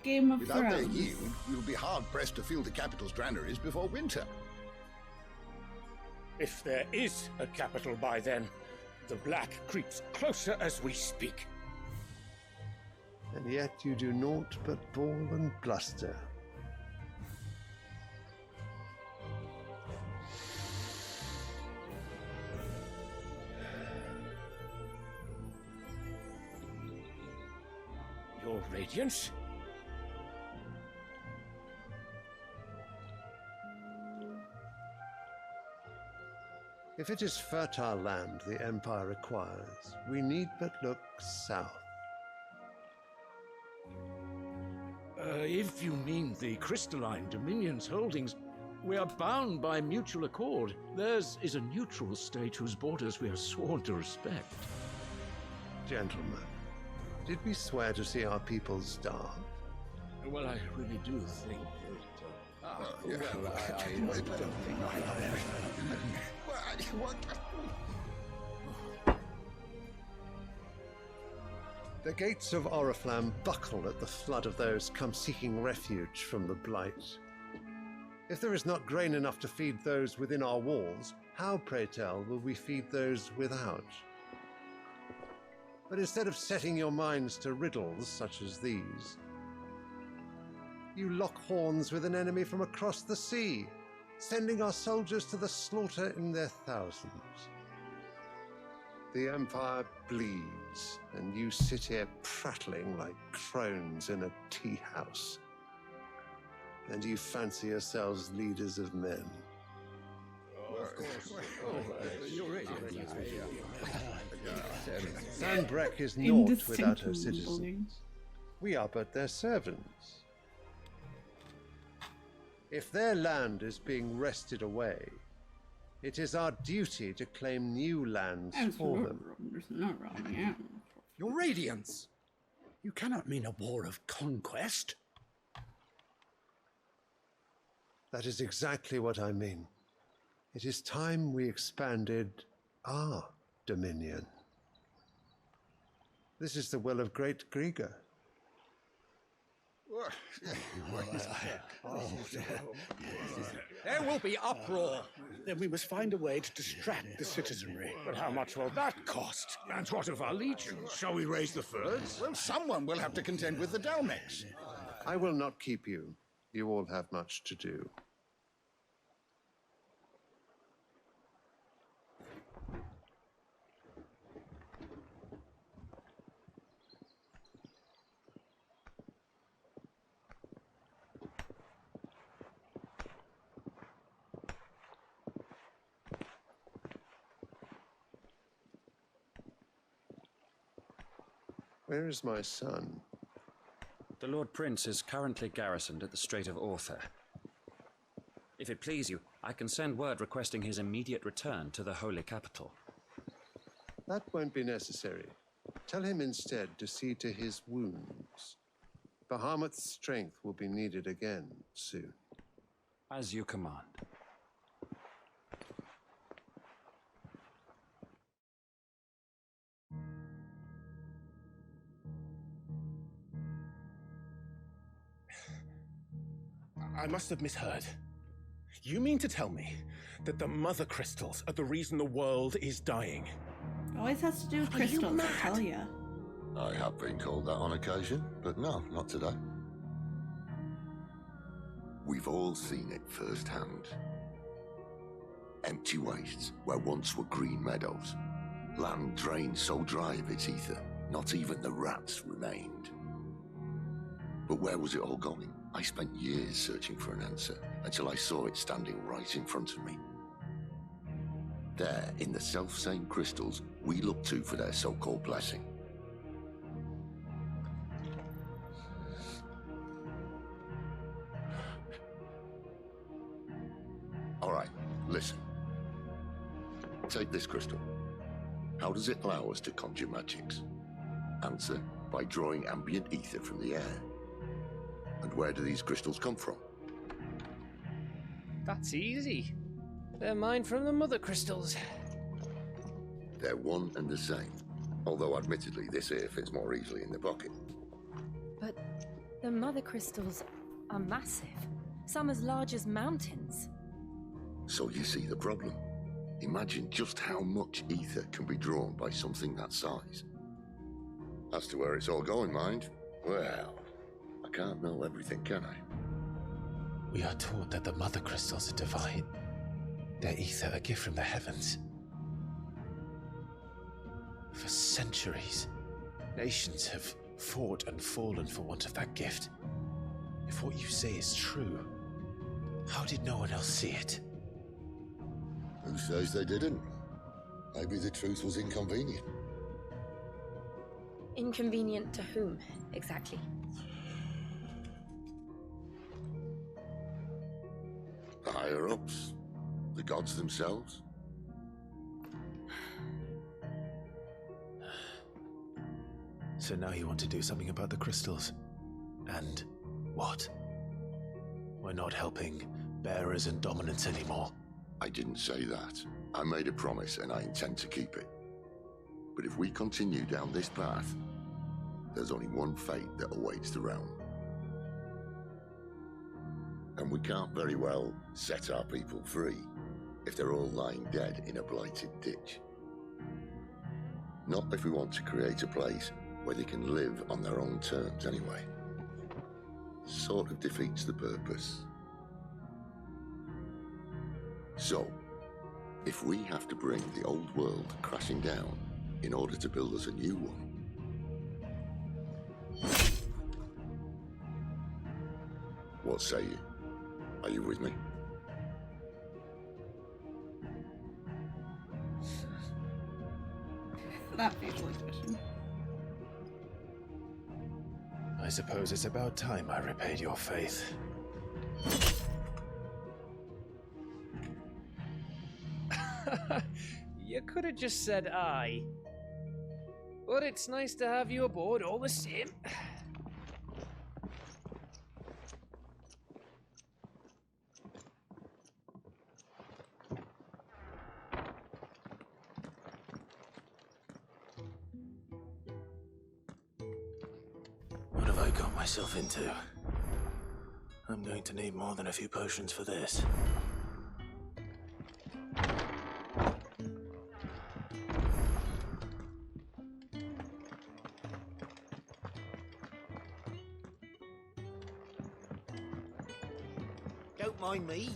Game of Without their Thrones. yield, you'll be hard-pressed to fill the capital's granaries before winter. If there is a capital by then, the black creeps closer as we speak. And yet you do naught but bawl and bluster. Your Radiance? If it is fertile land the Empire requires, we need but look south. If you mean the crystalline Dominion's holdings, we are bound by mutual accord. Theirs is a neutral state whose borders we are sworn to respect. Gentlemen, did we swear to see our people starve? Well, I really do think The gates of Oriflamme buckle at the flood of those come seeking refuge from the blight. If there is not grain enough to feed those within our walls, how, pray tell, will we feed those without? But instead of setting your minds to riddles such as these, you lock horns with an enemy from across the sea, sending our soldiers to the slaughter in their thousands. The Empire bleeds, and you sit here prattling like crones in a tea house. And you fancy yourselves leaders of men. Sandbreck is naught without her citizens. We are but their servants. If their land is being wrested away, it is our duty to claim new lands for them. Not wrong, yeah. Your Radiance! You cannot mean a war of conquest. That is exactly what I mean. It is time we expanded our dominion. This is the will of great Grieger. There will be uproar. Then we must find a way to distract the citizenry. But how much will that cost? And what of our legions? Shall we raise the furs? Well, someone will have to contend with the Dalmex. I will not keep you. You all have much to do. Where is my son? The Lord Prince is currently garrisoned at the Strait of Author. If it please you, I can send word requesting his immediate return to the Holy Capital. That won't be necessary. Tell him instead to see to his wounds. Bahamut's strength will be needed again soon. As you command. I must have misheard. You mean to tell me that the mother crystals are the reason the world is dying? Always has to do with crystals, I tell ya. I have been called that on occasion, but no, not today. We've all seen it firsthand. Empty wastes where once were green meadows. Land drained so dry of its ether, not even the rats remained. But where was it all going? I spent years searching for an answer, until I saw it standing right in front of me. There, in the self-same crystals we look to for their so-called blessing. All right, listen. Take this crystal. How does it allow us to conjure magics? Answer, by drawing ambient ether from the air. And where do these crystals come from? That's easy. They're mined from the mother crystals. They're one and the same. Although admittedly this here fits more easily in the pocket. But the mother crystals are massive. Some as large as mountains. So you see the problem. Imagine just how much ether can be drawn by something that size. As to where it's all going, mind, well, I can't know everything, can I? We are taught that the mother crystals are divine. Their ether a gift from the heavens. For centuries, nations have fought and fallen for want of that gift. If what you say is true, how did no one else see it? Who says they didn't? Maybe the truth was inconvenient. Inconvenient to whom, exactly? The higher-ups, the gods themselves. So now you want to do something about the crystals. And what? We're not helping bearers and dominants anymore. I didn't say that. I made a promise and I intend to keep it. But if we continue down this path, there's only one fate that awaits the realm. And we can't very well set our people free if they're all lying dead in a blighted ditch. Not if we want to create a place where they can live on their own terms anyway. Sort of defeats the purpose. So, if we have to bring the old world crashing down in order to build us a new one, what say you? Are you with me? That facial expression. I suppose it's about time I repaid your faith. You could have just said aye. But it's nice to have you aboard all the same. What have I got myself into? I'm going to need more than a few potions for this. Don't mind me.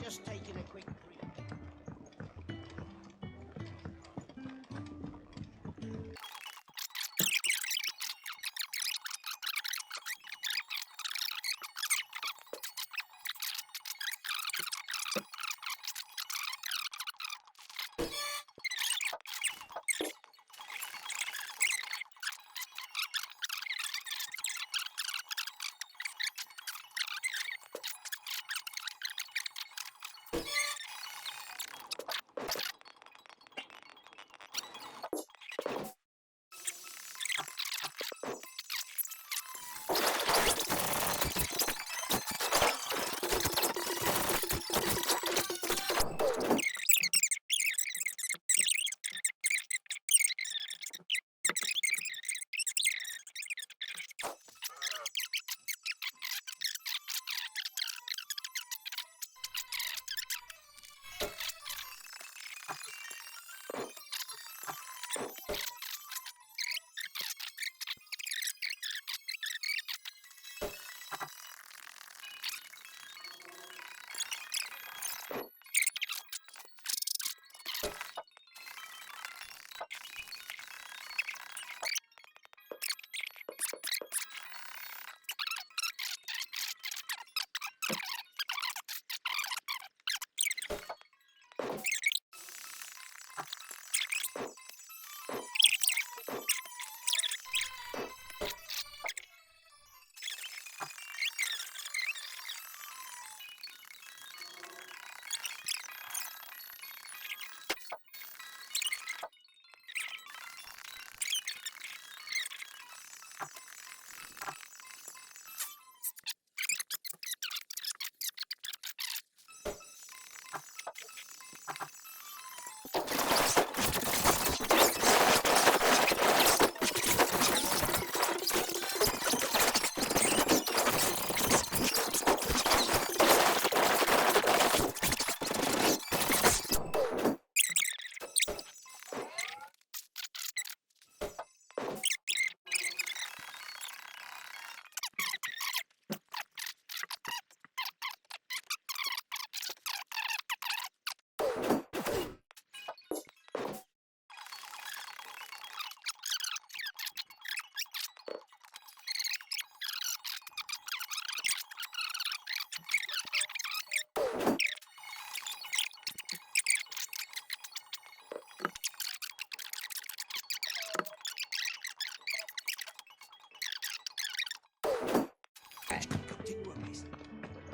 Just taking a quick drink.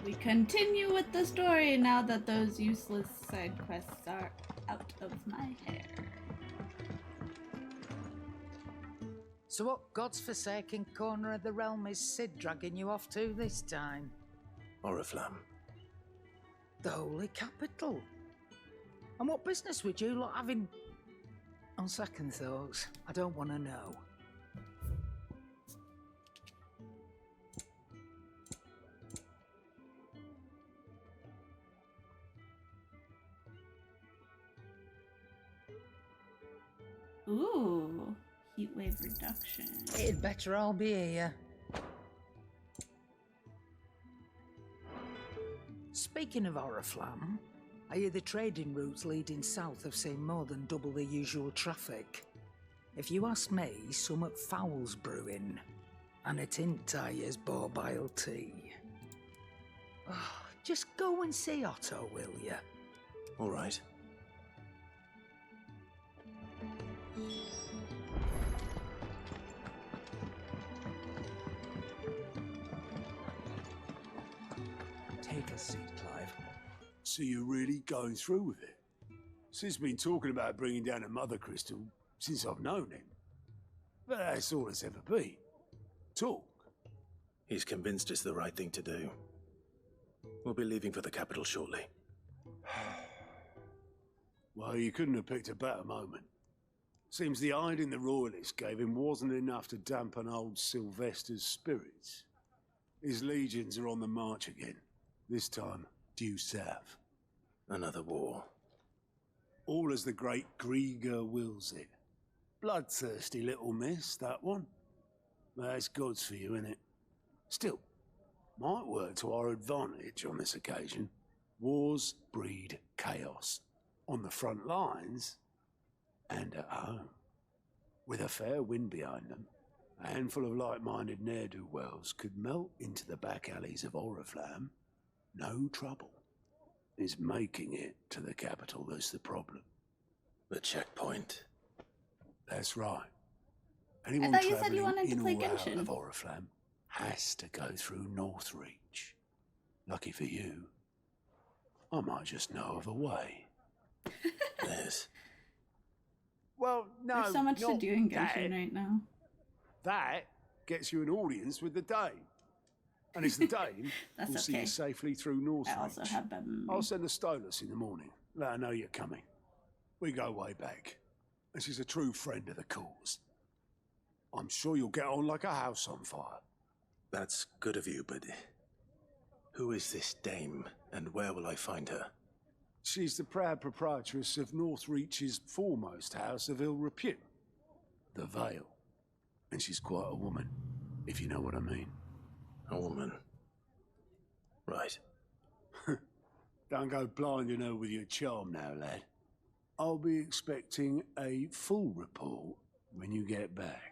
We continue with the story now that those useless side quests are out of my hair. So what God's forsaken corner of the realm is Sid dragging you off to this time? Oriflamme. The Holy Capital. And what business would you lot having? On second thoughts, I don't want to know. Ooh, heatwave reduction. It'd better all be here. Speaking of Oriflamme, I hear the trading routes leading south have seen more than double the usual traffic. If you ask me, summat foul's brewing. And it ain't Tyre's borbile tea. Oh, just go and see Otto, will you? All right. Take a seat, Clive. So you're really going through with it? Sid's been talking about bringing down a mother crystal since I've known him. But that's all it's ever been. Talk. He's convinced it's the right thing to do. We'll be leaving for the capital shortly. Well, you couldn't have picked a better moment. Seems the hiding the royalists gave him wasn't enough to dampen old Sylvester's spirits. His legions are on the march again. This time, due south. Another war. All as the great Grieger wills it. Bloodthirsty little miss, that one. That's God's for you, innit? Still, might work to our advantage on this occasion. Wars breed chaos. On the front lines, and at home. With a fair wind behind them, a handful of like-minded ne'er-do-wells could melt into the back alleys of Oriflamme. No trouble. It's making it to the capital that's the problem. The checkpoint. That's right. I Anyone thought you said you travelling wanted to in play or out Genshin. of Oriflamme has to go through Northreach. Lucky for you, I might just know of a way. Yes. Well, no, There's so much to not do in that. Genshin right now. That gets you an audience with the Dane. And it's the Dane That's who'll see okay. you safely through Northreach. I also have them. I'll send a Stolas in the morning. Let her know you're coming. We go way back. And she's a true friend of the cause. I'm sure you'll get on like a house on fire. That's good of you, but who is this dame, and where will I find her? She's the proud proprietress of Northreach's foremost house of ill repute, the Vale. And she's quite a woman, if you know what I mean. A woman. Right. Don't go blinding her with your charm now, lad. I'll be expecting a full report when you get back.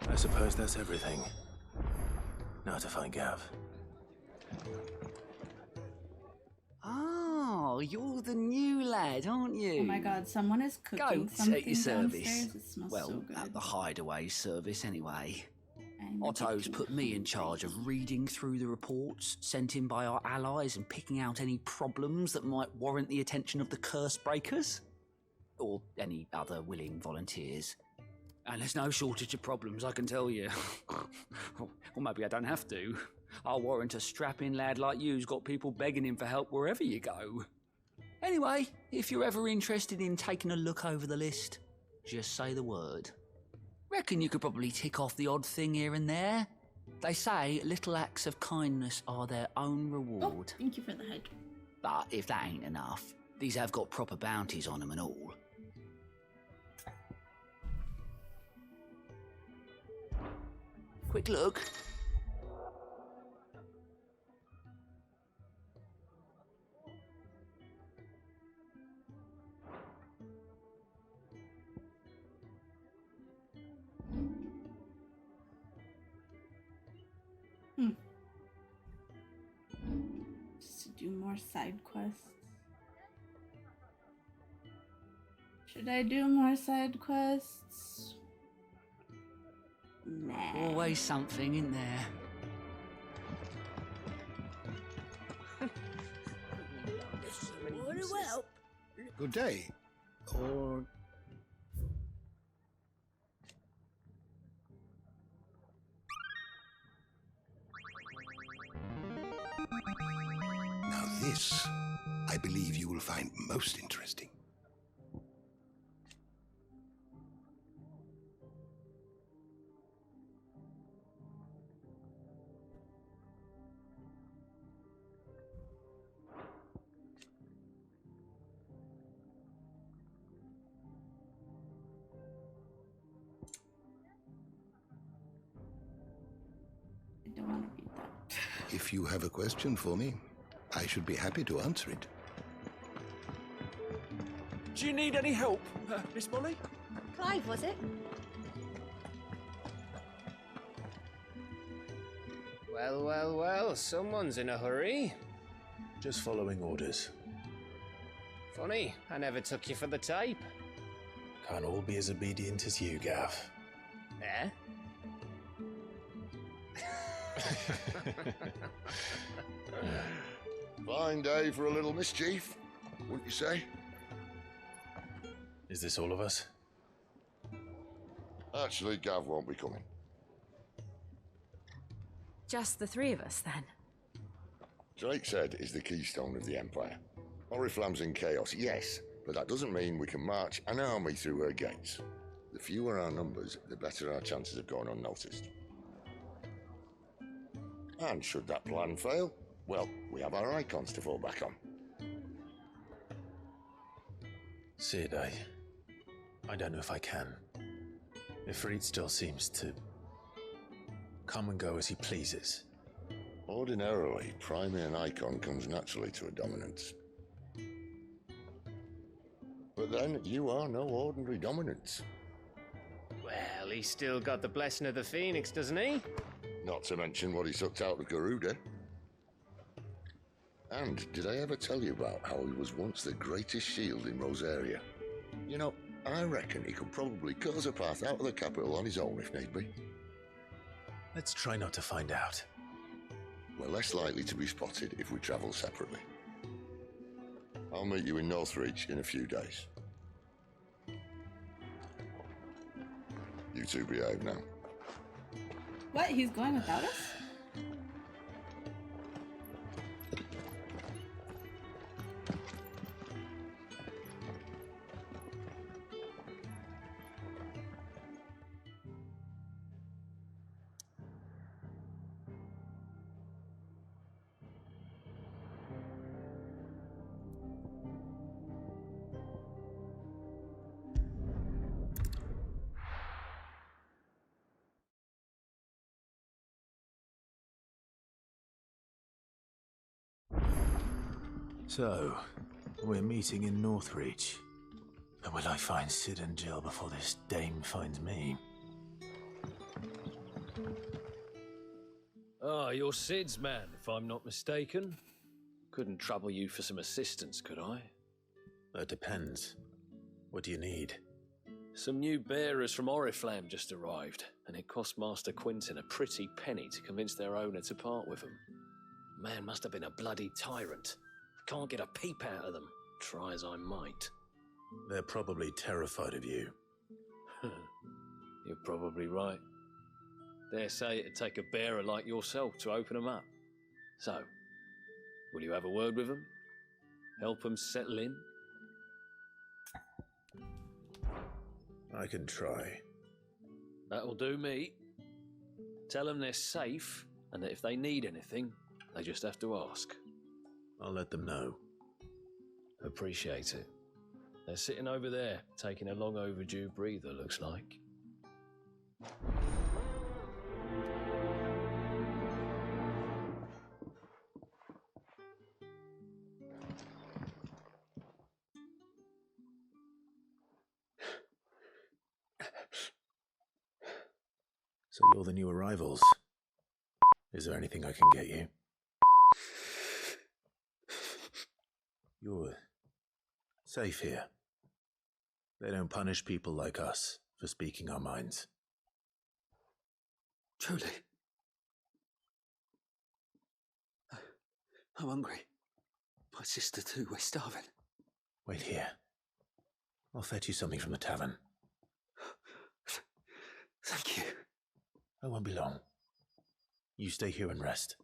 I suppose that's everything. Now to find Gav. Oh, you're the new lad, aren't you? Oh my god, someone is cooking Go something take your service. downstairs. It smells Well, so good. at the hideaway service anyway. I'm Otto's ridiculous. put me in charge of reading through the reports sent in by our allies and picking out any problems that might warrant the attention of the curse breakers. Or any other willing volunteers. And there's no shortage of problems, I can tell you. Or maybe I don't have to. I'll warrant a strapping lad like you's got people begging him for help wherever you go. Anyway, if you're ever interested in taking a look over the list, just say the word. Reckon you could probably tick off the odd thing here and there. They say little acts of kindness are their own reward. Oh, thank you for the head. But if that ain't enough, these have got proper bounties on them and all. Quick look. Just to do more side quests. Should I do more side quests? Nah. Always something in there. Good day. Or... Now this, I believe you will find most interesting. If you have a question for me, I should be happy to answer it. Do you need any help, Miss Molly? Clive, was it? Well, well, well, someone's in a hurry. Just following orders. Funny, I never took you for the type. Can't all be as obedient as you, Gav. Eh? Fine day for a little mischief, wouldn't you say? Is this all of us? Actually, Gav won't be coming. Just the three of us, then? Drake's Head is the keystone of the Empire. Oriflamme's in chaos, yes, but that doesn't mean we can march an army through her gates. The fewer our numbers, the better our chances of going unnoticed. And should that plan fail, well, we have our icons to fall back on. Sid, I don't know if I can. Ifrit still seems to come and go as he pleases. Ordinarily, priming an icon comes naturally to a dominance. But then, you are no ordinary dominance. Well, he's still got the blessing of the Phoenix, doesn't he? Not to mention what he sucked out of Garuda. And did I ever tell you about how he was once the greatest shield in Rosaria? You know, I reckon he could probably cut us a path out of the capital on his own if need be. Let's try not to find out. We're less likely to be spotted if we travel separately. I'll meet you in Northreach in a few days. You two behave now. What? He's going without us? So, we're meeting in Northreach. And will I find Sid and Jill before this dame finds me? Ah, you're Sid's man, if I'm not mistaken. Couldn't trouble you for some assistance, could I? That depends. What do you need? Some new bearers from Oriflamme just arrived, and it cost Master Quinton a pretty penny to convince their owner to part with them. Man must have been a bloody tyrant. Can't get a peep out of them, try as I might. They're probably terrified of you. You're probably right. Dare say it'd take a bearer like yourself to open them up. So, will you have a word with them? Help them settle in? I can try. That'll do me. Tell them they're safe, and that if they need anything, they just have to ask. I'll let them know. Appreciate it. They're sitting over there, taking a long overdue breather, looks like. So you're the new arrivals. Is there anything I can get you? You're safe here. They don't punish people like us for speaking our minds. Truly. I'm hungry. My sister too, we're starving. Wait here. I'll fetch you something from the tavern. Thank you. I won't be long. You stay here and rest.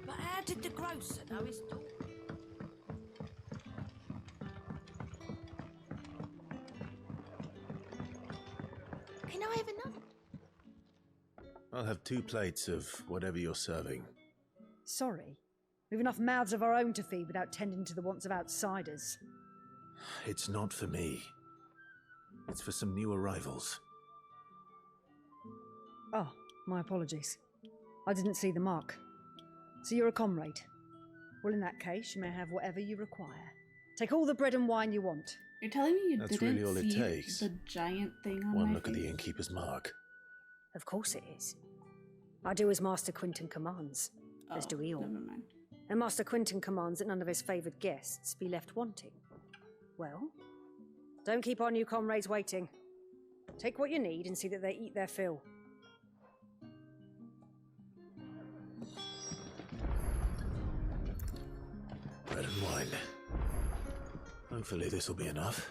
But how did the grocer know his daughter? Can I have another? I'll have 2 plates of whatever you're serving. Sorry, We've enough mouths of our own to feed without tending to the wants of outsiders. It's not for me. It's for some new arrivals. Oh, my apologies. I didn't see the mark. So you're a comrade. Well, in that case, you may have whatever you require. Take all the bread and wine you want. You're telling me you That's didn't really all it see takes. the giant thing on One my look face? at the innkeeper's mark. Of course it is. I do as Master Quinton commands, as do we all. Never mind. And Master Quinton commands that none of his favoured guests be left wanting. Well, don't keep our new comrades waiting. Take what you need and see that they eat their fill. Bread and wine. Hopefully this will be enough.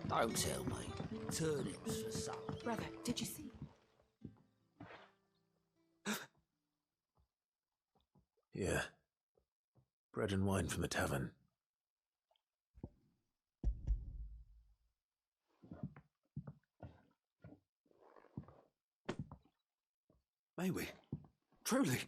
Don't tell me. Turnips for supper. Brother, did you see? Yeah. Bread and wine from the tavern. May we? Truly?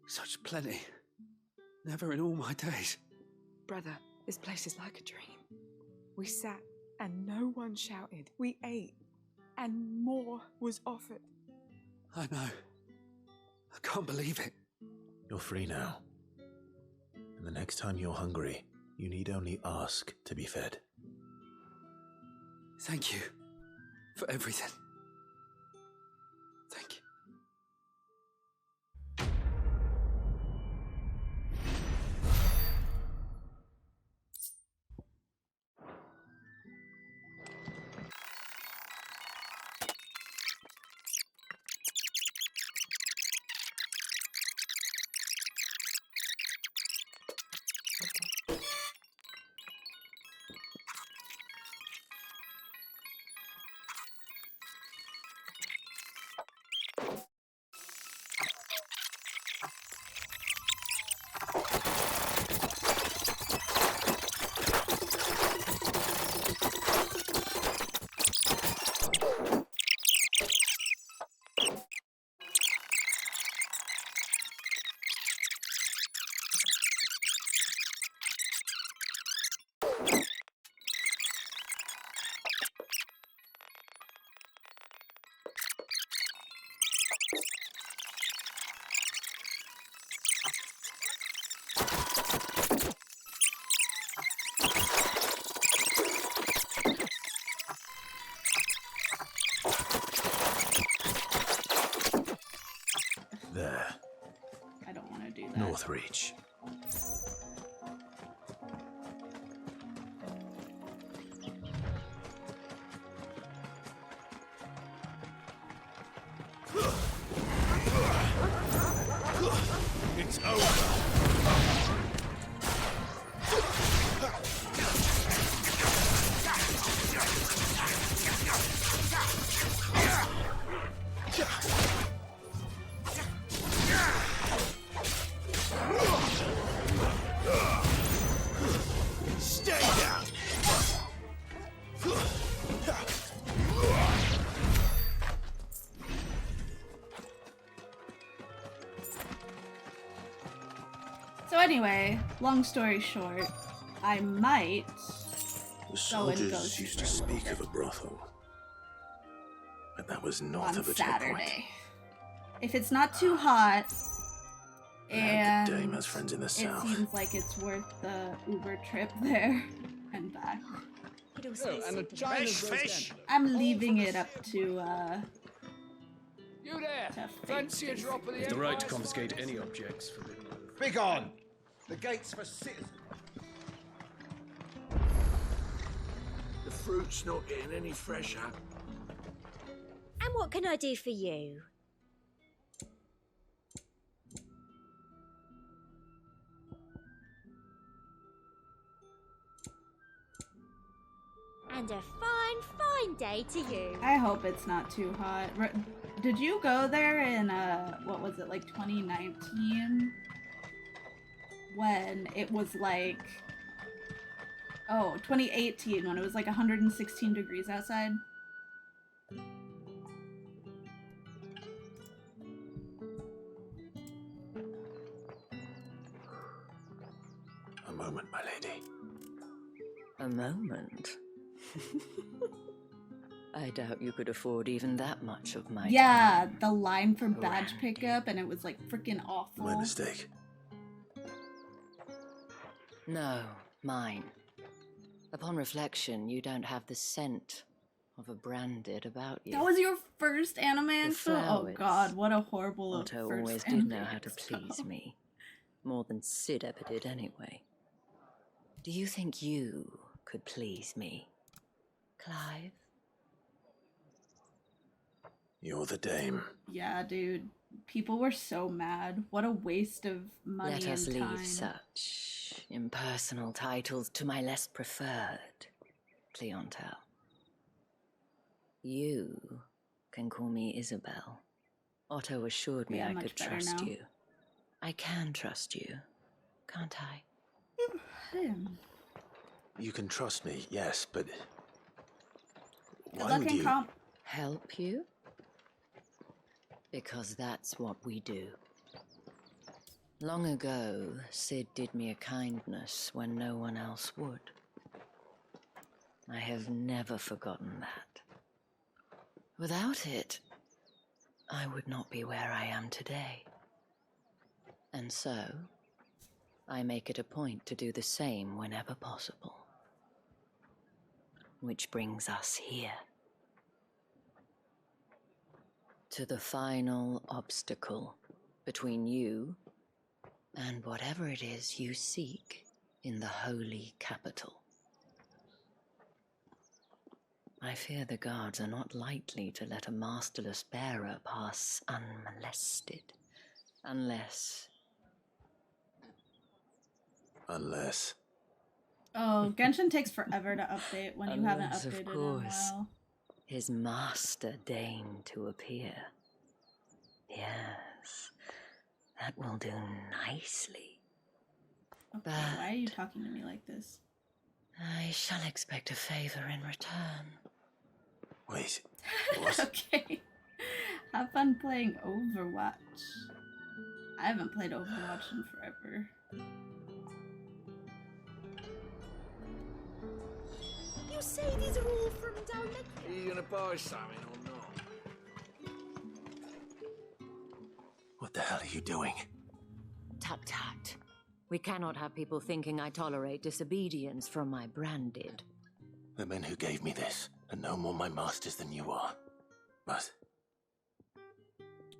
Such plenty. Never in all my days. Brother, this place is like a dream. We sat and no one shouted. We ate and more was offered. I know. I can't believe it. You're free now. And the next time you're hungry, you need only ask to be fed. Thank you for everything. Thank you. There. I don't want to do that. Northreach. It's over. Stay down. So anyway, long story short, I might The go and go soldiers used to speak of a brothel. But that was north on of the checkpoint. Saturday. If it's not too hot, and The dame has friends in the it south. seems like it's worth the Uber trip there and back. Fish! I'm leaving it up to You there? to Fancy a fate, drop of the Has the right to Empire's confiscate any objects forbidden. Begone! The gate's for citizens. The fruit's not getting any fresher. And what can I do for you? And a fine, fine day to you. I hope it's not too hot. Did you go there in, what was it, like 2019? When it was like... Oh, 2018, when it was like 116 degrees outside. A moment, my lady. A moment? I doubt you could afford even that much of my Yeah, time. the line for badge pickup, and it was like freaking awful. My mistake. No, mine. Upon reflection, you don't have the scent of a branded about you. That was your first anime The expo? Oh flowers. god, what a horrible Otto first always anime did know how to expo. please me. More than Sid ever did anyway. Do you think you could please me, Clive? You're the dame. Yeah, dude. People were so mad. What a waste of money Let us and leave time. such impersonal titles to my less preferred clientele. You can call me Isabel. Otto assured me Yeah, I much could better trust now. you. I can trust you, can't I? You can trust me, yes, but... Good why luck would in you... comp. Help you? Because that's what we do. Long ago, Sid did me a kindness when no one else would. I have never forgotten that. Without it, I would not be where I am today. And so, I make it a point to do the same whenever possible. Which brings us here. To the final obstacle between you and whatever it is you seek in the holy capital. I fear the guards are not likely to let a masterless bearer pass unmolested, unless... Oh, Genshin takes forever to update when you haven't Unless, updated of in a course, while. his master deigned to appear. Yes, that will do nicely. Okay, why are you talking to me like this? I shall expect a favor in return. Wait, what? Okay. Have fun playing Overwatch. I haven't played Overwatch in forever. You say these are all from down there? Are you gonna buy something or not? What the hell are you doing? Tut tut. We cannot have people thinking I tolerate disobedience from my branded. The men who gave me this are no more my masters than you are. But...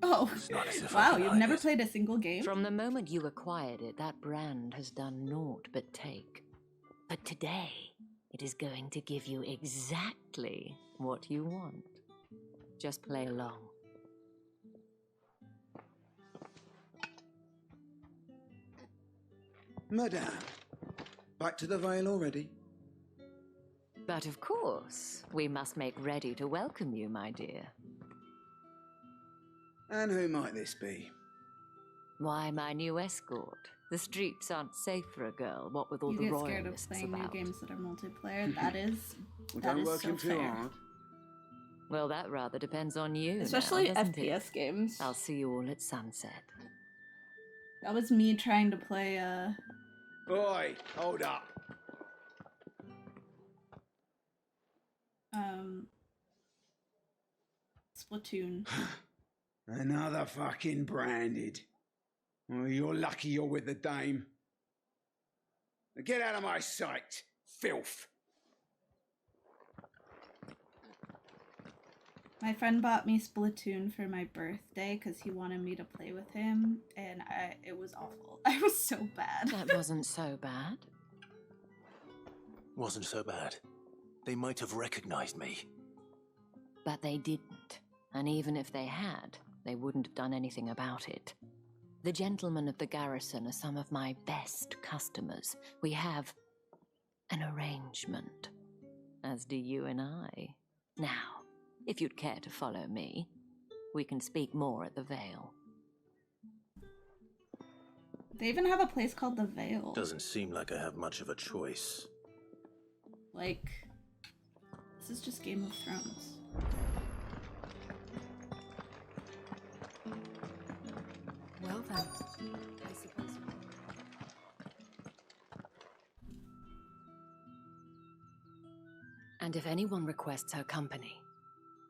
Oh, it's not as if I wow, can you've hide never it. played a single game? From the moment you acquired it, that brand has done naught but take. But today, it is going to give you exactly what you want. Just play along. Madame, back to the Vale already? But of course, we must make ready to welcome you, my dear. And who might this be? Why, my new escort. The streets aren't safe for a girl, what with all You the get scared of royalists playing new about. games that are multiplayer. That is, Well, that don't is work so him too fair. hard. Well, that rather depends on you, Especially now, doesn't FPS it? games. I'll see you all at sunset. That was me trying to play, Oi, hold up. Splatoon. Another fucking branded. Well, you're lucky you're with the dame. Now get out of my sight, filth. My friend bought me Splatoon for my birthday because he wanted me to play with him, and it was awful. I was so bad. That wasn't so bad. Wasn't so bad. They might have recognized me. But they didn't. And even if they had, they wouldn't have done anything about it. The gentlemen of the garrison are some of my best customers. We have an arrangement, as do you and I. Now, if you'd care to follow me, we can speak more at the Vale. They even have a place called the Vale. Doesn't seem like I have much of a choice. Like, this is just Game of Thrones. Well then, I suppose. And if anyone requests her company,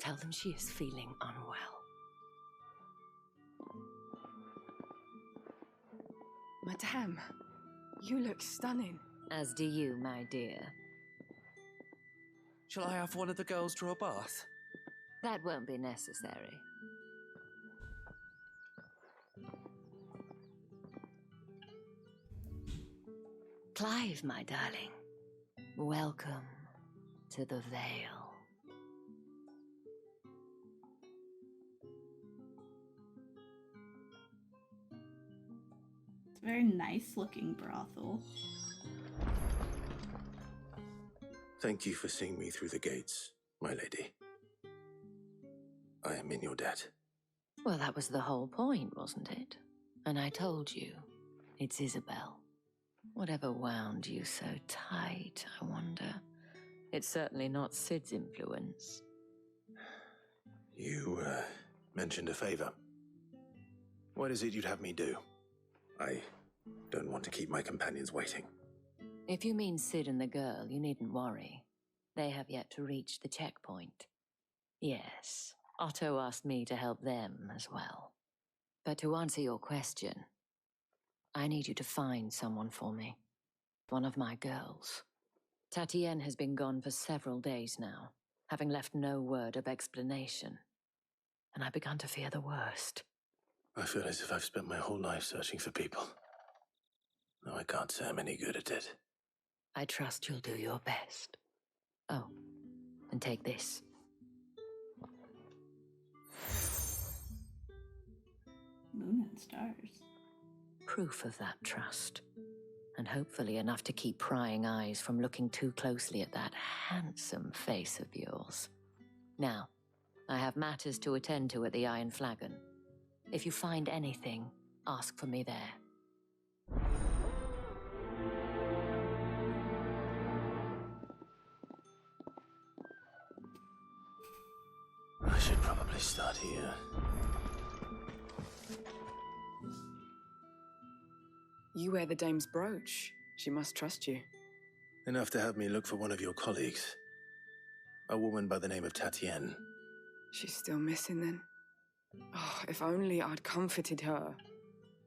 tell them she is feeling unwell. Madame, you look stunning. As do you, my dear. Shall I have one of the girls draw a bath? That won't be necessary. Clive, my darling, welcome to the Vale. It's a very nice looking brothel. Thank you for seeing me through the gates, my lady. I am in your debt. Well, that was the whole point, wasn't it? And I told you, it's Isabel. Whatever wound you so tight, I wonder. It's certainly not Sid's influence. You, mentioned a favor. What is it you'd have me do? I don't want to keep my companions waiting. If you mean Sid and the girl, you needn't worry. They have yet to reach the checkpoint. Yes, Otto asked me to help them as well. But to answer your question, I need you to find someone for me. One of my girls. Tatienne has been gone for several days now, having left no word of explanation. And I began to fear the worst. I feel as if I've spent my whole life searching for people. No, I can't say I'm any good at it. I trust you'll do your best. Oh, and take this. Moon and stars. Proof of that trust. And hopefully enough to keep prying eyes from looking too closely at that handsome face of yours. Now, I have matters to attend to at the Iron Flagon. If you find anything, ask for me there. I should probably start here. You wear the dame's brooch. She must trust you. Enough to have me look for one of your colleagues. A woman by the name of Tatienne. She's still missing then. Oh, if only I'd comforted her.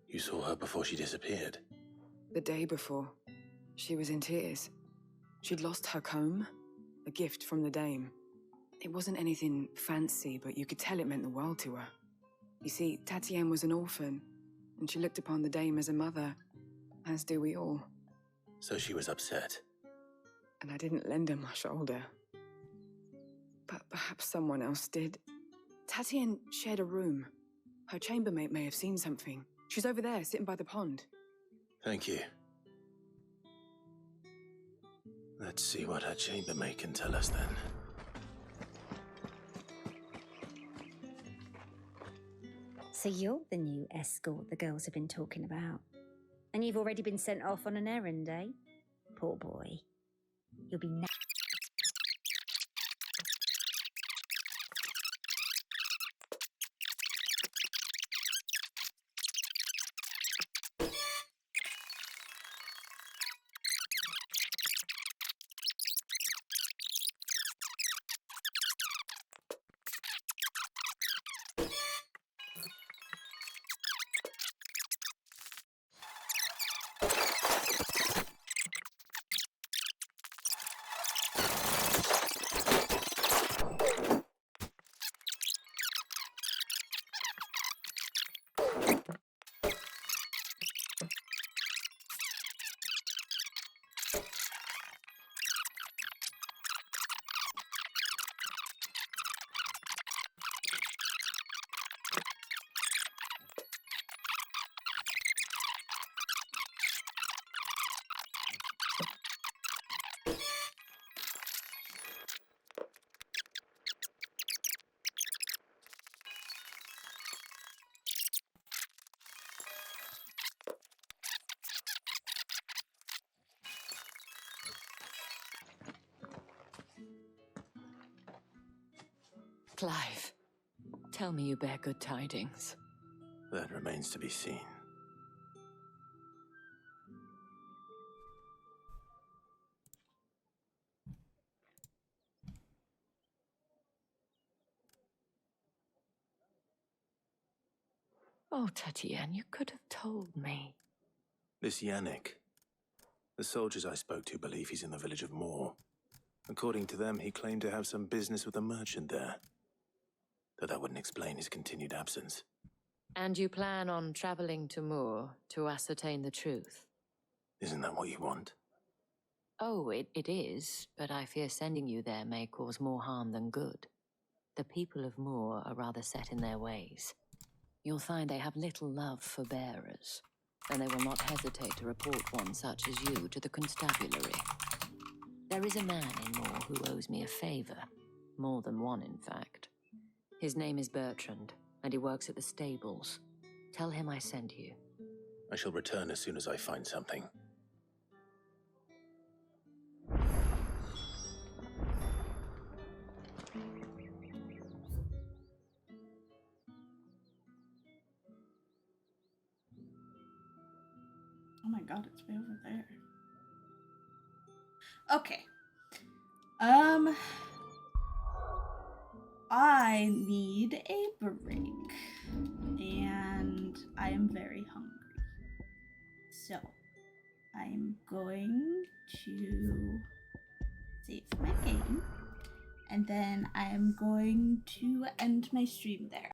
You saw her before she disappeared. The day before, she was in tears. She'd lost her comb, a gift from the dame. It wasn't anything fancy, but you could tell it meant the world to her. You see, Tatienne was an orphan, and she looked upon the dame as a mother, as do we all. So she was upset. And I didn't lend her my shoulder. But perhaps someone else did. Tatienne shared a room. Her chambermaid may have seen something. She's over there, sitting by the pond. Thank you. Let's see what her chambermaid can tell us then. So you're the new escort the girls have been talking about. And you've already been sent off on an errand, eh? Poor boy. You'll be Clive, tell me you bear good tidings. That remains to be seen. Oh, Tatiane, you could have told me. This Yannick. The soldiers I spoke to believe he's in the village of Moor. According to them, he claimed to have some business with a merchant there. Though that wouldn't explain his continued absence. And you plan on traveling to Moor to ascertain the truth? Isn't that what you want? Oh, it is, but I fear sending you there may cause more harm than good. The people of Moor are rather set in their ways. You'll find they have little love for bearers, and they will not hesitate to report one such as you to the constabulary. There is a man in Moor who owes me a favor. More than one, in fact. His name is Bertrand, and he works at the stables. Tell him I sent you. I shall return as soon as I find something. Oh my god, it's way over there. Okay. I need a break. And I am very hungry. So, I'm going to save my game. And then I am going to end my stream there.